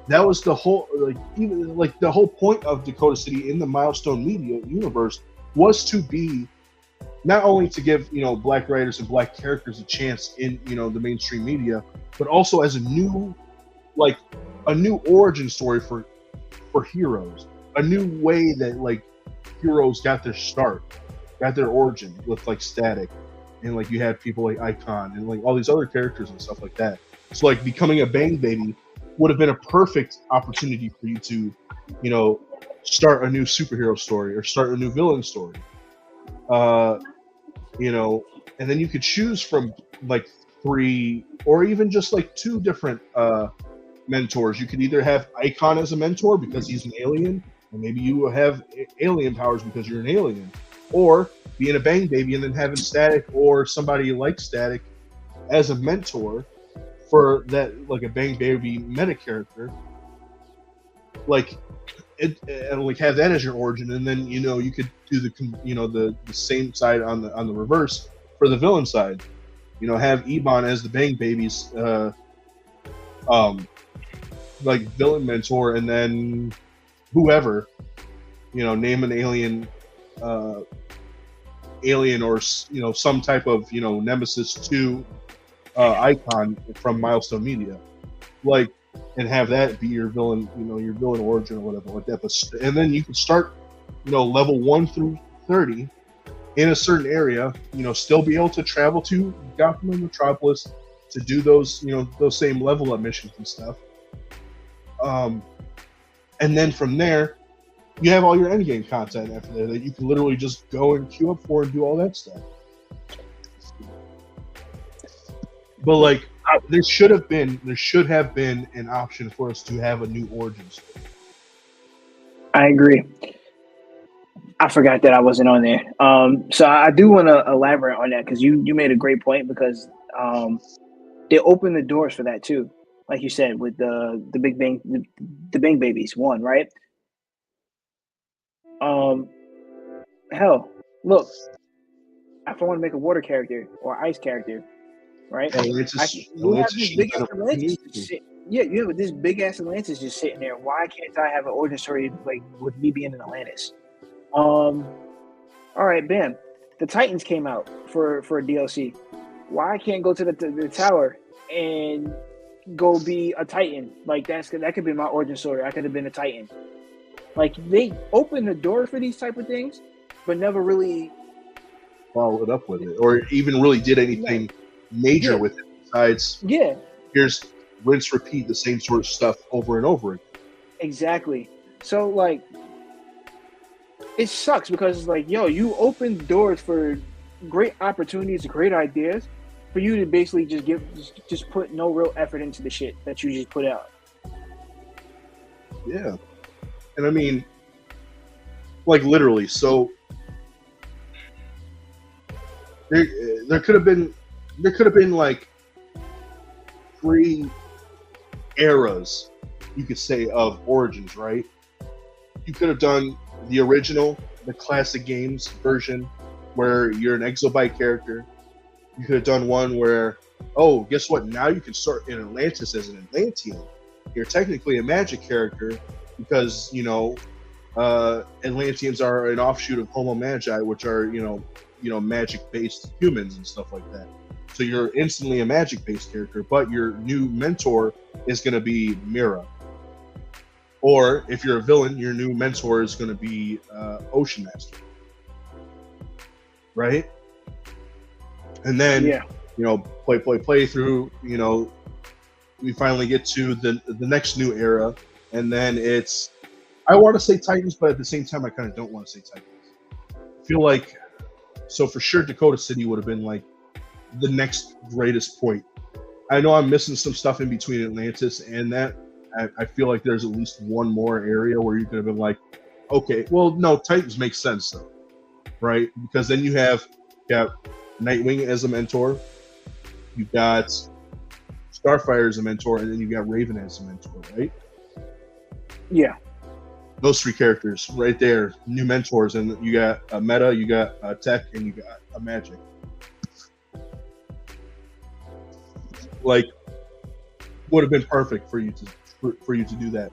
That was the whole, the whole point of Dakota City in the Milestone Media universe, was to be not only to give black writers and black characters a chance in the mainstream media, but also as a new origin story for heroes, a new way that heroes got their start, got their origin with Static, and you had people like Icon and all these other characters and stuff like that. So becoming a Bang Baby would have been a perfect opportunity for you to, start a new superhero story or start a new villain story. And then you could choose from 3 or even just 2 different mentors. You could either have Icon as a mentor because he's an alien, or maybe you have alien powers because you're an alien, or being a Bang Baby and then having Static or somebody like Static as a mentor for that, like a Bang Baby meta character, like it, and like have that as your origin, and then you could do the same side on the reverse for the villain side. Have Ebon as the Bang Baby's like villain mentor, and then whoever, name an alien or some type of Nemesis 2 icon from Milestone Media, like, and have that be your villain, your villain origin or whatever like that. But and then you can start, level 1 through 30 in a certain area, still be able to travel to Gotham and Metropolis to do those, those same level up missions and stuff. And then from there, you have all your endgame content after that you can literally just go and queue up for and do all that stuff. But like, there should have been an option for us to have a new origin story. I agree. I forgot that I wasn't on there. So I do want to elaborate on that because you made a great point, because they opened the doors for that too, like you said, with the Big Bang, the Bang Babies one, right? Hell, look, if I want to make a water character or ice character, right? You have this big ass Atlantis. You have this big ass Atlantis just sitting there. Why can't I have an origin story like with me being in Atlantis? All right, bam. The Titans came out for a DLC. Why I can't go to the tower and go be a Titan? Like that could be my origin story. I could have been a Titan. Like, they opened the door for these type of things, but never really followed up with it, or even really did anything major with it. Besides, here's rinse, repeat the same sort of stuff over and over again. Exactly. So like, it sucks because it's like, yo, you opened doors for great opportunities, great ideas, for you to basically just put no real effort into the shit that you just put out. Yeah. And I mean, like, literally, so there could have been like 3 eras, you could say, of origins, right? You could have done the original, the classic games version, where you're an Exobyte character. You could have done one where, oh, guess what? Now you can start in Atlantis as an Atlantean. You're technically a magic character because, Atlanteans are an offshoot of Homo Magi, which are, magic-based humans and stuff like that. So you're instantly a magic-based character, but your new mentor is going to be Mira. Or if you're a villain, your new mentor is going to be Ocean Master. Right? And then, play through, we finally get to the next new era, and then it's, I want to say Titans, but at the same time, I kind of don't want to say Titans. I feel like, so for sure, Dakota City would have been like the next greatest point. I know I'm missing some stuff in between Atlantis and that. I feel like there's at least one more area where you could have been like, okay, well, no, Titans makes sense though, right? Because then you have Nightwing as a mentor, you've got Starfire as a mentor, and then you got Raven as a mentor, right? Yeah. Those 3 characters right there, new mentors, and you got a meta, you got a tech, and you got a magic. Like, would have been perfect for you to do that.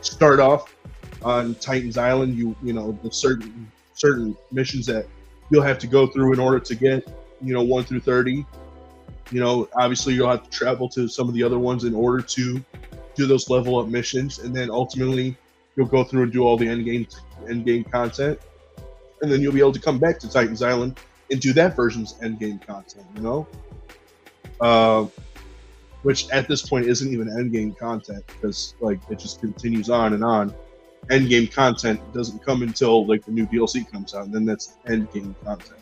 Start off on Titan's Island. The certain missions that you'll have to go through in order to get 1 through 30. Obviously you'll have to travel to some of the other ones in order to do those level up missions, and then ultimately you'll go through and do all the end game content, and then you'll be able to come back to Titan's Island and do that version's end game content. Which at this point isn't even end game content, because like it just continues on and on. End game content doesn't come until like the new DLC comes out, and then that's end game content.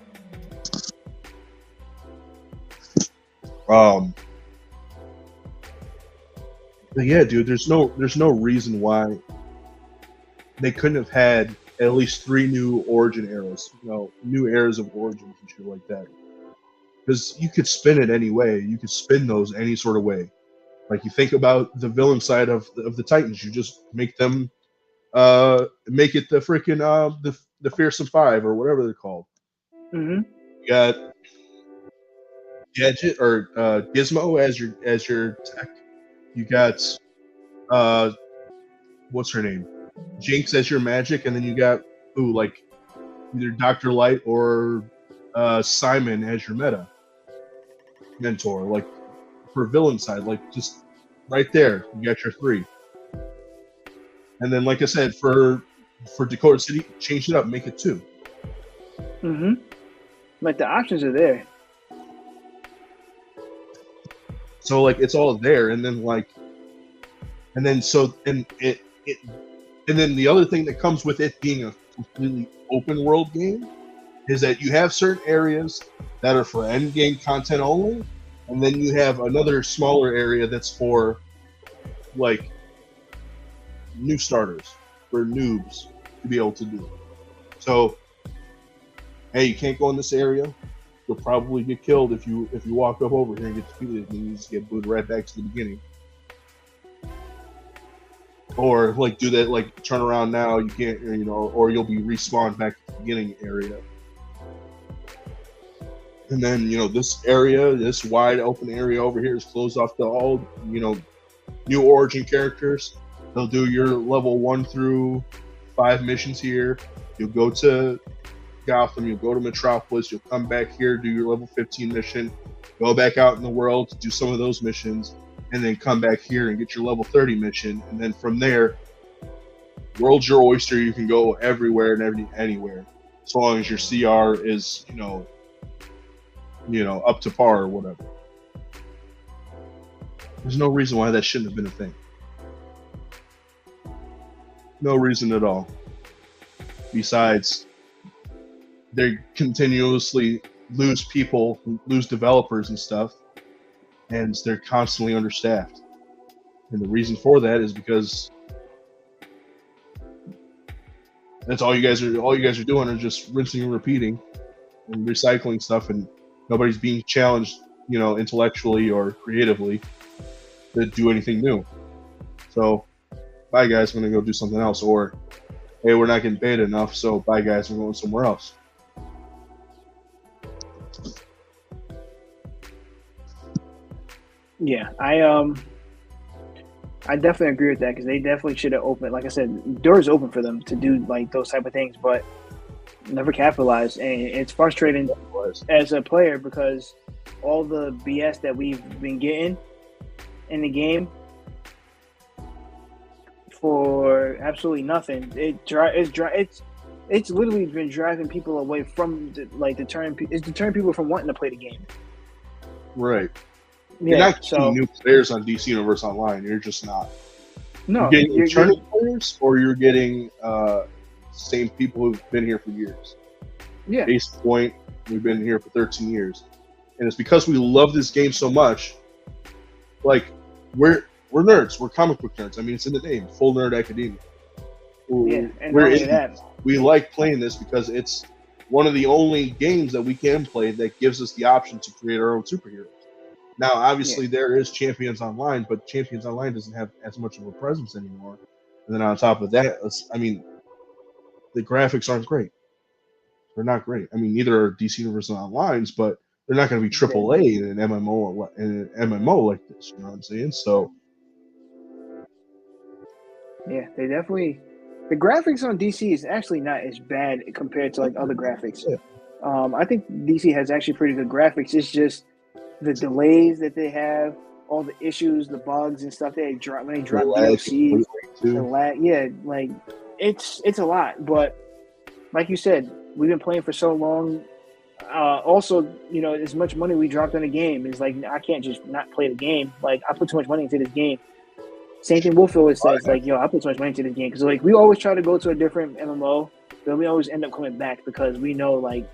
But yeah, dude, there's no reason why they couldn't have had at least 3 new origin eras, new eras of origins and shit like that. Because you could spin it any way. You could spin those any sort of way. Like you think about the villain side of the Titans, you just make them make it the freaking the Fearsome Five or whatever they're called. Mm-hmm. You got Gadget or Gizmo as your tech. You got what's her name? Jinx as your magic, and then you got like either Dr. Light or Simon as your mentor, like for villain side, like just right there, you got your 3. And then, like I said, for Dakota City, change it up, make it 2. Mm-hmm. Like the options are there. So like it's all there, and then the other thing that comes with it being a completely open world game is that you have certain areas that are for end game content only, and then you have another smaller area that's for like new starters, for noobs to be able to do. So, hey, you can't go in this area. You'll probably get killed if you walk up over here and get defeated, and you just get booted right back to the beginning. Or like do that, like turn around now, you can't, or you'll be respawned back to the beginning area. And then, this area, this wide open area over here is closed off to all, new origin characters. They'll do your level 1 through 5 missions here. You'll go to Gotham, you'll go to Metropolis, you'll come back here, do your level 15 mission, go back out in the world to do some of those missions, and then come back here and get your level 30 mission. And then from there, world's your oyster. You can go everywhere and anywhere, as long as your CR is, up to par or whatever. There's no reason why that shouldn't have been a thing. No reason at all. Besides, they continuously lose people, lose developers and stuff, and they're constantly understaffed. And the reason for that is because that's all you guys are doing are just rinsing and repeating and recycling stuff, and nobody's being challenged, intellectually or creatively to do anything new. So, bye guys, I'm gonna go do something else. Or, hey, we're not getting paid enough, so bye guys, we're going somewhere else. Yeah, I definitely agree with that, because they definitely should have opened, like I said, doors open for them to do like those type of things, but never capitalized. And it's frustrating as a player because all the BS that we've been getting in the game for absolutely nothing, it's literally been driving people away from deterring people from wanting to play the game. Right. Yeah, you're not getting new players on DC Universe Online. You're just not. No, you're getting returning players, or you're getting same people who've been here for years. Yeah. Case point, we've been here for 13 years, and it's because we love this game so much. Like we're nerds. We're comic book nerds. I mean, it's in the name, Full Nerd Academia. Yeah, and we like playing this because it's one of the only games that we can play that gives us the option to create our own superheroes. Now, obviously, there is Champions Online, but Champions Online doesn't have as much of a presence anymore. And then on top of that, the graphics aren't great. They're not great. I mean, neither are DC Universe Online's, but they're not going to be AAA in an MMO like this. You know what I'm saying? So, yeah, they definitely. The graphics on DC is actually not as bad compared to like other graphics. Yeah. I think DC has actually pretty good graphics. It's just the delays that they have, all the issues, the bugs and stuff they drop when they drop DLCs, the lag. Yeah, like it's a lot. But like you said, we've been playing for so long. Also, as much money we dropped on the game is like I can't just not play the game. Like I put too much money into this game. Same thing Wolf always says, like, I put too much money into this game because like we always try to go to a different MMO, but we always end up coming back because we know like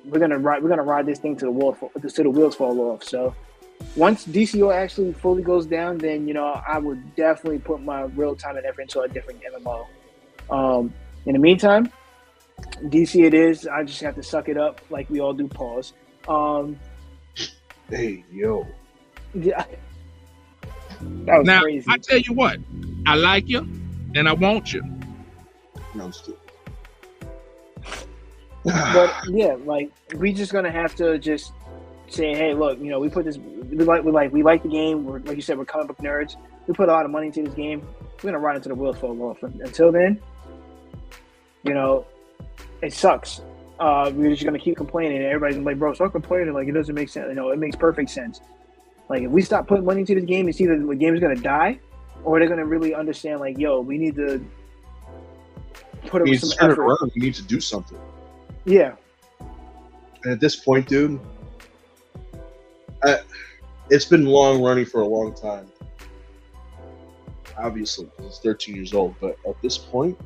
we're gonna ride this thing to the wheels fall off. So once DCO actually fully goes down, then I would definitely put my real time and effort into a different MMO. In the meantime, DC it is. I just have to suck it up like we all do. Pause. Hey, yo. Yeah, that was Now, crazy. I tell you what, I like you and I want you. No, I'm stupid. But yeah, like we just gonna have to just say, hey, look, we put this. We like the game. We're, like you said, we're comic book nerds. We put a lot of money into this game. We're gonna run into the wheels fall off. Until then, it sucks. We're just gonna keep complaining, and everybody's gonna be like, bro, stop complaining. Like it doesn't make sense. It makes perfect sense. Like if we stop putting money into this game, it's either the game is gonna die, or they're gonna really understand. Like, yo, we need to put up some turn it effort. around. We need to do something. Yeah. And at this point, dude, it's been long running for a long time. Obviously, it's 13 years old, but at this point,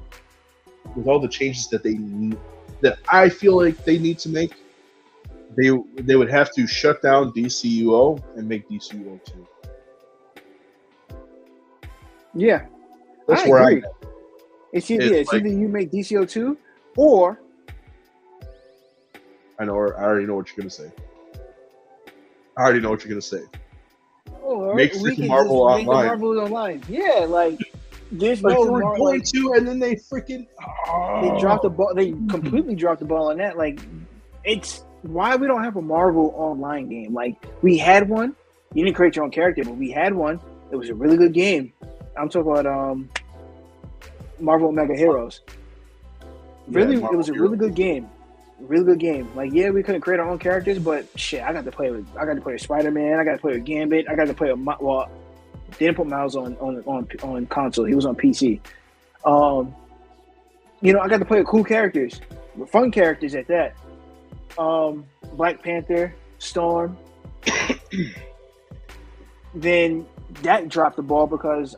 with all the changes that I feel like they need to make, they would have to shut down DCUO and make DCUO 2. Yeah. That's I where agree. I'm at. It's either you make DCO 2 or I already know what you're gonna say. I already know what you're gonna say. Make we freaking can Marvel just make the online. Marvel online. Yeah, like there's Like no they were Marvel. going to, and then they freaking They dropped the ball. They completely dropped the ball on that. Like, it's why we don't have a Marvel online game. Like, we had one. You didn't create your own character, but we had one. It was a really good game. I'm talking about Marvel Mega Heroes. Really, Yeah, it was a really good game. Really good game. Like, yeah, we couldn't create our own characters, but shit, I got to play with Spider-Man. I got to play with Gambit. I got to play with didn't put Miles on console. He was on PC. I got to play with cool characters, with fun characters at that. Black Panther, Storm. Then that dropped the ball because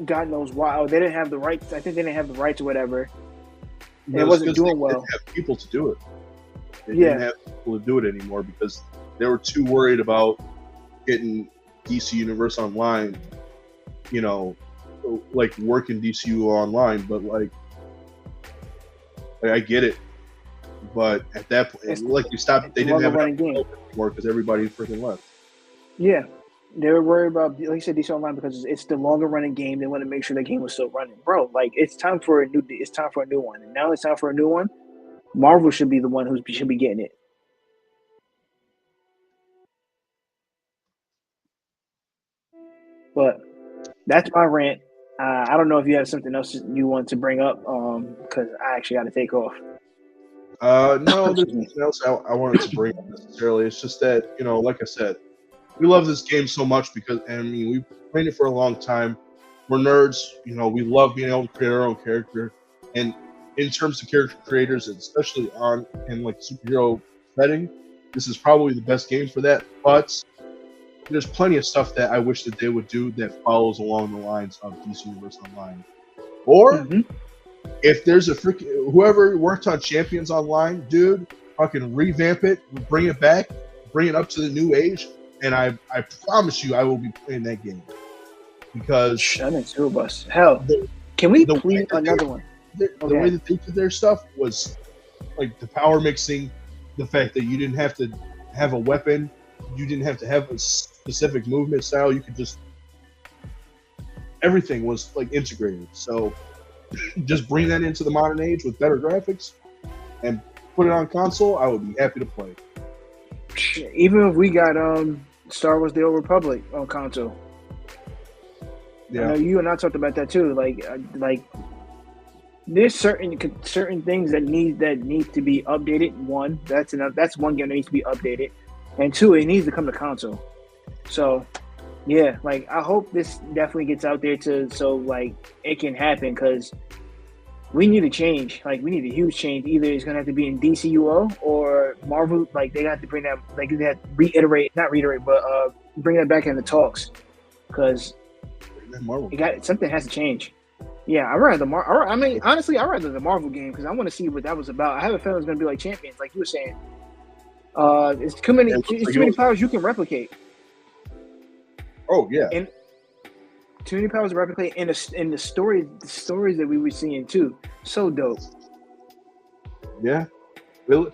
God knows why. Oh, they didn't have the rights. I think they didn't have the rights or whatever. And it wasn't doing well. They didn't have people to do it. They Yeah. didn't have people to do it anymore because they were too worried about getting DC Universe Online, like working DCU Online. But like I get it. But at that point, they didn't have running game anymore because everybody freaking left. Yeah, they were worried about, like you said, DC Online because it's the longer running game. They want to make sure the game was still running, bro. Like it's time for a new one, and now it's time for a new one. Marvel should be the one who should be getting it. But that's my rant. I don't know if you have something else you want to bring up, because I actually got to take off. No, there's nothing else I wanted to bring up necessarily. It's just that, like I said, we love this game so much because, we've played it for a long time. We're nerds, we love being able to create our own character. And in terms of character creators, and especially in like superhero setting, this is probably the best game for that. But there's plenty of stuff that I wish that they would do that follows along the lines of DC Universe Online. Or if there's whoever worked on Champions Online, dude, fucking revamp it, bring it back, bring it up to the new age, and I promise you I will be playing that game. Because that makes two of us. Hell, can we please another one? The way that they did their stuff was like the power mixing, the fact that you didn't have to have a weapon, you didn't have to have a specific movement style, you could just everything was like integrated. So just bring that into the modern age with better graphics and put it on console, I would be happy to play. Even if we got Star Wars: The Old Republic on console. Yeah. I know you and I talked about that too. Like there's certain things that need to be updated. One, that's one game that needs to be updated, and two, it needs to come to console. So, yeah, like I hope this definitely gets out there so like it can happen because we need a change. Like we need a huge change. Either it's gonna have to be in DCUO or Marvel. Like they have to bring that. Like they have to bring that back in the talks because something has to change. Yeah, I'd rather honestly, I'd rather the Marvel game because I want to see what that was about. I have a feeling it's going to be like Champions, like you were saying. It's too many powers you can replicate. Oh yeah. And too many powers to replicate in the stories that we were seeing too. So dope. Yeah. Really.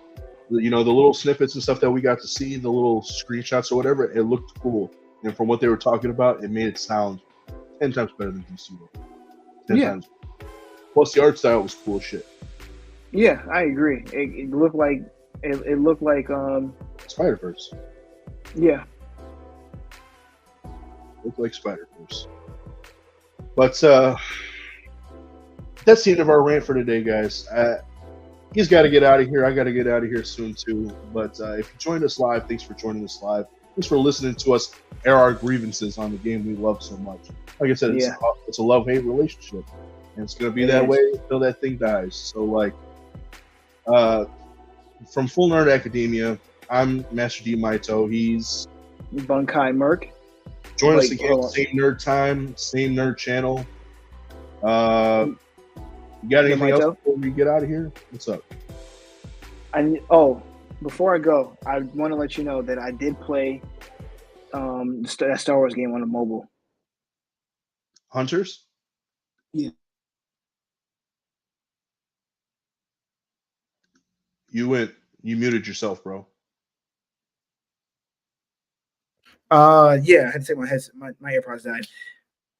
You know, the little snippets and stuff that we got to see, the little screenshots or whatever, it looked cool. And from what they were talking about, it made it sound 10 times better than DCUO. 10 times. Plus, the art style was cool as shit. Yeah, I agree. It looked like Spider-Verse. Yeah. Looked like Spider-Verse. But that's the end of our rant for today, guys. He's got to get out of here. I got to get out of here soon too. But if you joined us live, thanks for joining us live. Thanks for listening to us air our grievances on the game we love so much. Like I said, it's a love-hate relationship, and it's going to be that way until that thing dies. So, like, from Full Nerd Academia, I'm Master D Maito. He's Bunkai Merc. Join us again, same nerd time, same nerd channel. You got anything else before we get out of here? What's up? Before I go, I want to let you know that I did play that Star Wars game on the mobile. Hunters? Yeah. You muted yourself, bro. Yeah, I had to take my AirPods died.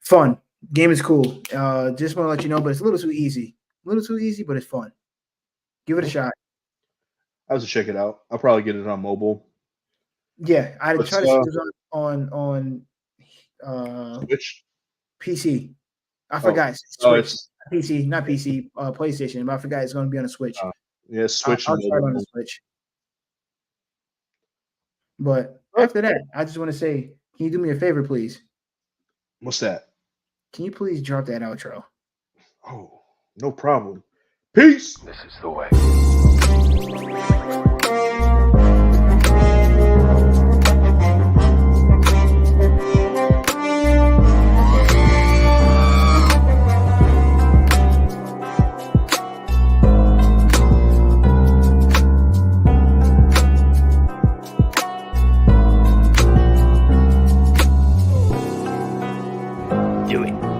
Fun. Game is cool. Just want to let you know, but it's a little too easy. A little too easy, but it's fun. Give it a shot. I have to check it out. I'll probably get it on mobile. Yeah, I tried to see it on Switch? PC. I forgot. Switch. PC, not PC, PlayStation, but I forgot it's going to be on a Switch. Yeah, Switch. I'll try it on the Switch. But after that, I just want to say, can you do me a favor, please? What's that? Can you please drop that outro? Oh, no problem. Peace. This is the way. Do it.